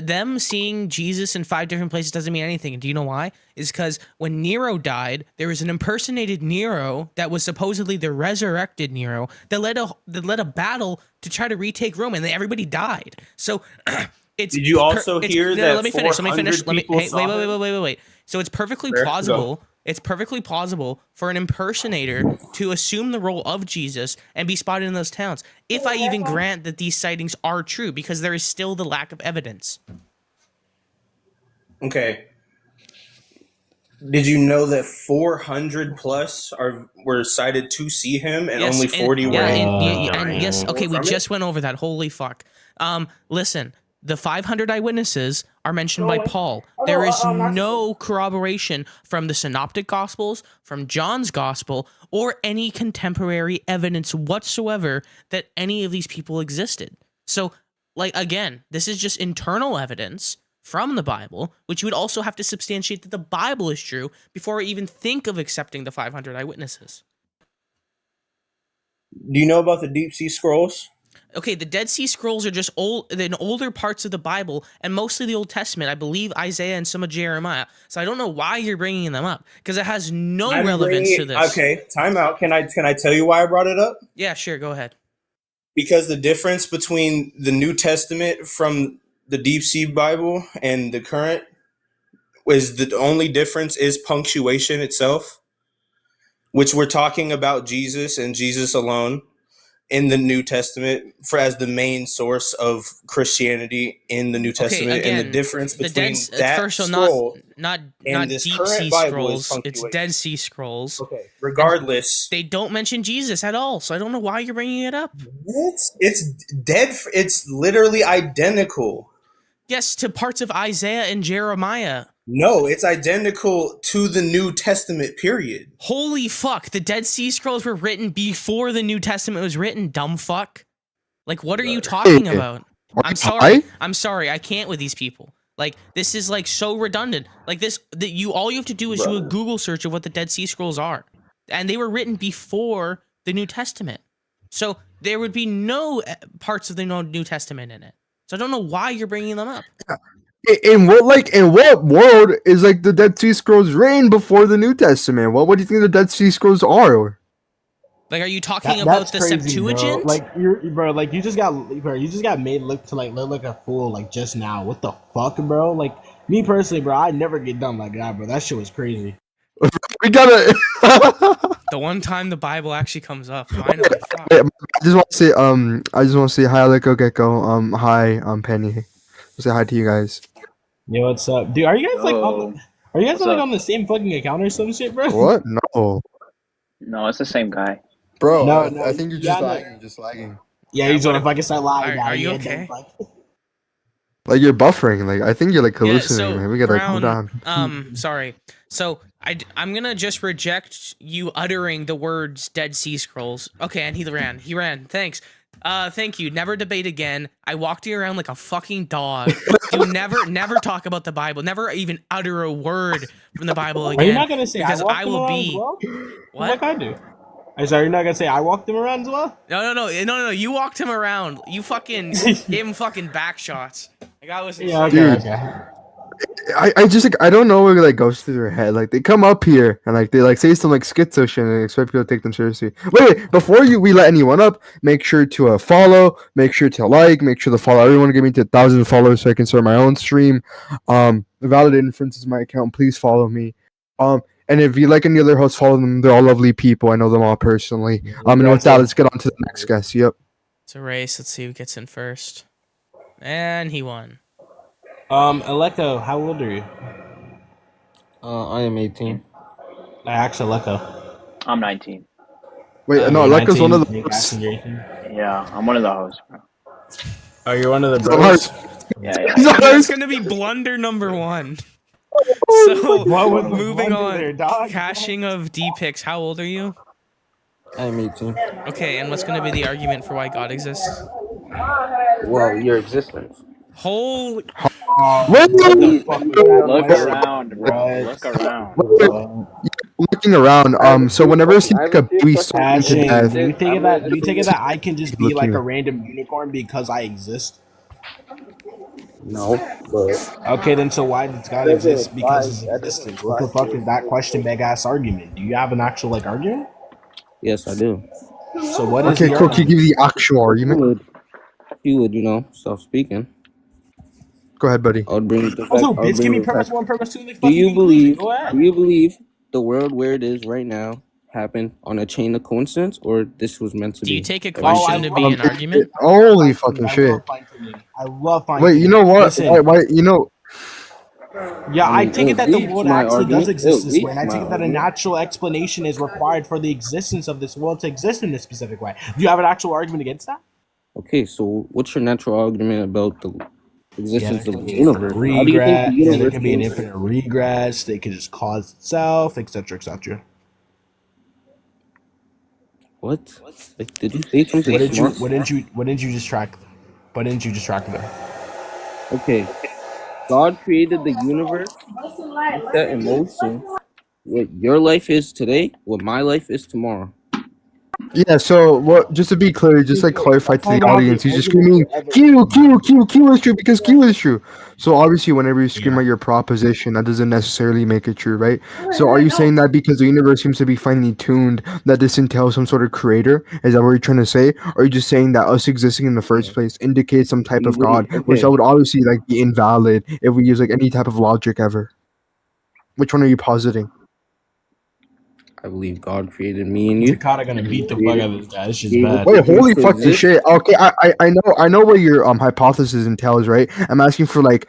Them seeing Jesus in 5 different places doesn't mean anything. Do you know why? It's because when Nero died, there was an impersonated Nero that was supposedly the resurrected Nero that led a battle to try to retake Rome, and then everybody died. So it's. Did you also it's- hear no, that Let me finish. Let me finish. 400 Let me. people Hey, saw wait. So it's perfectly Fair, go. plausible. It's perfectly plausible for an impersonator to assume the role of Jesus and be spotted in those towns, if I even grant that these sightings are true, because there is still the lack of evidence. Okay. Did you know that 400 plus were cited to see him, and only 40 were yes. Okay, we from it? just went over that. Holy fuck. Listen. The 500 eyewitnesses are mentioned by Paul. There is no corroboration from the Synoptic Gospels, from John's Gospel, or any contemporary evidence whatsoever that any of these people existed. So, again, this is just internal evidence from the Bible, which you would also have to substantiate that the Bible is true before I even think of accepting the 500 eyewitnesses. Do you know about the Deep Sea Scrolls? Okay, the Dead Sea Scrolls are just older parts of the Bible, and mostly the Old Testament. I believe Isaiah and some of Jeremiah. So I don't know why you're bringing them up, because it has no relevance to this. Okay, time out. Can I tell you why I brought it up? Yeah, sure. Go ahead. Because the difference between the New Testament from the Deep Sea Bible and the current is the only difference is punctuation itself, which we're talking about Jesus and Jesus alone in the New Testament as the main source of Christianity in the New Testament, and the difference between that scroll not and this Deep current Sea Bible is Scrolls. It's punctuation. Dead Sea Scrolls. Okay. Regardless, they don't mention Jesus at all, so I don't know why you're bringing it up. It's dead. It's literally identical. Yes, to parts of Isaiah and Jeremiah. No, it's identical to the New Testament, period. Holy fuck, the Dead Sea Scrolls were written before the New Testament was written, dumb fuck. Like, what are you talking about? I'm sorry, I can't with these people. Like, this is like so redundant. Like this, all you have to do is do a Google search of what the Dead Sea Scrolls are. And they were written before the New Testament. So there would be no parts of the New Testament in it. So I don't know why you're bringing them up. In what world is like the Dead Sea Scrolls written before the New Testament? What do you think the Dead Sea Scrolls are? Like, are you talking about the Septuagint? Bro. Like you just got made look like a fool like just now. What the fuck, bro? Like me personally, bro, I never get done like that, bro. That shit was crazy. We gotta. The one time the Bible actually comes up, finally. Fuck. I just want to say hi, Lico Gecko. Hi, Penny. Say hi to you guys. Yo, what's up, dude? Are you guys on the same fucking account or some shit, bro? What? No. No, it's the same guy. Bro, No, I think you're just lagging. Just lagging. Yeah, he's gonna fucking start lying. Are you okay? Like you're buffering. Like I think you're like hallucinating. Yeah, so man. We gotta cool Brown, down. Sorry. So I'm gonna just reject you uttering the words Dead Sea Scrolls. Okay, and he ran. Thanks. Thank you. Never debate again. I walked you around like a fucking dog. Do never talk about the Bible. Never even utter a word from the Bible again. Are you not gonna say because I I walked him will around as be well? what? Like I do. I said, are you not gonna say I walked him around as well? No. You walked him around. You fucking gave him fucking back shots. Like I was Yeah, Dude, I just like I don't know what like goes through their head. Like they come up here and like they like say some like schizo shit and expect people to take them seriously. Wait, before we let anyone up, make sure to follow, make sure to like, make sure to follow everyone. Get me to 1,000 followers so I can start my own stream. Valid Inference is my account. Please follow me. And if you like any other hosts, follow them. They're all lovely people. I know them all personally. And with that, let's get on to the next guest. Yep. It's a race. Let's see who gets in first. And he won. Electo, how old are you? I am 18. I asked Electo. I'm 19. Wait, no, Electo's one of the hosts. Yeah, I'm one of the hosts, bro. Oh, you're one of the bros? Yeah. It's gonna be blunder number 1. So What was the moving blunder on. there, dog? Caching of D-Pix. How old are you? I am 18. Okay, and what's gonna be the argument for why God exists? Well, your existence. Holy. Look around, bro. Look around. Looking around. So whenever you see like a baby starving to death, Do you think of that? Do you think of that? I can just be like a random unicorn because I exist? No, but Okay, then so why does God exist? Because of his existence. What the fuck is that question, big ass argument? Do you have an actual like argument? yes, I do. So what is okay, the cool. Can you give the actual argument? You would, stop speaking. Go ahead, buddy. I would bring the fact. Also, I would bitch, give bring me the premise fact. 1, premise 2. Do you believe? Go ahead. Do you believe the world where it is right now happened on a chain of coincidence, or this was meant to be? Do you take a question to be an argument? Holy fucking shit! I love fine Wait, you know what? Listen. Why? You know? Yeah, I take it that the leads world my actually does argument. exist It this way, and I leads take my it that a argument. natural explanation is required for the existence of this world to exist in this specific way. Do you have an actual argument against that? Okay, so what's your natural argument about the existence there of can the be universe? How do you think the regress. There universe can be an came? infinite regress. They could just cause itself, etc., etc. What? Like, did you say something smart? What didn't you just track? What didn't you just track there? Okay, God created the universe, set in motion what your life is today, what my life is tomorrow. Yeah. So what? Just to be clear, just like clarify to the audience, he's just screaming Q is true because Q is true. So obviously, whenever you scream out your proposition, that doesn't necessarily make it true, right? So are you saying that because the universe seems to be finely tuned, that this entails some sort of creator? Is that what you're trying to say? Or are you just saying that us existing in the first place indicates some type of God, which that would obviously like be invalid if we use like any type of logic ever? Which one are you positing? I believe God created me and you. Takata gonna beat the fuck out of this guy. This shit's bad. Wait, holy fucking shit. Okay, I know what your hypothesis entails, right? I'm asking for like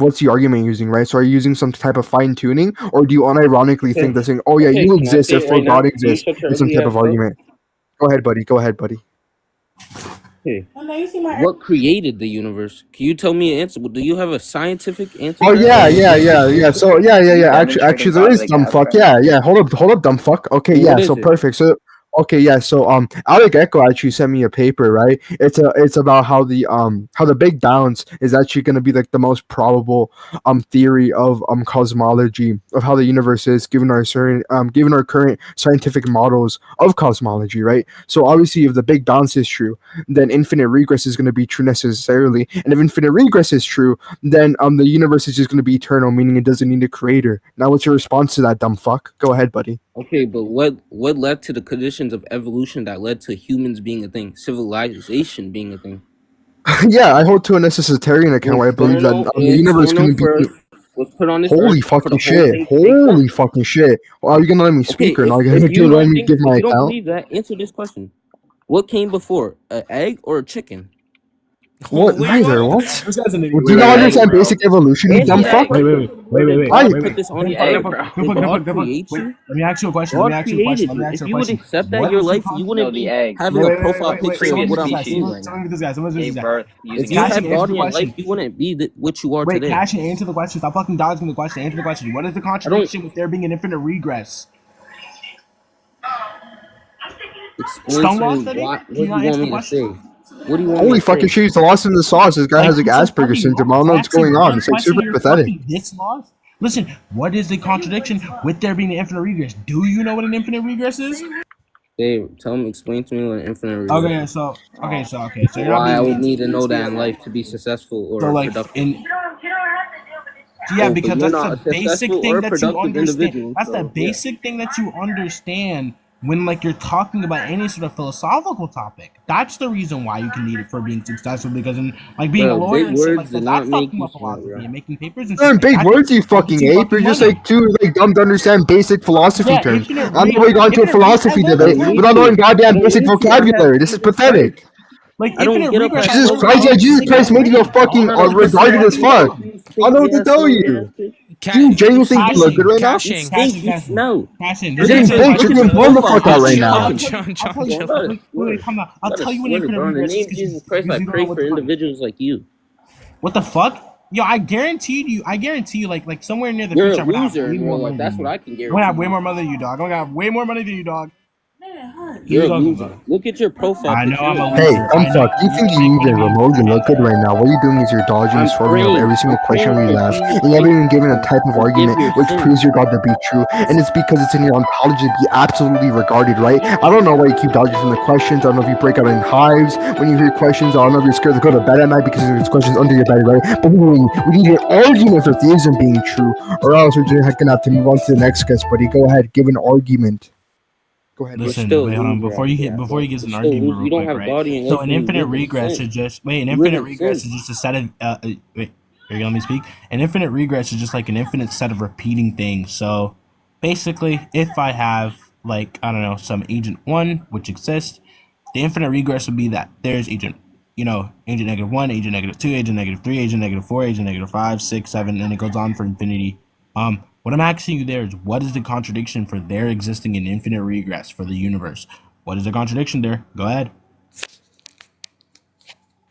what's the argument you're using, right? So are you using some type of fine tuning, or do you unironically think that saying, oh yeah, you can I exist, say it therefore right now? God Can you exists, shut your is some ugly type of ass up? argument? Go ahead, buddy. Go ahead, buddy. Okay. What created the universe? Can you tell me an answer? Do you have a scientific answer? Oh to that? yeah. So yeah. Actually, there is dumb fuck. Yeah. Hold up, dumb fuck. Okay, What yeah. is So it? perfect. So okay, yeah. So Alec Echo actually sent me a paper, right? It's about how the Big Bounce is actually going to be like the most probable theory of cosmology of how the universe is given our current scientific models of cosmology, right? So obviously, if the Big Bounce is true, then infinite regress is going to be true necessarily, and if infinite regress is true, then the universe is just going to be eternal, meaning it doesn't need a creator. Now, what's your response to that, dumb fuck? Go ahead, buddy. Okay, but what led to the conditions of evolution that led to humans being a thing, civilization being a thing? Yeah, I hold to a necessitarian account where I believe that the universe can be. Was put on this Holy earth for fucking the whole shit! thing. Holy fucking shit! Well, are you gonna let me speak or not? Are you gonna let me give my If you don't account? believe that, answer this question: what came before, an egg or a chicken? What? Neither. What? This guy's an idiot. Do you not understand basic evolution, you dumb fuck? Wait. I- Put this on the earth. God creates you. Let me ask you a question. God created you. If you would accept that, your life, you wouldn't be having a profile picture of what I'm seeing right now. Someone get this guy. If you had God in your life, you wouldn't be what you are Wait, today. Cash, answer the question. Stop fucking dodging the question. Answer the question. What is the contradiction with there being an infinite regress? explain Stone to Wall me study? what Can do you you not want answer the me to say? question? What do you want me Holy to fucking say? shit, he's lost in the sauce. This guy has like You're so Asperger's fucking syndrome. I don't know what's asking going on. one It's like question, super you're pathetic. fucking this lost. Listen, what is the contradiction with there being an infinite regress? Do you know what an infinite regress is? Dave, explain to me what an infinite regress Okay, is. so you're not Why I being would need to know that answered. in life to be successful So or like productive. yeah, Oh, but because you're that's not the a basic successful thing or that you productive understand. individual. That's the So yeah. basic thing that you understand when like you're talking about any sort of philosophical topic. That's the reason why you can need it for being successful. Because in like being a Bro, lawyer big and shit like words that, did that's not make talking you about smart, philosophy bro. and making papers and You're shit in like big that. words, you That's fucking making ape. You're just money. like too like dumb to understand basic philosophy Yeah, terms. infinite I know we got into a philosophy debate without knowing goddamn basic vocabulary. This is pathetic. Like I don't infinite get up regress. at Jesus 12 Christ, yeah, a.m. Jesus to Christ made you a read. fucking All I retarded as fuck. I don't know what to tell you. Do you genuinely think you look good right now? You stink, you smell. You're getting baked. You're getting blown the fuck out right now. I'll tell you. Wait, calm down. I'll tell you when infinite bro. In the regress is name of Jesus Christ, I you don't know pray what for the fuck. individuals like you. What the fuck? Yo, I guarantee you, like somewhere near the You're future, a I'm gonna have loser way in more real life. money That's than what you. I can I'm gonna have guarantee way you. more money than you, dog. I'm gonna have way more money than you, dog. You're a talking loser. about? Look at your profile I know picture. I'm a Hey, loser. dumb fuck. Do you think you even remotely look good right now? What you're doing is you're dodging and swerving over every single question we ask. And you haven't even given a type of argument which proves your God to be true. And it's because it's in your ontology to be absolutely regarded, right? I don't know why you keep dodging from the questions. I don't know if you break out in hives when you hear questions. I don't know if you're scared to go to bed at night because there's questions under your bed, right? But we need an argument for theism being true, or else we're just gonna have to move on to the next guest, buddy. Go ahead, give an argument. Go ahead. Listen, still a wait, hold on. loser Before after you that, before bro. you get an You're still a argument loser. real You don't quick, have right? God in your So life an and you infinite live in regress sin. is just an You live infinite in regress sin. is just a set of wait. Are you gonna let me speak? An infinite regress is just like an infinite set of repeating things. So basically, if I have like I don't know some agent one which exists, the infinite regress would be that there's agent agent -1, agent -2, agent -3, agent -4, agent -5, 6, 7, and it goes on for infinity. What I'm asking you there is what is the contradiction for there existing an infinite regress for the universe? What is the contradiction there? Go ahead.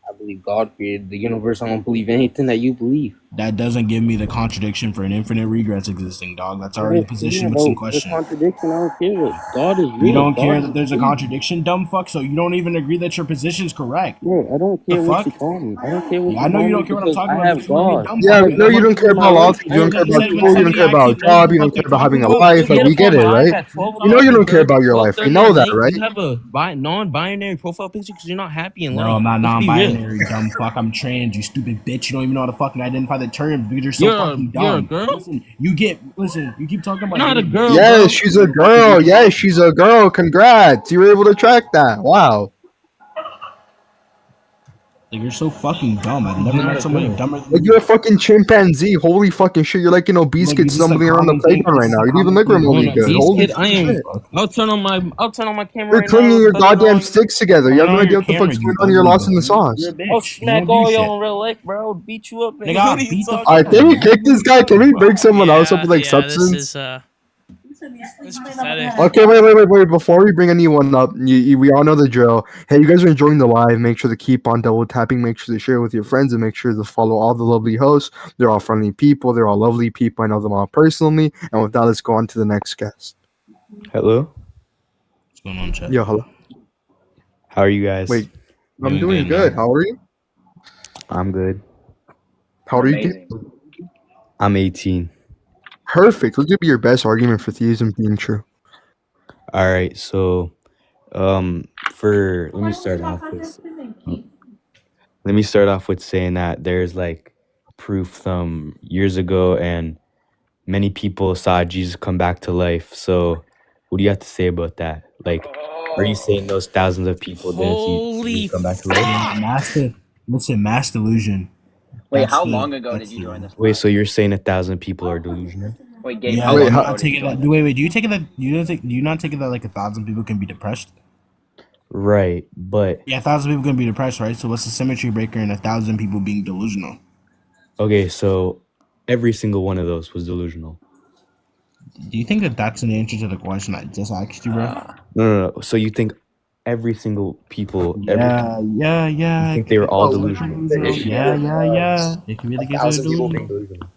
I believe God created the universe. I don't believe anything that you believe. That doesn't give me the contradiction for an infinite regress existing, dog. That's already the position what's in The question. contradiction, I don't care what. God is real. You don't God care is that there's a true. contradiction, dumb fuck, so you don't even agree that your position's correct. Bro, I don't The care what fuck? you call me. I don't care what Yeah, you I know call you me don't care what I'm because talking I about, have but you want to be God. dumb Yeah, fuck. no, you don't care about a lot of things. You don't Like care you about said, when people. You don't somebody care asks about you, a job. You what don't they're care about having talking a about, life. Like Get we up get on it, live right? at 12 You know hours, you don't care bro. about your life. We 12:30 know at that, night. right? You have a non-binary profile picture because you're not happy in No, life. I'm not Let's be real. non-binary, dumb fuck. I'm trans, you stupid bitch. You don't even know how to fucking identify the terms because you're so fucking You're a dumb. girl? Listen, you keep talking about You're not a gay girl, bitch. bro. Yes, she's a girl. Yes, she's a girl. Congrats. You were able to track that. Wow. Like you're so fucking dumb. I've She's never not met a somebody girl. dumber than Like you. you're a fucking chimpanzee. Holy fucking shit. You're like an obese Like, kid is this a stumbling around the common thing? playground Is right this now. a You don't even common look thing? remotely Going good. obese Holy kid, I am. shit. I'll turn on my camera You're right now. clinging your Put it goddamn on. sticks together. You Turn have no on idea your what the camera, fuck's you going on. You're ugly lost in the bitch. sauce. You're a I'll bitch. You smack don't do all shit. y'all in real life, bro. Beat you up, man. Nigga, I'll What are you beat the talking I fuck out of think we you. kicked this guy. Can we bring someone else up with like This substance? is this is pathetic. Okay, wait. Before we bring anyone up, we all know the drill. Hey, you guys are enjoying the live. Make sure to keep on double tapping. Make sure to share with your friends and make sure to follow all the lovely hosts. They're all friendly people. They're all lovely people. I know them all personally. And with that, let's go on to the next guest. Hello. What's going on, chat? Yo, hello. How are you guys? Wait, I'm doing good. How are you? I'm good. How old are you? Kid? I'm 18. Perfect. What would be your best argument for theism being true? All right. So, let me start off with saying that there's like proof from years ago, and many people saw Jesus come back to life. So, what do you have to say about that? Like, are you saying those thousands of people didn't see Jesus come back to life? Yeah, mass delusion. Wait, how long ago did you join this? Wait, so you're saying 1,000 people are delusional? Wait, Gabe, Yeah, how long ago do did you join this? Wait, do you take it that do you not take it that like 1,000 people can be depressed? Right, but Yeah, 1,000 people can be depressed, right? So what's the symmetry breaker in 1,000 people being delusional? okay, so every single one of those was delusional. Do you think that that's an answer to the question I just asked you, bro? No. So you think every single people? Yeah. You think they were all delusional? Yeah. It can be the case of people delusional. being delusional.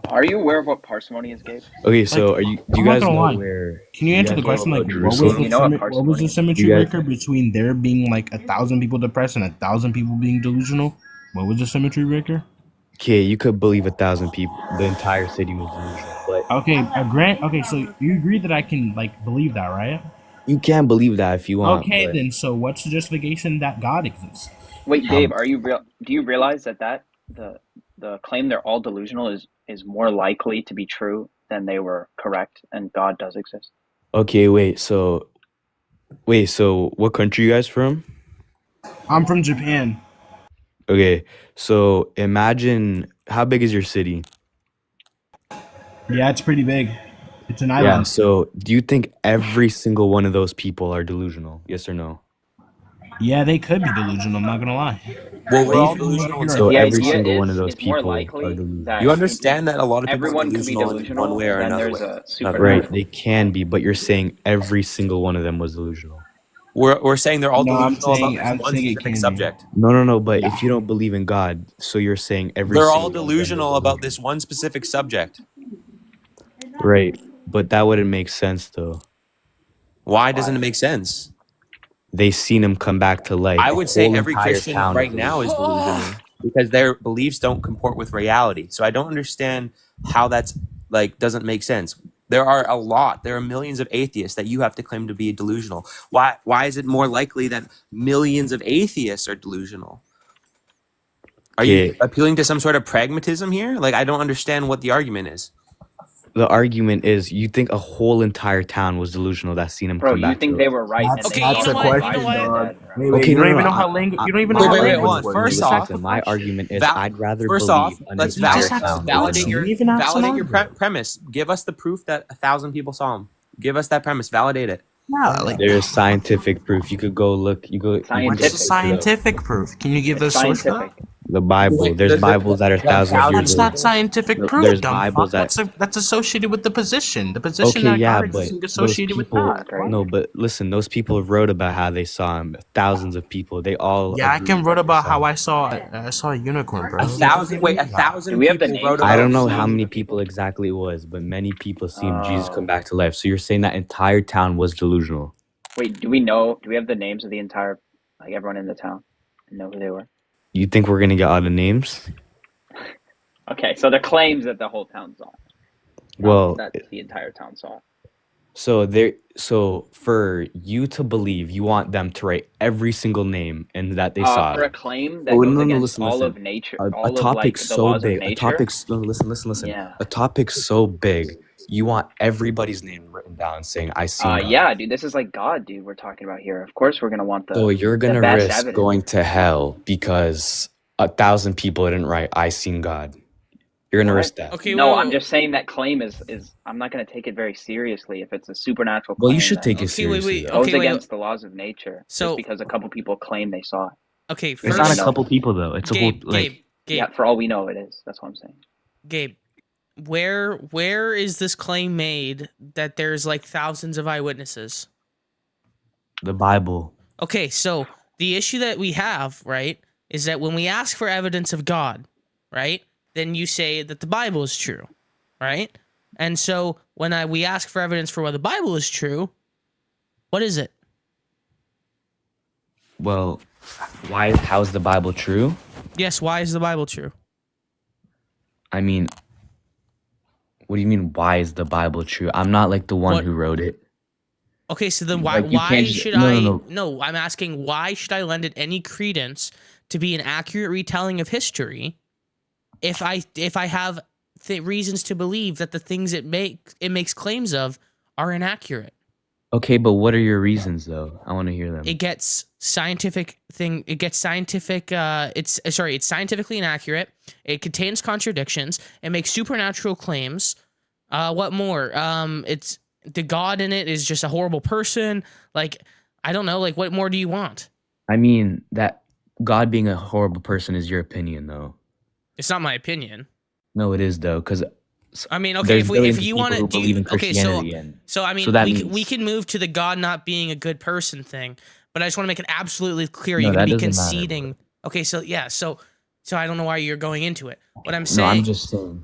Are you aware of what parsimony is, Gabe? Okay, so Like, do you I'm not guys gonna know lie. where? Can you Do you answer guys the know question? Like, about what was Jerusalem? You know what what was the parsimony is? symmetry You guys, breaker between there being like 1,000 people depressed and 1,000 people being delusional? What was the symmetry breaker? okay, you could believe 1,000 people, the entire city was delusional, but Okay, grant. Okay, so you agree that I can like believe that, right? you can believe that if you want. Okay, But then. So what's the justification that God exists? Wait, Gabe, um, are you real? Do you realize that the claim they're all delusional is more likely to be true than they were correct, and God does exist? okay, so what country you guys from? I'm from Japan. Okay, so imagine how big is your city? Yeah, it's pretty big. It's an Yeah, island. so do you think every single one of those people are delusional? Yes or no? Yeah, they could be delusional. I'm not gonna lie. Well, we're all Based on what delusional in you're some So The ways. every idea single one of those is more people are likely delusional. that You understand that a lot of people are everyone can be delusional in one way or delusional, then another there's way. a Right, supernatural. they can be, but you're saying every single one of them was delusional. We're saying they're all No, delusional about this I'm one saying it specific can be. subject. No, but Yeah. if you don't believe in God, so you're saying every They're all single one of them was delusional about delusional. this one specific subject. Right, but that wouldn't make sense though. Why doesn't it make sense? They seen him come back to life. I A would say whole every entire Christian town right is now is delusional. delusional because their beliefs don't comport with reality. So I don't understand how that's like doesn't make sense. There are millions of atheists that you have to claim to be delusional. Why is it more likely that millions of atheists are delusional? Are you Okay, appealing to some sort of pragmatism here? Like I don't understand what the argument is. the argument is you think a whole entire town was delusional that seen him Bro, come you back to think life. they were right and That's they Okay, you thought know the what? You lies know were what? dead, bro. Wait, Okay, you no, don't no, even no. know how language. You don't even know Wait, how wait, wait, language hold on. works. First You just ask off, the My question. argument is val- I'd rather first off, believe an let's You just entire ask the town was question. You delusional. didn't even ask an validate your argument. premise. Give us the proof that 1,000 people saw him. Give us that premise. Validate it. Yeah, like There's scientific proof. You could go look. You can what's the look Scientific. it up. scientific proof? Can you give It's the source for that? scientific. The Bible. Wait, There's Bibles that are that thousands of years That's thousands of old. not people? scientific proof, There's dumb Bibles fuck. that. That's associated with the position. The position Okay, that yeah, God exists but is those associated with people. that, That's right? crazy. No, but listen, those people wrote about how they saw him. Thousands of people. They all Yeah, I agreed can that write they about saw how him. I saw a unicorn, bro. A thousand. Wait, a Do thousand we have the people names wrote of I about don't know those? how many The people people? exactly it was, but many people seen Jesus come Oh. back to life. So you're saying that entire town was delusional. Wait, do we have the names of the entire, like everyone in the town? And know who they were? You think we're gonna get all the names? Okay, so the claims that the whole town saw, Well, that the entire town saw. so for you to believe, you want them to write every single name and that they saw For a it. claim that Oh goes no, against listen, all listen. of nature, A all of topic like the so laws of big, a nature. topic. No, listen. Yeah. A topic so big, you want everybody's name written down, saying "I seen God." Yeah, dude, this is like God, dude. We're talking about here. Of course, we're gonna want So you're the gonna best risk evidence. going to hell because 1,000 people didn't write "I seen God." You're gonna What? risk that. Okay, No, wait, I'm wait, just saying that claim is I'm not gonna take it very seriously if it's a supernatural Well, you claim should that take it okay, wait, seriously wait. though. goes Okay, wait. against the laws of nature just So, because a couple people claim they saw it. okay, We It's don't not even a first, know couple this. people though. It's a whole Gabe, like. Yeah, for all we know, it is. That's what I'm saying. Gabe, where is this claim made that there's like thousands of eyewitnesses? The Bible. Okay, so the issue that we have, right, is that when we ask for evidence of God, right, then you say that the Bible is true, right? And so when we ask for evidence for why the Bible is true, what is it? Well, how's the Bible true? Yes, why is the Bible true? I mean, what do you mean? Why is the Bible true? I'm not like the one What? who wrote it. Okay, so then why Like, you why can't just- should no, I no. no, I'm asking why should I lend it any credence to be an accurate retelling of history if I have reasons to believe that the things it makes claims of are inaccurate? Okay, but what are your reasons though? I want to hear them. It gets scientific it's scientifically inaccurate. It contains contradictions. It makes supernatural claims. What more? It's the God in it is just a horrible person. Like, I don't know. Like, what more do you want? I mean, that God being a horrible person is your opinion though. It's not my opinion. No, it is though, because I mean, okay, if you want to believe in okay, Christianity, so I mean, so that we means, we can move to the God not being a good person thing, but I just want to make it absolutely clear No, you're going to that be doesn't matter, conceding. Okay, so yeah, so I don't know why you're going into it. What I'm no, saying. I'm just saying.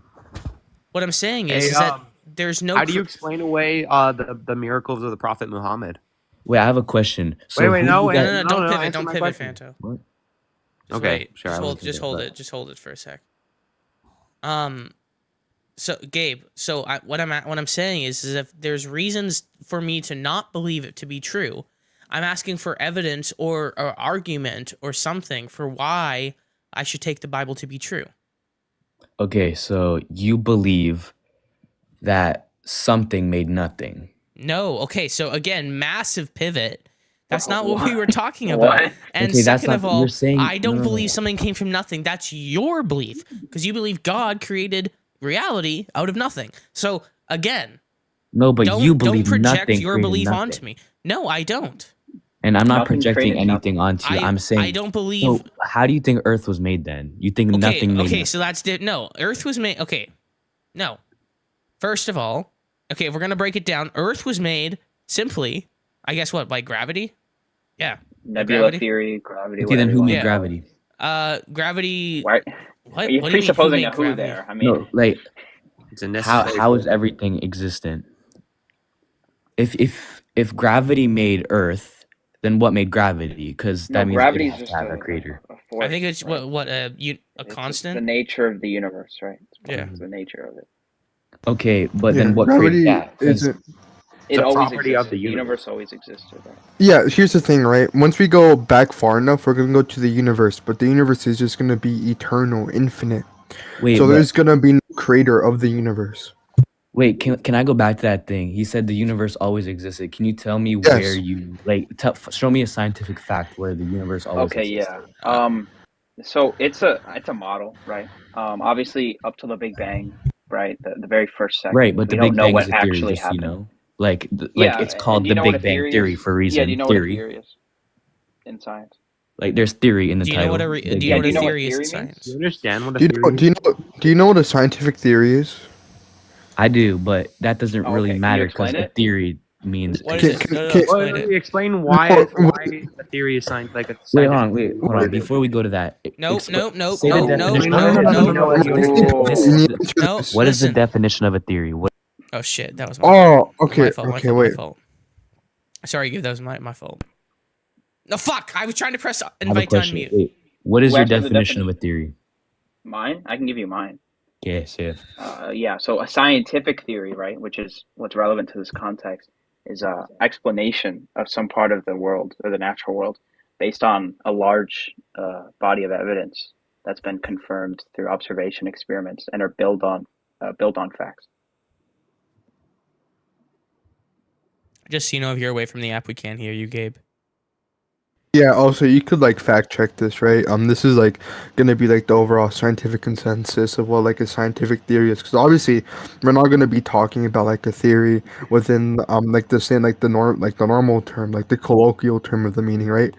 what I'm saying Hey, is that there's no. how do you explain away the miracles of the Prophet Muhammad? Wait, I have a question. So wait, who no, you wait, guys- No, don't pivot. answer Don't my pivot, question. Fanto. What? Just Okay, wait. sure, Just I hold. won't Just pivot, hold but- it. Just hold it for a sec. So Gabe, what I'm saying is if there's reasons for me to not believe it to be true, I'm asking for evidence or argument or something for why I should take the Bible to be true. Okay, so you believe that something made nothing. No, okay, so again, massive pivot. That's not what we were talking about. What? And Okay, that's second not- of all, you're saying- I don't no. believe something came from nothing. That's your belief because you believe God created reality out of nothing. So again, No, but you don't believe project nothing your created belief nothing. onto me. No, I don't. And I'm not Nothing projecting created anything onto you. I'm saying I don't believe. So how do you think Earth was made then? You think nothing made Okay, nothing. so that's no. Earth was made. Okay, no. First of all, okay, if we're gonna break it down, Earth was made simply, I guess, what, by gravity? Yeah. Nebula gravity? theory, gravity. Okay, then who made Yeah. gravity? Gravity. Why? What? You're What do you mean, presupposing made a who gravity? there. I mean, No, like It's a necessary how is force. everything existent? If gravity made Earth, then what made gravity? Because No, that means gravity it is has just to have a a creator. I think it's right? a It's constant. the nature of the universe, right? Yeah. It's the nature of it. Okay, but Yeah, then what gravity created that? 'Cause- isn't. It a always property of existed. the The universe. universe always existed, right? Yeah, here's the thing, right? Once we go back far enough, we're gonna go to the universe, but the universe is just gonna be eternal, infinite. Wait, So but- there's gonna be no creator of the universe. Wait, can I go back to that thing? He said the universe always existed. Can you tell me Yes. where you show me a scientific fact where the universe always Okay, existed? yeah. So it's a model, right? Obviously up to the Big Bang, right? The very first second. Right, but we the don't Big know Bang what is a theory, actually just so you happened. know. Like Yeah, it's and called do you the know what Big a Bang theory theory is? for a reason. Yeah, do you know theory. what a theory is in science? Like there's theory in the Do you know title. what a Big do you know Bang what a what theory is in theory means? science? Do you understand what a Do you theory know? is? Do you know what a scientific theory is? I do, but that doesn't Oh, really okay. Can you matter because explain a it? theory means What Can- is it? can- No, can- explain Let it. me explain why No, the theory is science like a Wait, hold scientific. on. Before we go to that, Nope, expl- nope, nope, say the nope, nope, definition- no, no, no, no, no. This You is need the- to answer No, this. what is the listen. definition of a theory? What? Oh shit, that was my Oh, fault. okay, My fault. okay, My wait. fault. Sorry, Gabe, that was my fault. No, fuck! I was trying to press I have a invite to question. unmute. Wait, what is Who your asked for the definition of a theory? Mine? I can give you mine. Yes, yeah. Yeah, so a scientific theory, right, which is what's relevant to this context, is a explanation of some part of the world or the natural world based on a large body of evidence that's been confirmed through observation experiments and are built on facts. Just so you know, if you're away from the app, we can't hear you, Gabe. Yeah, also you could like fact check this, right? This is like gonna be like the overall scientific consensus of what like a scientific theory is, because obviously we're not gonna be talking about like a theory within like the same like the normal term, like the colloquial term of the meaning, right?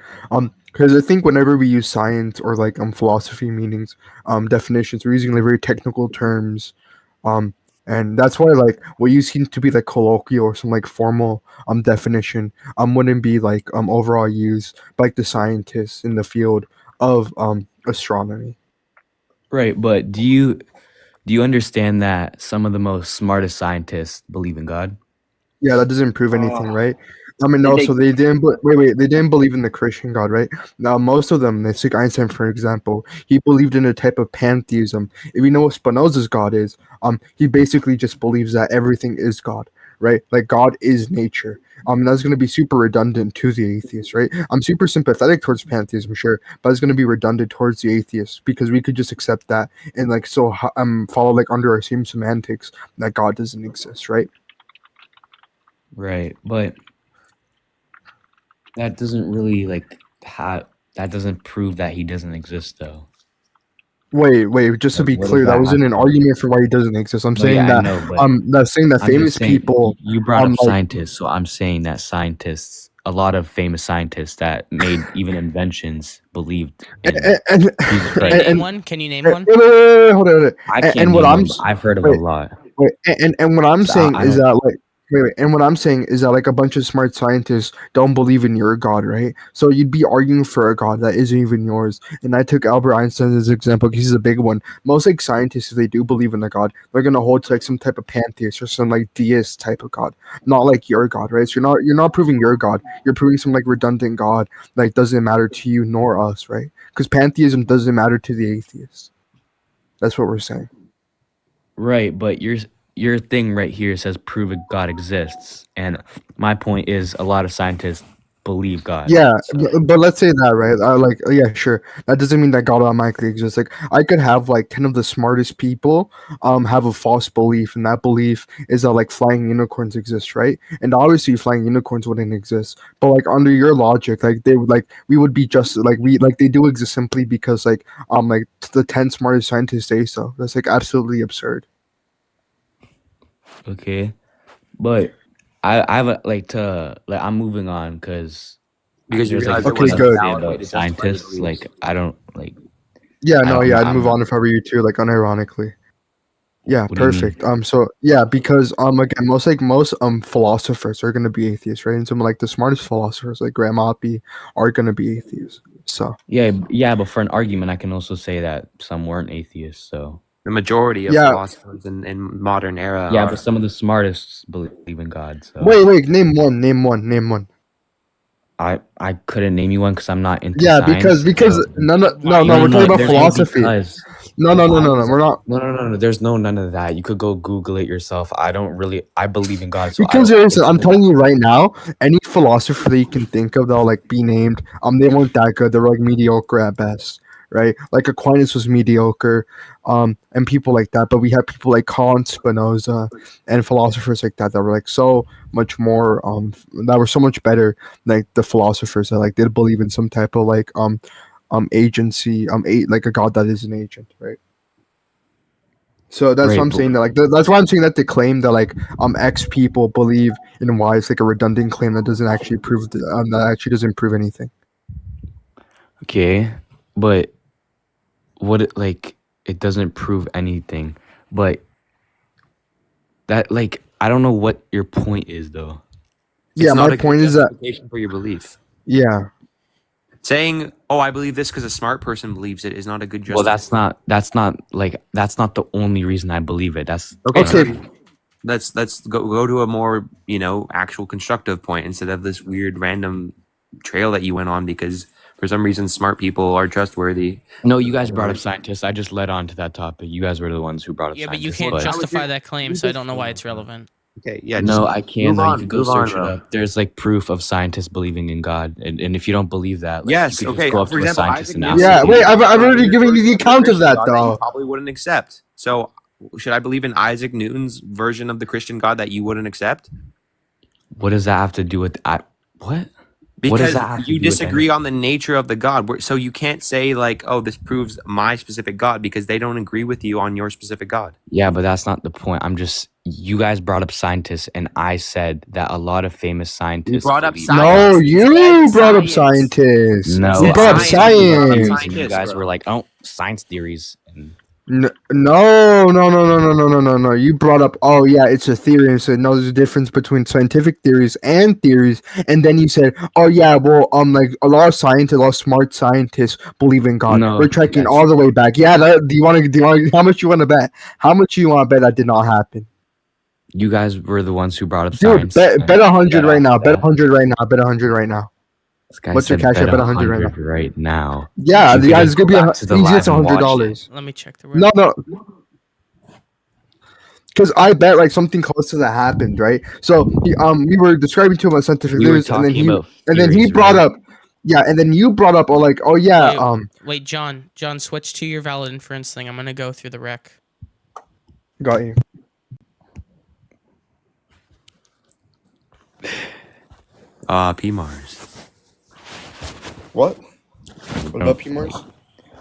Because I think whenever we use science or like philosophy meanings, definitions, we're using like very technical terms, and that's why like what you seem to be like colloquial or some like formal definition wouldn't be like overall used by like the scientists in the field of astronomy. Right, but do you understand that some of the most smartest scientists believe in God? Yeah, that doesn't prove anything, right? I mean, Did also they- they didn't. Wait. They didn't believe in the Christian God, right? Now, most of them, let's take Einstein for example. He believed in a type of pantheism. If you know what Spinoza's God is, he basically just believes that everything is God, right? Like God is nature. That's going to be super redundant to the atheist, right? I'm super sympathetic towards pantheism, sure, but it's going to be redundant towards the atheist because we could just accept that and like follow like under our same semantics that God doesn't exist, right? Right, but that doesn't really that doesn't prove that he doesn't exist though. Wait. Just to Like, be what does clear, that that wasn't have an to- argument for why he doesn't exist. I'm No, saying yeah, I that know, but that's saying that I'm just famous saying, people. You brought up like- scientists, so I'm saying that scientists, a lot of famous scientists that made even inventions, believed in and Jesus Can you Christ. name one? Can you name one? Wait, hold on. I can't And what name I'm them. I've heard of wait, a lot. wait, and what I'm So saying I is don't- that like Wait. And what I'm saying is that like a bunch of smart scientists don't believe in your God, right? So you'd be arguing for a God that isn't even yours. And I took Albert Einstein as an example because he's a big one. Most like scientists, if they do believe in a God, they're gonna hold to like some type of pantheist or some like deist type of God, not like your God, right? So you're not proving your God. You're proving some like redundant God that doesn't matter to you nor us, right? Because pantheism doesn't matter to the atheist. That's what we're saying. Right, but your thing right here says prove a God exists, and my point is a lot of scientists believe God. Yeah, So but let's say that, right? Yeah, sure. That doesn't mean that God automatically exists. Like, I could have like 10 of the smartest people, have a false belief, and that belief is that like flying unicorns exist, right? And obviously, flying unicorns wouldn't exist. But like under your logic, like they would like we would be just like they do exist simply because like the 10 smartest scientists say so. That's like absolutely absurd. okay, but I have I'm moving on because Because you there's like realize there Okay, was a stuff to good. say valid way about to justify your scientists. beliefs. Like I don't like Yeah, I no, don't yeah, I'd move I'm on if I were you too, like unironically. Yeah, what do you mean? perfect. So yeah, because again, most philosophers are gonna be atheists, right? And some like the smartest philosophers, like Graham Oppy, are gonna be atheists. So Yeah, but for an argument, I can also say that some weren't atheists. So The majority of yeah, philosophers in modern era yeah, but are. some of the smartest believe in God. So wait, name one. I couldn't name you one because I'm not into Yeah, science. because So no, no, we're talking about there's no philosophy. because. No, If I no, was we're not. no. There's none of that. You could go Google it yourself. I believe in God, so I Because don't there is, I'm into telling you right now, any philosopher that you can think of that'll like be named, they weren't that good. They were like mediocre at best, right? Like Aquinas was mediocre, and people like that. But we have people like Kant, Spinoza, and philosophers like that were like so much more, that were so much better, like the philosophers that like did believe in some type of like agency, like a God that is an agent, right? So that's what right, I'm but saying. That like that's why I'm saying that the claim that like X people believe in Y is like a redundant claim that doesn't actually prove that actually doesn't prove anything. okay, but it doesn't prove anything. But that I don't know what your point is though. Yeah, It's not my a good point is that justification for your belief. yeah, Saying, "Oh, I believe this because a smart person believes it," is not a good Well, justification. that's not the only reason I believe it. That's Okay, okay, so let's go to a more actual constructive point instead of this weird random trail that you went on because for some reason smart people are trustworthy. No, you guys brought up scientists. I just led on to that topic. You guys were the ones who brought up Yeah, but you scientists. can't But justify that claim, so I don't know why it's relevant. Okay, yeah, just no, I can. move Though. You on, could go move on, search it bro. up. There's like proof of scientists believing in God, and if you don't believe that, like Yes, you could okay. just go up For to a example, scientist Isaac and Newton. ask yeah. them. Wait, I've Believed already in given you the a account of Christian that God that you though. probably wouldn't accept. So, should I believe in Isaac Newton's version of the Christian God that you wouldn't accept? What does that have to do with what? What does Because that have to you do with disagree anything? on the nature of the God. So you can't say like, "Oh, this proves my specific God," because they don't agree with you on your specific God. Yeah, but that's not the point. You guys brought up scientists, and I said that a lot of famous You scientists brought up believe. No, science. You you said brought up science. scientists. You No, You said brought up I science. You brought up theories, science. and you scientists, guys were bro. like, "Oh, science theories." And No, no. You brought up, oh yeah, it's a theory, and said no, there's a difference between scientific theories, and then you said, oh yeah, well, like a lot of smart scientists believe in God. no, We're tracking that's all the way back. Yeah, do you want to? How much you want to bet? How much you want to bet that did not happen? you guys were the ones who brought up Dude, science. bet 100 right off now. of Bet that. 100 right now. Bet 100 right now. This guy What's your said cash bet out? Bet 100 right now. 100 right now. Yeah, You could it's just gonna go be back to the easy. live It's and watch $100. it. Let me check the No, rep. because I bet like something close to that happened, right? So we were describing to him a scientific We were theories, and then talking about he theories, brought right? up, yeah, and then you brought up, oh, like, oh yeah, Wait, John, switch to your valid inference thing. I'm gonna go through the rec. got you. P Mars. What? What Oh. about P Mars?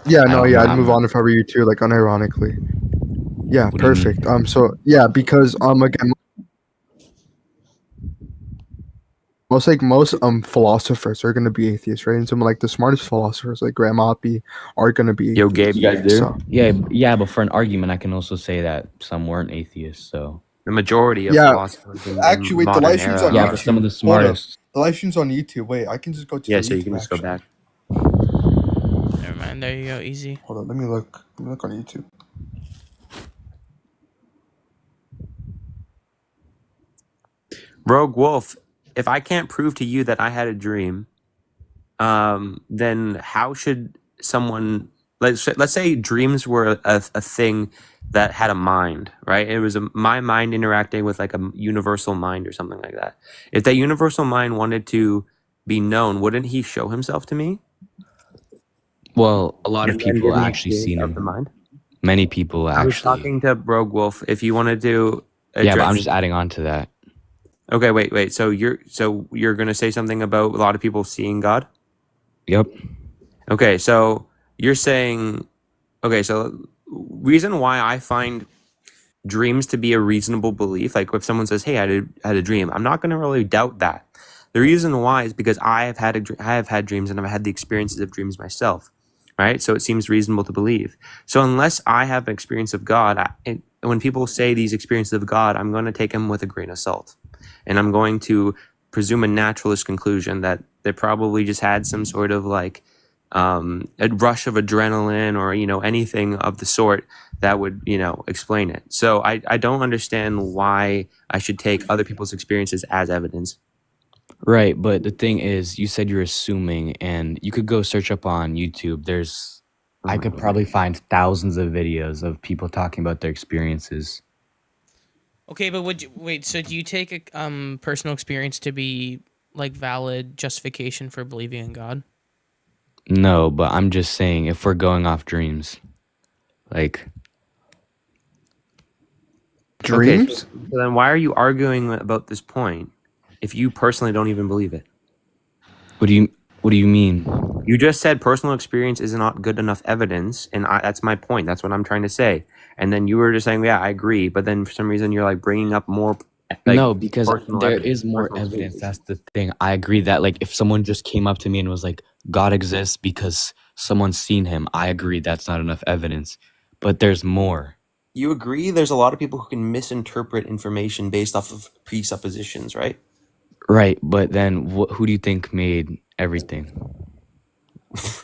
Yeah, I no, don't yeah, know. I'd move on if I were you too, like unironically. Yeah, What do you mean? perfect. So yeah, because again, most philosophers are gonna be atheists, right? And some like the smartest philosophers, like Graham Oppy, are gonna be Yo, atheists. Gabe, you guys do? So Yeah, but for an argument, I can also say that some weren't atheists. So The majority of Yeah. philosophers in Actually, wait, the modern live stream's era on Yeah, are. but some of the YouTube. Hold up. smartest. The live stream's on YouTube. Wait, I can just go to Yeah, the so you YouTube can just go actually. back. Never mind. There you go. Easy. Hold on, let me look. Let me look on YouTube. Rogue Wolf, if I can't prove to you that I had a dream, then how should someone let's say dreams were a thing that had a mind, right? It was my mind interacting with like a universal mind or something like that. If that universal mind wanted to be known, wouldn't he show himself to me? Well, a lot of And then people give me actually experience seen of the him. mind? Many people I was actually. talking to Rogue Wolf. If you wanted to Yeah, but I'm address. just adding on to that. Okay, wait. So you're gonna say something about a lot of people seeing God? Yep. Okay, so you're saying, okay, so reason why I find dreams to be a reasonable belief, like if someone says, "Hey, I had a dream," I'm not gonna really doubt that. The reason why is because I have had dreams and I've had the experiences of dreams myself, right? So it seems reasonable to believe. So unless I have an experience of God, when people say these experiences of God, I'm going to take them with a grain of salt, and I'm going to presume a naturalist conclusion that they probably just had some sort of like a rush of adrenaline or anything of the sort that would explain it. So I don't understand why I should take other people's experiences as evidence. Right, but the thing is, you said you're assuming, and you could go search up on YouTube. I could probably find thousands of videos of people talking about their experiences. Okay, but so do you take a personal experience to be like valid justification for believing in God? No, but I'm just saying, if we're going off dreams, like Okay, Dreams? so then why are you arguing about this point if you personally don't even believe it? what do you mean? You just said personal experience is not good enough evidence, and that's my point. That's what I'm trying to say. And then you were just saying, yeah, I agree. But then for some reason, you're like bringing up more. Like, No, because personal there evidence, is more personal evidence. experience. That's the thing. I agree that like if someone just came up to me and was like, God exists because someone's seen him, I agree that's not enough evidence. But there's more. You agree there's a lot of people who can misinterpret information based off of presuppositions, right? Right, but then who do you think made everything?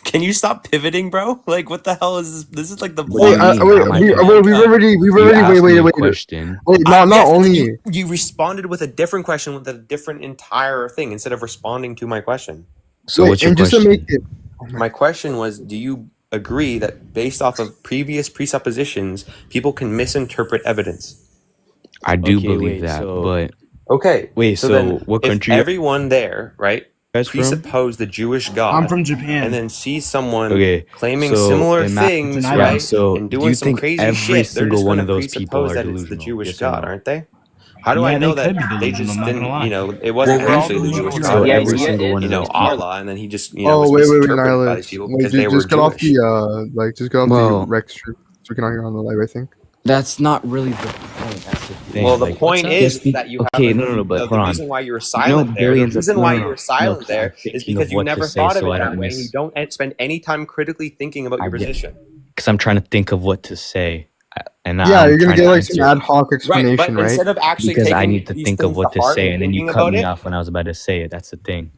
Can you stop pivoting, bro? Like, what the hell is this? This is like the What do you blind. mean? Wait, How am I we've picking? already, You asked me a wait. question. Wait, not Yes, only. you responded with a different question with a different entire thing instead of responding to my question. So what's your And just to make question? it, My question was, do you agree that based off of previous presuppositions, people can misinterpret evidence? I do Okay, believe wait, that, so but Okay. wait, So so then what if country everyone there, right, you guys from? presuppose the Jewish I'm God from and Japan. then see someone Okay, claiming so similar imagine, things, Deny yeah, that. right, so and do doing you some think crazy every shit, they're single just one going of to those people presuppose are that it's the delusional? Jewish Yes or God, no? aren't they? How do I Yeah, know they could that be they delusional. just I'm not gonna didn't, lie. it wasn't We're all actually the delusional Jewish to God, So but a it every was, degree. single one of those people. Allah, and then he just, oh, was wait, misinterpreted by these Nihilist. people Wait, because they were just get off Jewish. the, just get off the Well, Rex stream so we can argue on the live, I think. that's not really the point. That's the thing. Well, the Like, point just is that you have okay, no, but the hold on. reason why you were You know, silent there. The billions of reason why you were silent because I'm there is thinking because of you what to never say, thought of so it I that don't way, and you miss. don't spend any time critically thinking about I your get position. because I'm trying to think of what to say, and Yeah, I'm you're gonna trying get to like some answer ad hoc Right, explanation, but right? instead of actually because I taking need to these think of things what to to heart say, and and then you thinking cut about me it, off when I was about to say it. That's the thing.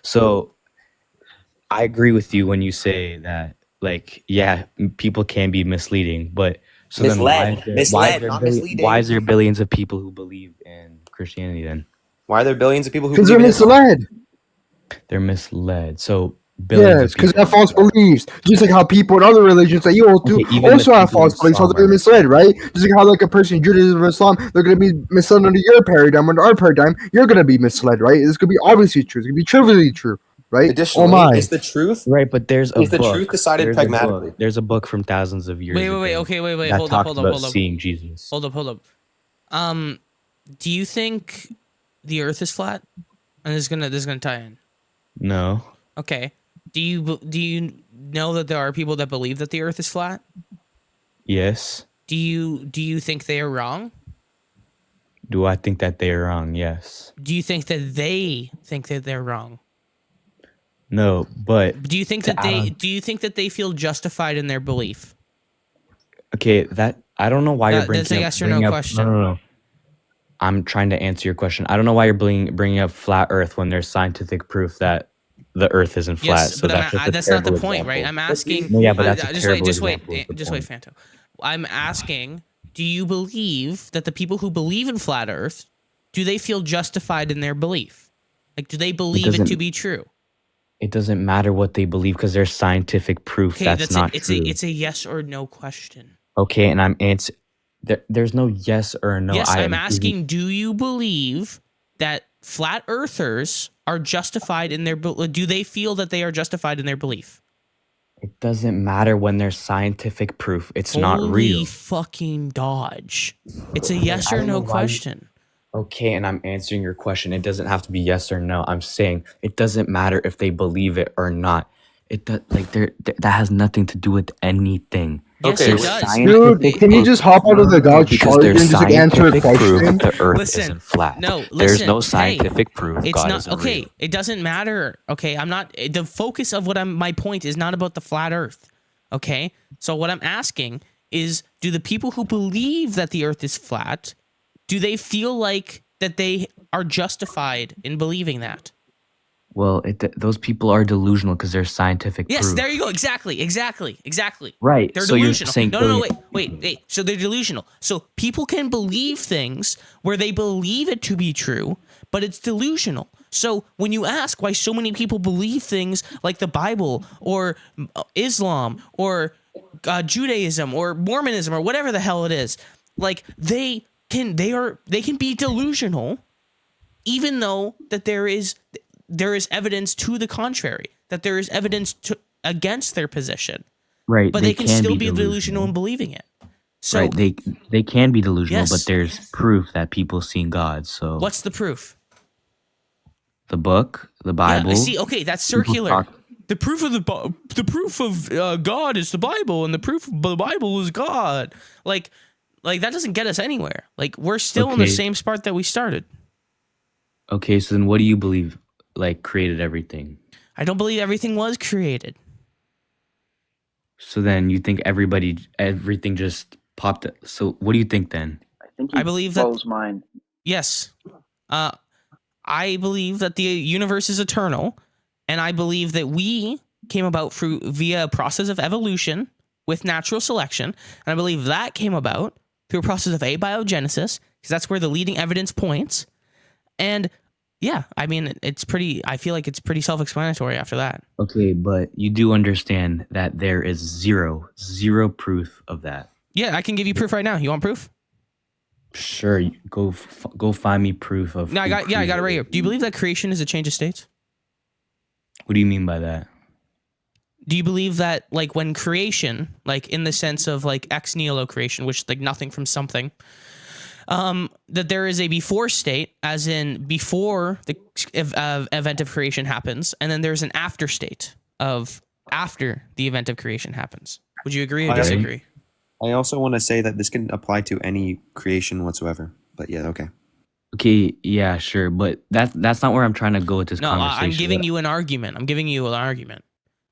So I agree with you when you say that, like, yeah, people can be misleading, but so then misled, not why misleading. is there billions of people who believe in Christianity then? Why are there billions of people who Because believe they're in Islam? misled. They're misled. So billions Yes, of because they people. have false beliefs. Just like how people in other religions that you hold to Okay, even the also have people in false beliefs, so Islam they're are misled, misled. right? Just like how like a person in Judaism or Islam, they're gonna be misled under your paradigm, under our paradigm, you're gonna be misled, right? This could be obviously true, it's gonna be trivially true, right? Oh Additionally, my. is the truth Right, but there's a is the book. truth decided There's pragmatically? There's a book from thousands of years Wait. ago Okay, wait. that Hold up. talks about seeing Jesus. Hold up. Do you think the Earth is flat? And this is gonna tie in. No. Okay. Do you know that there are people that believe that the Earth is flat? Yes. Do you think they are wrong? Do I think that they're wrong? Yes. Do you think that they think that they're wrong? No, but Do you think to that add on- they feel justified in their belief? okay, that I don't know why you're That's a bringing up. yes or no question. No. I'm trying to answer your question. I don't know why you're bringing up flat Earth when there's scientific proof that the Earth isn't flat. Yes, So but that's just a that's not the terrible point, right? example. I'm asking. No, yeah, but that's a just terrible just wait, example. Is the just wait, point. Fanto. I'm asking, do you believe that the people who believe in flat Earth, do they feel justified in their belief? Like, do they believe it to doesn't- be true? It doesn't matter what they believe because there's scientific proof Okay, that's not it's true. it's a yes or no question. Okay, and I'm answering. There's no yes or no. Yes, I I'm am asking, do you believe that flat earthers are justified in their do they feel that they are justified in their belief? It doesn't matter when there's scientific proof. It's not Holy real. fucking dodge. It's a yes I or don't know no why you- question. Okay, and I'm answering your question. It doesn't have to be yes or no. I'm saying it doesn't matter if they believe it or not. It does that has nothing to do with anything. Yes, Okay, it wait. does. Dude, can you just hop out of the dog Because charger and there's just answer a scientific proof question? the Earth Listen, isn't flat. No, There's listen, no hey, scientific proof It's God not isn't okay. real. It doesn't matter. Okay, I'm not. The focus of my point is not about the flat Earth. Okay, so what I'm asking is, do the people who believe that the Earth is flat, do they feel like that they are justified in believing that? Well, those people are delusional because there's scientific Yes, proof. there you go. Exactly. Right, They're so you're delusional. saying No, wait. So they're delusional. So people can believe things where they believe it to be true, but it's delusional. So when you ask why so many people believe things like the Bible or Islam or Judaism or Mormonism or whatever the hell it is, like they can be delusional, even though that there is evidence to the contrary, that there is evidence against their position. Right, But they can still be delusional in believing it. So right, they can be delusional, Yes. but there's proof that people seen God. So what's the proof? the book, the Bible. Yeah, see, okay, that's people circular. talk- The proof of God is the Bible, and the proof of the Bible is God. Like that doesn't get us anywhere. Like we're still in the Okay. same spot that we started. Okay, so then what do you believe created everything? I don't believe everything was created. So then you think everything just popped. So what do you think then? I think I believe that- blows mine. Yes. I believe that the universe is eternal, and I believe that we came about via a process of evolution with natural selection, and I believe that came about through a process of abiogenesis, because that's where the leading evidence points. And yeah, I mean, I feel like it's pretty self-explanatory after that. Okay, but you do understand that there is zero proof of that. Yeah, I can give you proof right now. You want proof? Sure, go find me proof of. No, I who got it right created here. Do you believe that creation is a change of states? What do you mean by that? Do you believe that, like, when creation, like in the sense of like ex nihilo creation, which like nothing from something, that there is a before state, as in before the event of creation happens, and then there's an after state of after the event of creation happens? Would you agree or disagree? I also want to say that this can apply to any creation whatsoever. But yeah, okay. Okay, yeah, sure, but that's not where I'm trying to go with this No, conversation. I'm giving you an argument.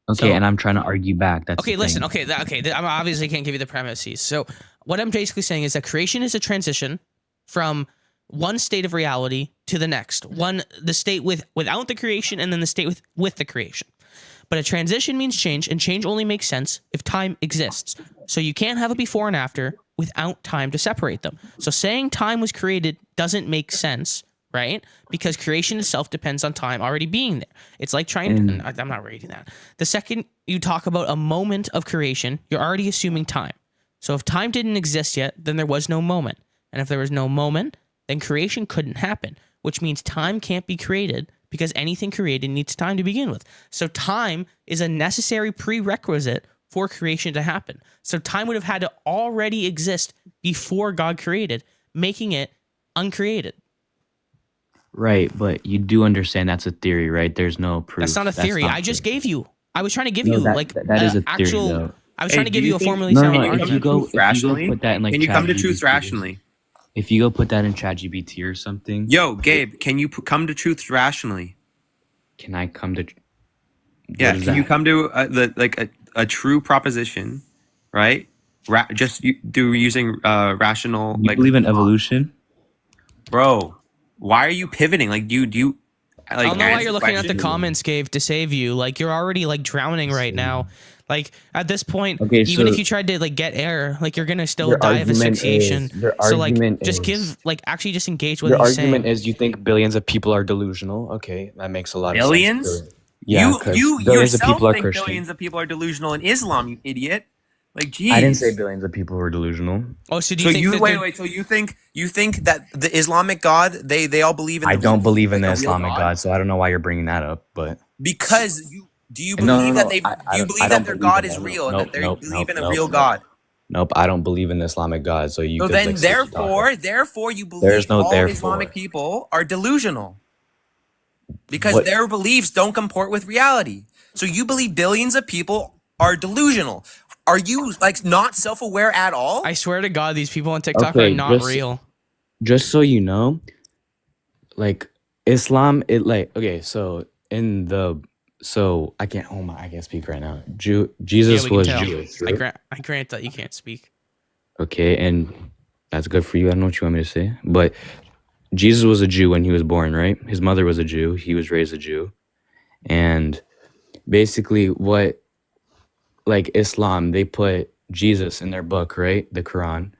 Okay, So- and I'm trying to argue back. That's Okay, the listen. thing. I obviously can't give you the premises. So what I'm basically saying is that creation is a transition from one state of reality to the next. The state without the creation, and then the state with the creation. But a transition means change, and change only makes sense if time exists. So you can't have a before and after without time to separate them. So saying time was created doesn't make sense, right? Because creation itself depends on time already being there. It's like trying to, I'm not reading that. The second you talk about a moment of creation, you're already assuming time. So if time didn't exist yet, then there was no moment. And if there was no moment, then creation couldn't happen, which means time can't be created because anything created needs time to begin with. So time is a necessary prerequisite for creation to happen. So time would have had to already exist before God created, making it uncreated. Right, but you do understand that's a theory, right? There's no proof. That's not a theory. I just gave you. I was trying to give No, you that- like that is a theory, actual. though. I was Hey, trying to do give you you a think- formally No, sound no, argument. if you go put that in like Can you come to ChatGPT, truth rationally? If you go put that in ChatGPT or something, Yo, Gabe, can you come to truth rationally? can I come to? Yeah, is can you that? come to a true proposition, right? Using rational. You believe in evolution? Bro, why are you pivoting? Like, do you I like don't know why answer you're the looking at the question? comments, Cave, to save you. Like, you're already like drowning right now. Like, at this point, Okay, even if so you tried to like get air, like you're gonna still your die of argument asphyxiation. is your So like, argument just is give like actually just engage what your he's argument saying. is you think billions of people are delusional. Okay, that makes a lot of sense. Billions? Yeah, You because you billions of yourself people are think Christian. billions of people are delusional in Islam, you idiot. Like, I didn't say jeez. billions of people were delusional. Oh, so do So you think you that wait. So you think that the Islamic God they all believe in I the don't believe in like the a real Islamic God? God, so I don't know why you're bringing that up. But Because do you no, believe that they I do you don't, believe that their believe God in is that. real and that they believe in a real Nope. God? Nope, I don't believe in the Islamic God. So you So could then like switch the topic. therefore you There's believe no all therefore. Islamic people are delusional because What? their beliefs don't comport with reality. So you believe billions of people are delusional. Are you like not self-aware at all? I swear to God, these people on TikTok are Okay, not real. just so you know, like Islam, it like okay, so I can't. Oh my, I can't speak right now. Jesus we can was tell. Jewish, I right? grant that you can't speak. Okay, and that's good for you. I don't know what you want me to say, but Jesus was a Jew when he was born, right? His mother was a Jew. He was raised a Jew, and basically, what like Islam, they put Jesus in their book, right? The Quran.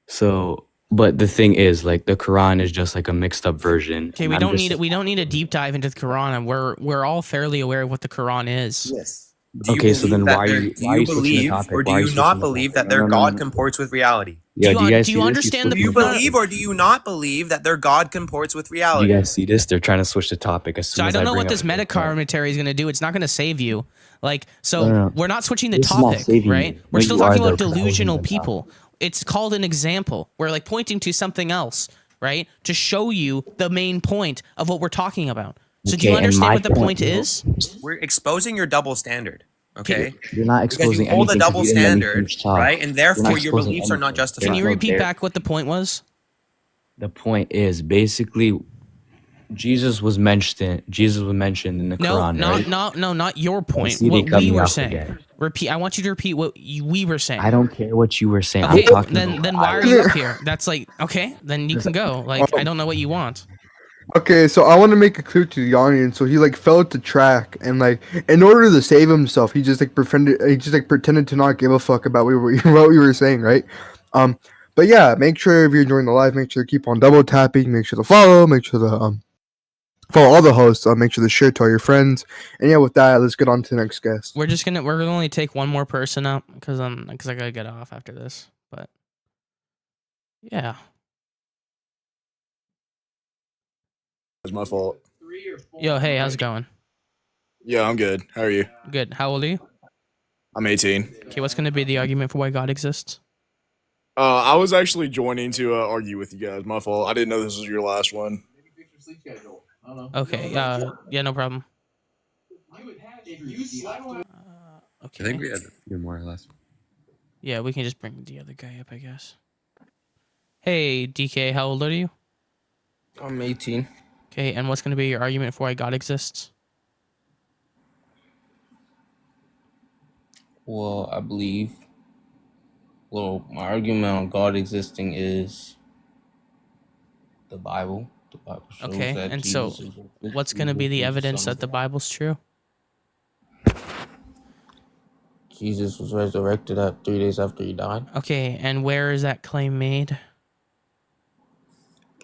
So, but the thing is, like, the Quran is just like a mixed up version. Okay, and we I'm don't just- need we don't need a deep dive into the Quran, and we're all fairly aware of what the Quran is. Yes. Okay, so then why are you switching the believe topic? or do Why are you switching not the believe topic? that their No, no, God no. comports with reality? Yeah, do you guys do see you this? understand Do the you believe or do you not believe that their God comports with Do reality? you guys see this? They're trying to switch the topic as So soon I as don't know bring what this up meta commentary is going to do. It's not going to save you. Like, so No. we're not switching the This is not topic, saving right? you. We're No, still you are, talking though, about 'cause I wasn't delusional even people. It's called an example. We're like pointing to something else, right? To show you the main point of what we're talking about. So do you Okay, and understand my what the point point- is? We're exposing your double standard. Okay, You're not because you exposing hold a anything 'cause double you didn't let me standard, finish talk. right? And You're therefore not your exposing beliefs are not anything. justified. Can you There's no repeat there- back what the point was? The point is basically Jesus was mentioned in the No, Quran, right? not your point. see, they What cut we me were off saying. again. Repeat. I want you to repeat what we were saying. I don't care what you were saying. Okay, I'm talking then about then what why I are was you saying. up here? That's like okay, then you can go. Like I don't know what you want. Okay, so I want to make it clear to the audience. So he like fell to track, and like in order to save himself, he just like pretended to not give a fuck about what we were saying, right? But yeah, make sure if you're enjoying the live, make sure to keep on double tapping, make sure to follow, make sure to follow all the hosts, make sure to share to all your friends, and yeah, with that, let's get on to the next guest. We're gonna only take one more person up because I gotta get off after this. But yeah. It's my fault. Yo, hey, how's it going? Yeah, I'm good. How are you? Good. How old are you? I'm 18. Okay, what's gonna be the argument for why God exists? I was actually joining to argue with you guys. My fault. I didn't know this was your last one. Okay. Yeah, no problem. I think we had a few more or less. Yeah, we can just bring the other guy up, I guess. Hey, DK, how old are you? I'm 18. Okay, and what's going to be your argument for why God exists? Well, I believe. Well, my argument on God existing is the Bible. The Bible shows Okay, that and Jesus so is what's going to be the evidence that the Bible's true? Jesus was resurrected 3 days after he died. Okay, and where is that claim made?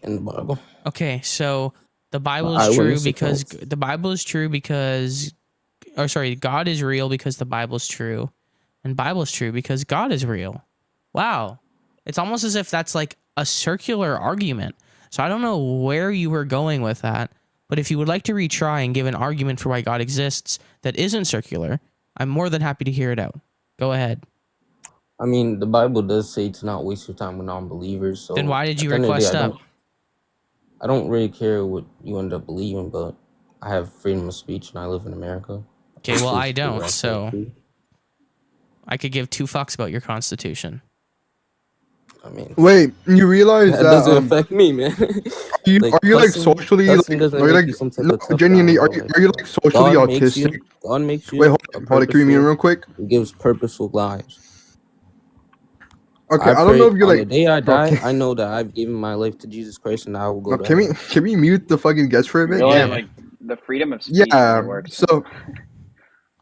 In the Bible. Okay, so the Bible is true because God is real because the Bible's true, and Bible's true because God is real. Wow, it's almost as if that's like a circular argument. So I don't know where you were going with that, but if you would like to retry and give an argument for why God exists that isn't circular, I'm more than happy to hear it out. Go ahead. I mean, the Bible does say to not waste your time with non-believers. So Then why did you at the end of the request day, up? I don't really care what you end up believing, but I have freedom of speech and I live in America. Okay, well, I Basically, don't, what I so say. I could give two fucks about your constitution. I mean, Wait, you realize that that doesn't affect me, man. are you like socially cussing doesn't are you make like you some type no, of tough genuinely guy, are bro. you, are you like socially God makes you. autistic? God makes you. Wait, hold on, can you mute me real quick? He gives purposeful lives. Okay, I I don't pray know if you're on the like. day I die, Okay, I know that I've given my life to Jesus Christ and I will go no, to can we heaven. can we mute the fucking guest for a bit? Really, Yeah. like the freedom of speech Yeah. really works.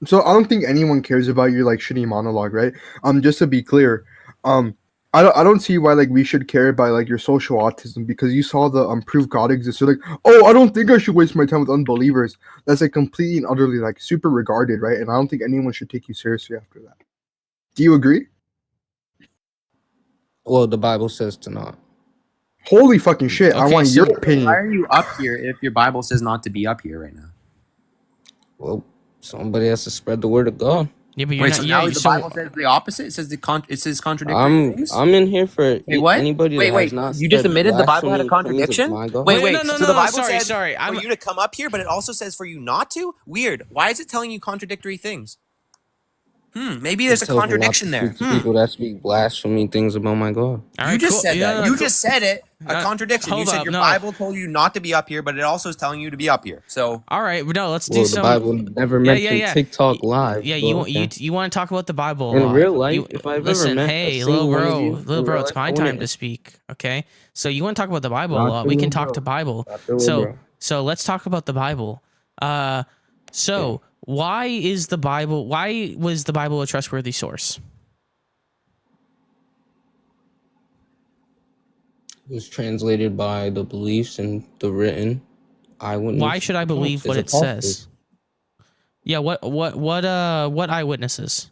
So I don't think anyone cares about your like shitty monologue, right? Just to be clear, I don't see why like we should care about like your social autism because you saw the proof God exists. You're like, oh, I don't think I should waste my time with unbelievers. That's like completely and utterly like super regarded, right? And I don't think anyone should take you seriously after that. Do you agree? Well, the Bible says to not. Holy fucking shit! I Okay, want so your opinion. why are you up here if your Bible says not to be up here right now? Well, somebody has to spread the word of God. Yeah, but you're Wait, not. so Yeah, now the Bible says the opposite? It says it says contradictory things? I'm in here for Wait, what? anybody that has not You just spread admitted the Bible had a blasphemy claims of contradiction? my God. Wait, no, so the Bible sorry, said sorry. for you to come up here, but it also says for you not to? Weird. Why is it telling you contradictory things? Maybe there's a Tells me not to contradiction there. speak to people that speak blasphemy things about my God. All You right, just cool. said that. Yeah, You cool. just said it. A contradiction. You hold said up, your no. Bible told you not to be up here, but it also is telling you to be up here. So All right, no, let's do Well, the some. Bible never mentioned TikTok live. Yeah, so you okay. you want to talk about the Bible a In lot. real life, You- if I've listen, ever met hey, a little single one of bro, you, little in bro, real it's life, my I time wouldn't. to speak. Okay, so you want to talk about the Bible a Not lot? the We can little talk bro. to Bible. Not the little bro. So let's talk about the Bible. So why is the Bible? Why was the Bible a trustworthy source? It was translated by the beliefs and the written eyewitness. Why should I believe accounts, what his it says? apostles. Yeah, what eyewitnesses?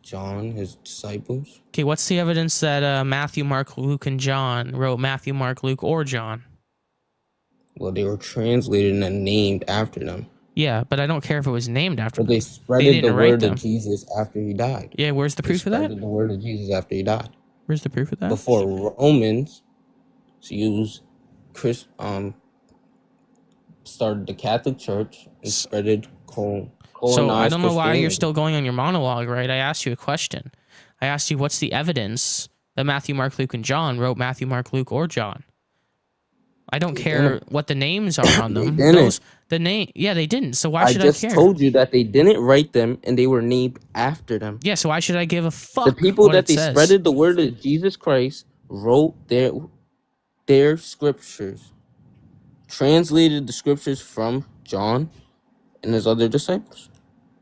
John, his disciples. Okay, what's the evidence that Matthew, Mark, Luke, and John wrote Matthew, Mark, Luke, or John? Well, they were translated and then named after them. Yeah, but I don't care if it was named after But them. they spreaded the didn't write word them. of Jesus after he died. Yeah, where's the They proof of that? spreaded the word of Jesus after he died. Where's the proof of that? Before Romans used started the Catholic Church and spreaded So I colonized don't know why you're Christianity. still going on your monologue, right? I asked you a question. I asked you what's the evidence that Matthew, Mark, Luke, and John wrote Matthew, Mark, Luke, or John. I don't care what the names are on them. didn't. Yeah, they didn't. So why I should just I care? told you that they didn't write them and they were named after them. Yeah, so why should I give a fuck? The people what that it they says? spreaded the word of Jesus Christ wrote their scriptures, translated the scriptures from John and his other disciples.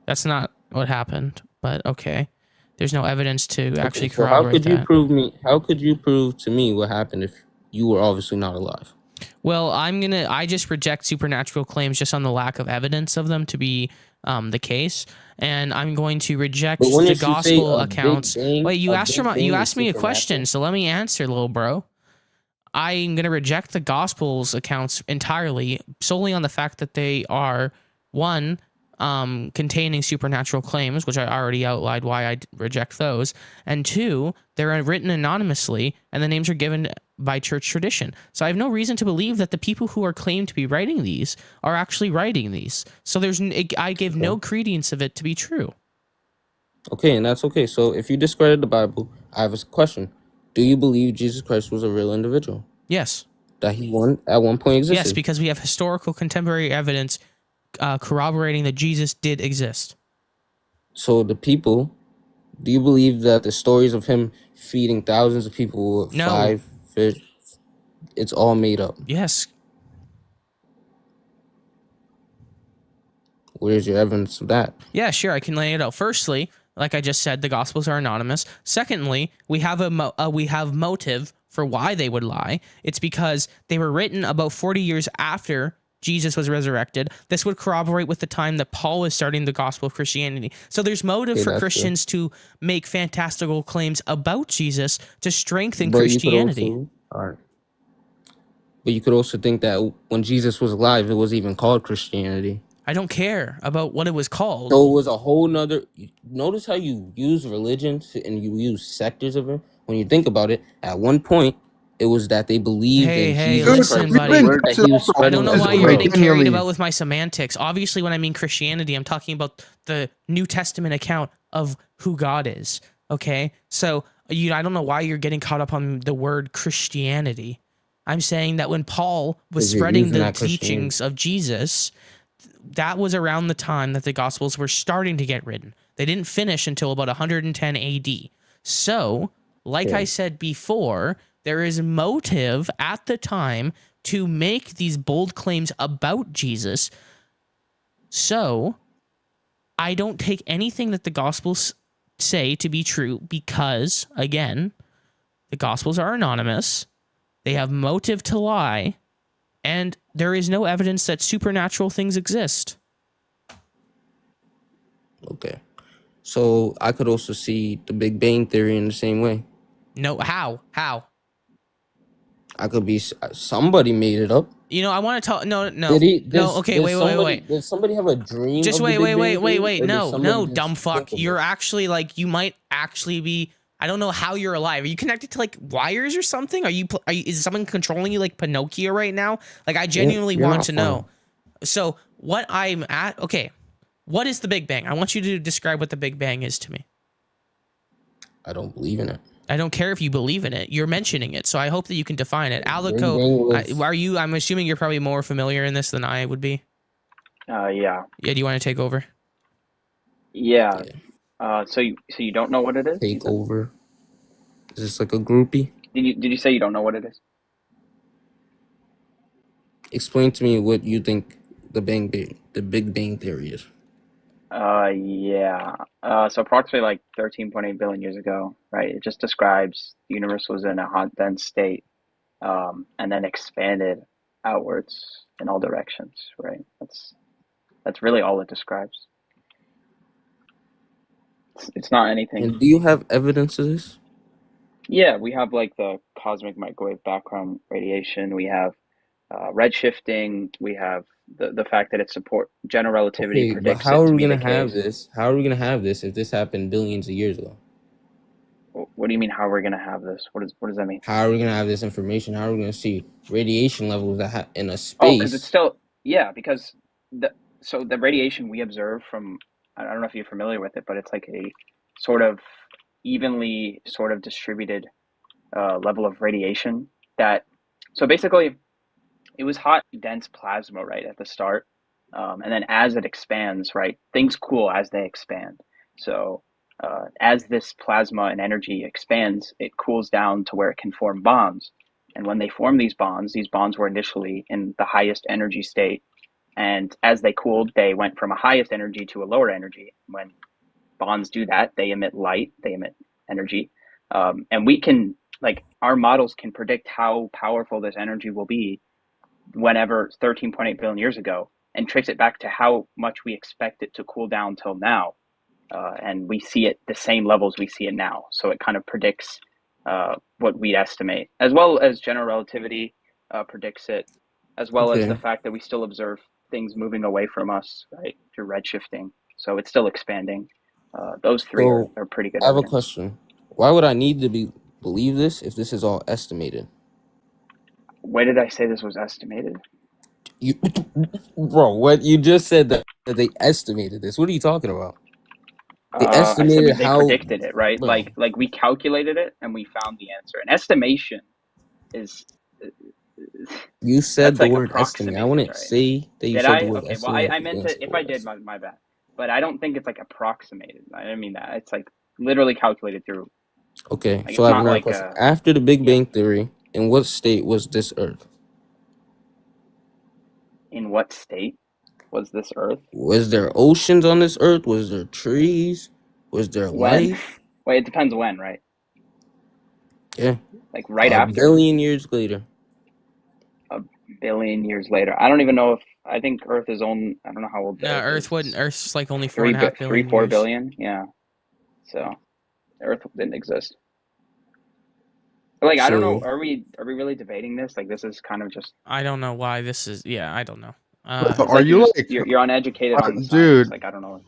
That's not what happened, but okay. There's no evidence to actually So how corroborate could you that. prove me? How could you prove to me what happened if you were obviously not alive? Well, I just reject supernatural claims just on the lack of evidence of them to be the case, and I'm going to reject But when the did you say gospel a big accounts. bang- Wait, you a asked big bang you is asked me a question, so let me answer, little bro. I'm gonna reject the gospel's accounts entirely, solely on the fact that they are one, containing supernatural claims, which I already outlined why I reject those, and two, they're written anonymously and the names are given by church tradition. So I have no reason to believe that the people who are claimed to be writing these are actually writing these. So I give no credence of it to be true. Okay, and that's okay. So if you discredit the Bible, I have a question. Do you believe Jesus Christ was a real individual? Yes. That he at one point existed? Yes, because we have historical contemporary evidence corroborating that Jesus did exist. So do you believe that the stories of him feeding thousands of people with No. 5 fish, it's all made up? Yes. Where's your evidence of that? Yeah, sure. I can lay it out. Firstly, like I just said, the Gospels are anonymous. Secondly, we have we have motive for why they would lie. It's because they were written about 40 years after Jesus was resurrected. This would corroborate with the time that Paul was starting the gospel of Christianity. So there's motive Okay, for that's good. Christians to make fantastical claims about Jesus to strengthen But you could Christianity. also- all right. But you could also think that when Jesus was alive, it was even called Christianity. I don't care about what it was called. So it was a whole nother. Notice how you use religion and you use sectors of it. When you think about it, at one point, it was that they believed in Jesus listen, Christ, buddy. the word that he was I spreading don't know as why the you're word. getting carried about with my semantics. Obviously, when I mean Christianity, I'm talking about the New Testament account of who God is. Okay, so I don't know why you're getting caught up on the word Christianity. I'm saying that when Paul was 'Cause you're spreading using the that Christianity. teachings of Jesus, that was around the time that the Gospels were starting to get written. They didn't finish until about 110 AD. So, like I Okay. said before, there is motive at the time to make these bold claims about Jesus. So, I don't take anything that the Gospels say to be true because, again, the Gospels are anonymous. They have motive to lie, and there is no evidence that supernatural things exist. Okay. So I could also see the Big Bang Theory in the same way. No, how? I could be somebody made it up. You know, I want to talk. No. Okay, Did wait. Did somebody have a dream? Just of the wait. Big Bang Theory, or did No, somebody just dumb fuck. think of You're it? actually like, you might actually be. I don't know how you're alive. Are you connected to like wires or something? Is someone controlling you like Pinocchio right now? Like, I genuinely you're want not to fun. know. So what I'm at? Okay, what is the Big Bang? I want you to describe what the Big Bang is to me. I don't believe in it. I don't care if you believe in it. You're mentioning it, so I hope that you can define it. Big Alico, Bang was- I'm assuming you're probably more familiar in this than I would be. Yeah. Yeah, do you want to take over? Yeah. So you don't know what it is? Take over. Is this like a groupie? Did you say you don't know what it is? Explain to me what you think the Big Bang Theory is. Yeah. So approximately like 13.8 billion years ago, right? It just describes the universe was in a hot, dense state, and then expanded outwards in all directions, right? That's really all it describes. It's not anything. And do you have evidence of this? Yeah, we have like the cosmic microwave background radiation. We have redshifting. We have the fact that it support general relativity Okay, but predicts how it are to we be the gonna have case. this? How are we gonna have this if this happened billions of years ago? What do you mean? How are we gonna have this? What does that mean? How are we gonna have this information? How are we gonna see radiation levels that in a Oh, because it's space? still because the radiation we observe from, I don't know if you're familiar with it, but it's like a sort of evenly sort of distributed level of radiation that, so basically it was hot dense plasma right at the start, and then as it expands, right, things cool as they expand. So as this plasma and energy expands, it cools down to where it can form bonds. And when they form these bonds were initially in the highest energy state. And as they cooled, they went from a highest energy to a lower energy. When bonds do that, they emit light, they emit energy. And we can, like, our models can predict how powerful this energy will be whenever 13.8 billion years ago, and trace it back to how much we expect it to cool down till now. And we see it the same levels we see it now. So it kind of predicts what we'd estimate, as well as general relativity predicts it, as well as the Okay. fact that we still observe things moving away from us, right, through redshifting. So it's still expanding. Those three So are pretty good I have a evidence. question. Why would I need to believe this if this is all estimated? Where did I say this was estimated? You, bro, what you just said that they estimated this. What are you talking about? They I said estimated they how, predicted it, right? bro. Like we calculated it and we found the answer. An estimation is You said that's the like word estimate. I approximated, wouldn't right? say that you Did said the I? word Okay, well, estimate. I meant You didn't to. say If the I word did, estimate. my bad. But I don't think it's like approximated. I didn't mean that. It's like literally calculated through. Okay, Like so it's I have not another like question. After the Big yeah. Bang Theory, in what state was this Earth? In what state was this Earth? Was there oceans on this Earth? Was there trees? Was there When? life? Wait, it depends when, right? Yeah. Like right A after. billion years later. A billion years later. I don't even know if I think Earth is on. I don't know how old the No, Earth is. Earth's like only 3 4.5 billion 4 years. billion. Yeah. So Earth didn't exist. But like I don't know. So Are we really debating this? Like this is kind of just. I don't know why this is. Yeah, I don't know. It's Are like you like, you're uneducated on the science. dude? Like I don't know.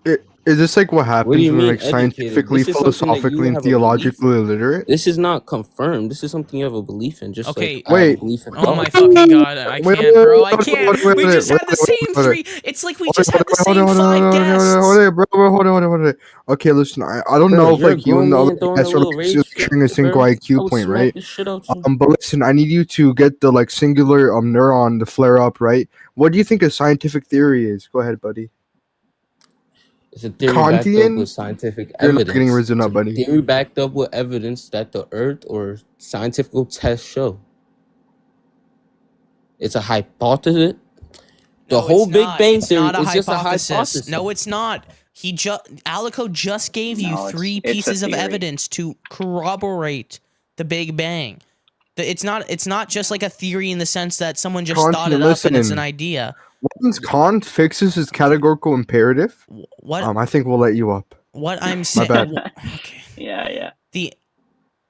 Is this like what what do happens you when mean like educated? scientifically, This is something that you philosophically, and have a belief theologically in. illiterate? This is not confirmed. This is something you have a belief in, just Okay. like I have a Wait. belief in Oh my God. fucking god! I Wait, can't, bro. I hold can't. on, We just had the same hold on. three. It's like we just had the same Hold 5 on, guests. bro, hold on. Okay, listen, I don't Bro, know if you're a like you and grown the other man throwing a guys are little like rage fit, sharing a single bro. I IQ would point, smack right? the shit out you. But listen, I need you to get the like singular neuron to flare up, right? What do you think a scientific theory is? Go ahead, buddy. It's a theory backed up Kantian? with scientific You're not getting evidence. risen It's up, a buddy. theory backed up with evidence that the Earth or scientific tests show. It's a hypothesis. The No, whole it's Big not. Bang It's theory not a is just a hypothesis. hypothesis. No, it's not. Alico just gave you No, three it's a pieces of theory. evidence to corroborate the Big Bang. It's not just like a theory in the sense that someone just thought Kantian, it up and it's an listen. idea. Once Kant fixes his categorical imperative, What I think we'll let you up. what I'm My saying bad. Yeah.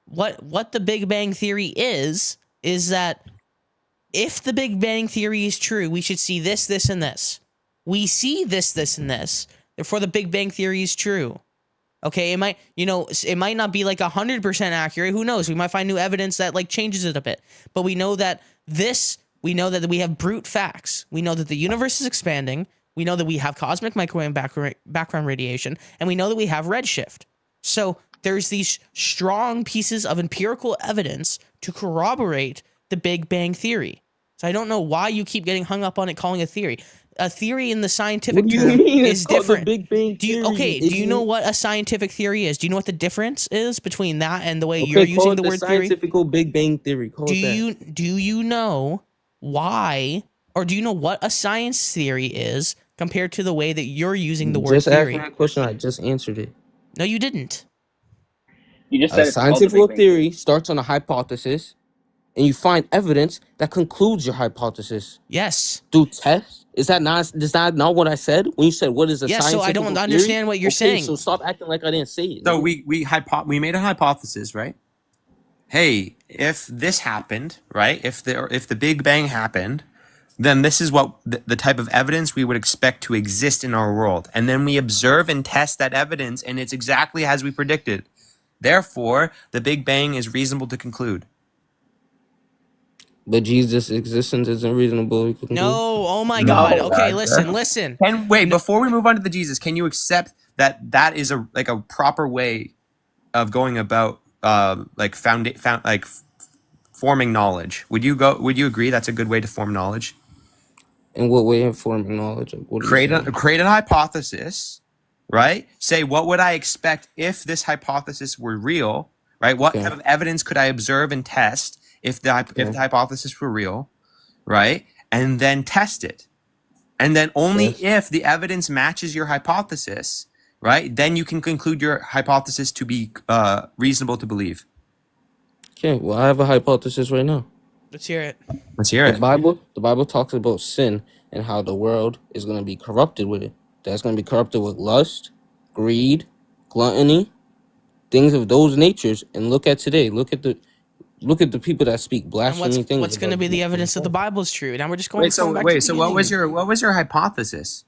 what the Big Bang theory is that if the Big Bang theory is true, we should see this, this, and this. We see this, this, and this. Therefore, the Big Bang theory is true. Okay, it might not be like 100% accurate. Who knows? We might find new evidence that like changes it a bit. But we know that we have brute facts. We know that the universe is expanding. We know that we have cosmic microwave background radiation, and we know that we have redshift. So there's these strong pieces of empirical evidence to corroborate the Big Bang theory. So I don't know why you keep getting hung up on it calling a theory. A theory in the scientific What do you term mean? is It's called the different. Big Bang Do you theory, do you know idiot. what a scientific theory is? Do you know what the difference is between that and the way Okay, you're call using it the the word theory? scientific Big Bang theory. Call it that. Do you know why, or do you know what a science theory is compared to the way that you're using the word Just ask theory? me that question. I just answered it. No, you didn't. You just A said it's called the scientific Big Bang theory starts on a hypothesis, and you find evidence that concludes your hypothesis. Yes. Through tests. Is that not what I said? When you said what is a Yes, so I scientific don't theory? understand what you're saying. So stop acting like I didn't say it. So nigga. we made a hypothesis, right? Hey, if this happened, right? If the Big Bang happened, then this is what the type of evidence we would expect to exist in our world. And then we observe and test that evidence, and it's exactly as we predicted. Therefore, the Big Bang is reasonable to conclude. But Jesus' existence isn't reasonable. No, oh my No, God. Okay, Roger. listen. Before we move on to the Jesus, can you accept that is a proper way of going about forming knowledge? Would you agree that's a good way to form knowledge? In what way of forming knowledge? Like, what are you saying? Create a hypothesis, right? Say, what would I expect if this hypothesis were real, right? What Okay. type of evidence could I observe and test if the hypothesis were real, right? And then test it. And then only if the evidence matches your hypothesis, right? Then you can conclude your hypothesis to be reasonable to believe. Okay, well, I have a hypothesis right now. Let's hear it. Let's hear it. The Bible talks about sin and how the world is going to be corrupted with it. That's going to be corrupted with lust, greed, gluttony, things of those natures. And look at today. Look at the people that speak And blasphemy things. what's going to about be the Jesus. evidence that the Bible is true? Now we're just going back to So the what was beginning. your hypothesis?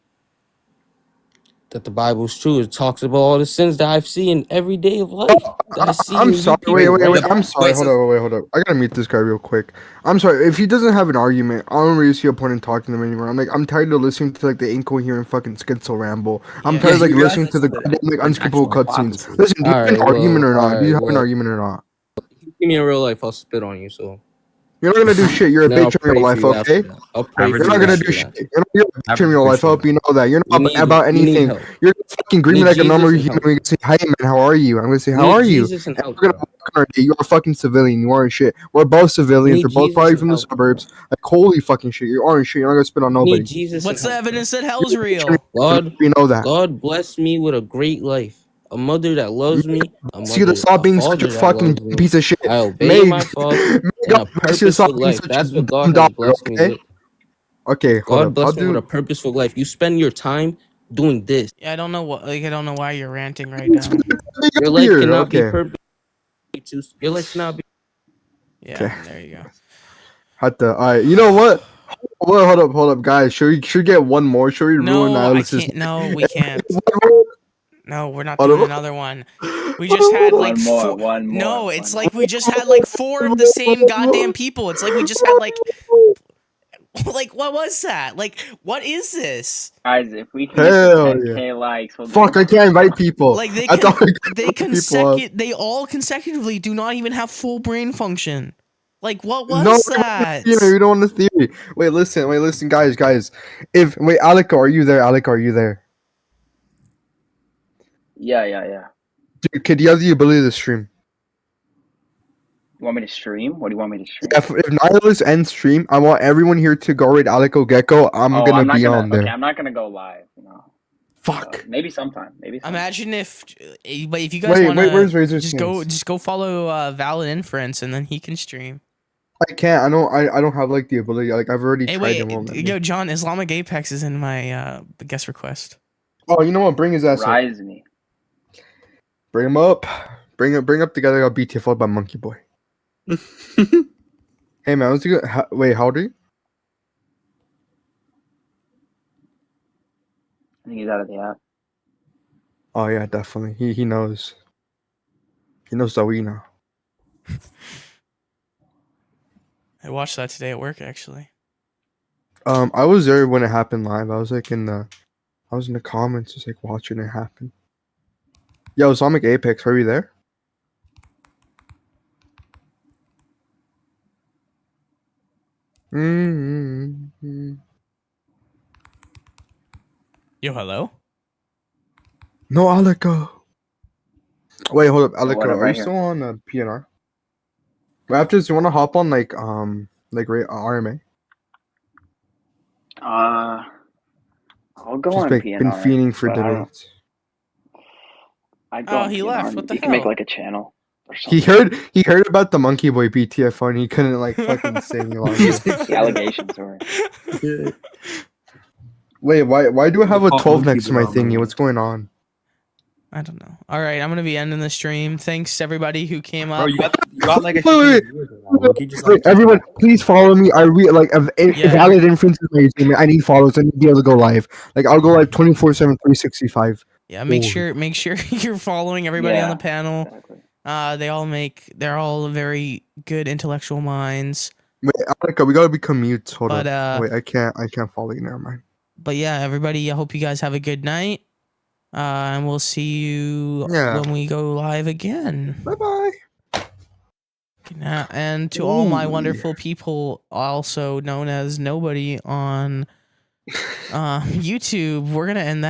That the Bible is true. It talks about all the sins that I've seen every day of life. That I see I'm in you sorry. people, Wait. right? I'm sorry. Hold up. I gotta mute this guy real quick. I'm sorry. If he doesn't have an argument, I don't really see a point in talking to him anymore. I'm tired of listening to like the incoherent fucking schizo ramble. I'm tired of like listening to the unskippable cutscenes. Listen, do you have an argument or not? Do you have an argument or not? If you see me in real life, I'll spit on you. So You're not gonna do shit. You're a then I'll bitch in real pray life, for you after okay? that. I'll pray You're for not you gonna after do that. shit. You're a bitch in real life. I hope you know that. You're not about You need anything. help. You're gonna fucking greet You me need like a normal Jesus and human. You're gonna say, "Hey man, how are you?" I'm gonna say, You "How need are you?" Jesus and And help, we're gonna bro. fuck on our day. You're a fucking civilian. You aren't shit. We're both You civilians. need We're both Jesus probably and from the help, bro. suburbs. Like holy fucking shit. You aren't shit. You're not gonna spit on You nobody. need Jesus What's and the help. evidence that hell's real? God, You know that. God blessed me with a great life. A mother that loves me. See to stop being such a father that fucking loves me. piece of shit. I obey May my father and a God bless you to stop purposeful being life. such a That's what dumb God has daughter. blessed me Okay. with. Okay. Hold God up. I'll blessed me with a do. purposeful life. You spend your time doing this. Yeah, I don't know why you're ranting right now. Your life Here. cannot be Okay. perfect. Your life cannot be. Yeah, Okay. there you go. Had to. All right. You know what? Well, hold up, guys. Should we get one more? Should we ruin No, I Nihilus's? can't. No, we can't. No, we're not Hold doing up. another one. We just had like One more, four. one more, No, it's one like we just had like four of the same goddamn people. It's like we just had like what was that? Like, what is this? Guys, if we can get to Hell 10K yeah. likes, we'll Fuck! do I can't invite people. Like I thought I could they all consecutively do not even have full brain function. Like, what No, was we don't that? want to theory. We don't want the theory. Wait, listen, guys. If Alec, are you there? Alec, are you there? Yeah. Dude, kid, you have the ability to stream. You want me to stream? What do you want me to stream? If Nihilus ends stream, I want everyone here to go raid Alico Gecko. I'm Oh, gonna I'm not be gonna. on there. Okay, I'm not gonna go live. No. Fuck. Maybe sometime. Maybe. Sometime. Imagine but if you guys Wait, want where's Razor's just Skins? go follow Valid Inference, and then he can stream. I can't. I don't have like the ability. Like I've already Hey, tried wait, him. Won't let me. yo, John, Islamic Apex is in my guest request. Oh, you know what? Bring his ass up. Rise me. Bring him up. Bring up together. I'll beat you followed by Monkey Boy. Hey man, what's good? Wait, how old are you? I think he's out of the app. Oh yeah, definitely. He knows. He knows that we know. I watched that today at work, actually. I was there when it happened live. I was like in the comments, just like watching it happen. Yo, Islamic Apex, are you there? Mm-hmm. Yo, hello? No, Alico. Wait, hold up, what Alico. up Are right you here? still on PNR? Raptors, you want to hop on like RMA? I'll go Just on been PNR. fiending for but I don't- debates. I'd go Oh, on he PNR. left. What the You can make hell? like a channel or He something. heard about the Monkey Boy BTF and he couldn't like fucking say any longer. The allegations were. Wait, why do I have a Pop 12 Monkey next to my Boy. thingy? What's going on? I don't know. All right, I'm gonna be ending the stream. Thanks everybody who came up. Bro, you got like a Wait, wait, everyone, please follow me. I Yeah, Valid Inference is my username. I need followers. I need to be able to go live. Like I'll go live 24/7, 365. Yeah, make Holy. sure you're following everybody on Yeah, the panel. exactly. They're all very good intellectual minds. Wait, Alika, we gotta become mutes. Hold But up. Wait, I can't follow you. Never mind. but yeah, everybody, I hope you guys have a good night. And we'll see you Yeah. when we go live again. Bye bye. And to all my Ooh. wonderful people, also known as nobody on YouTube, we're gonna end that.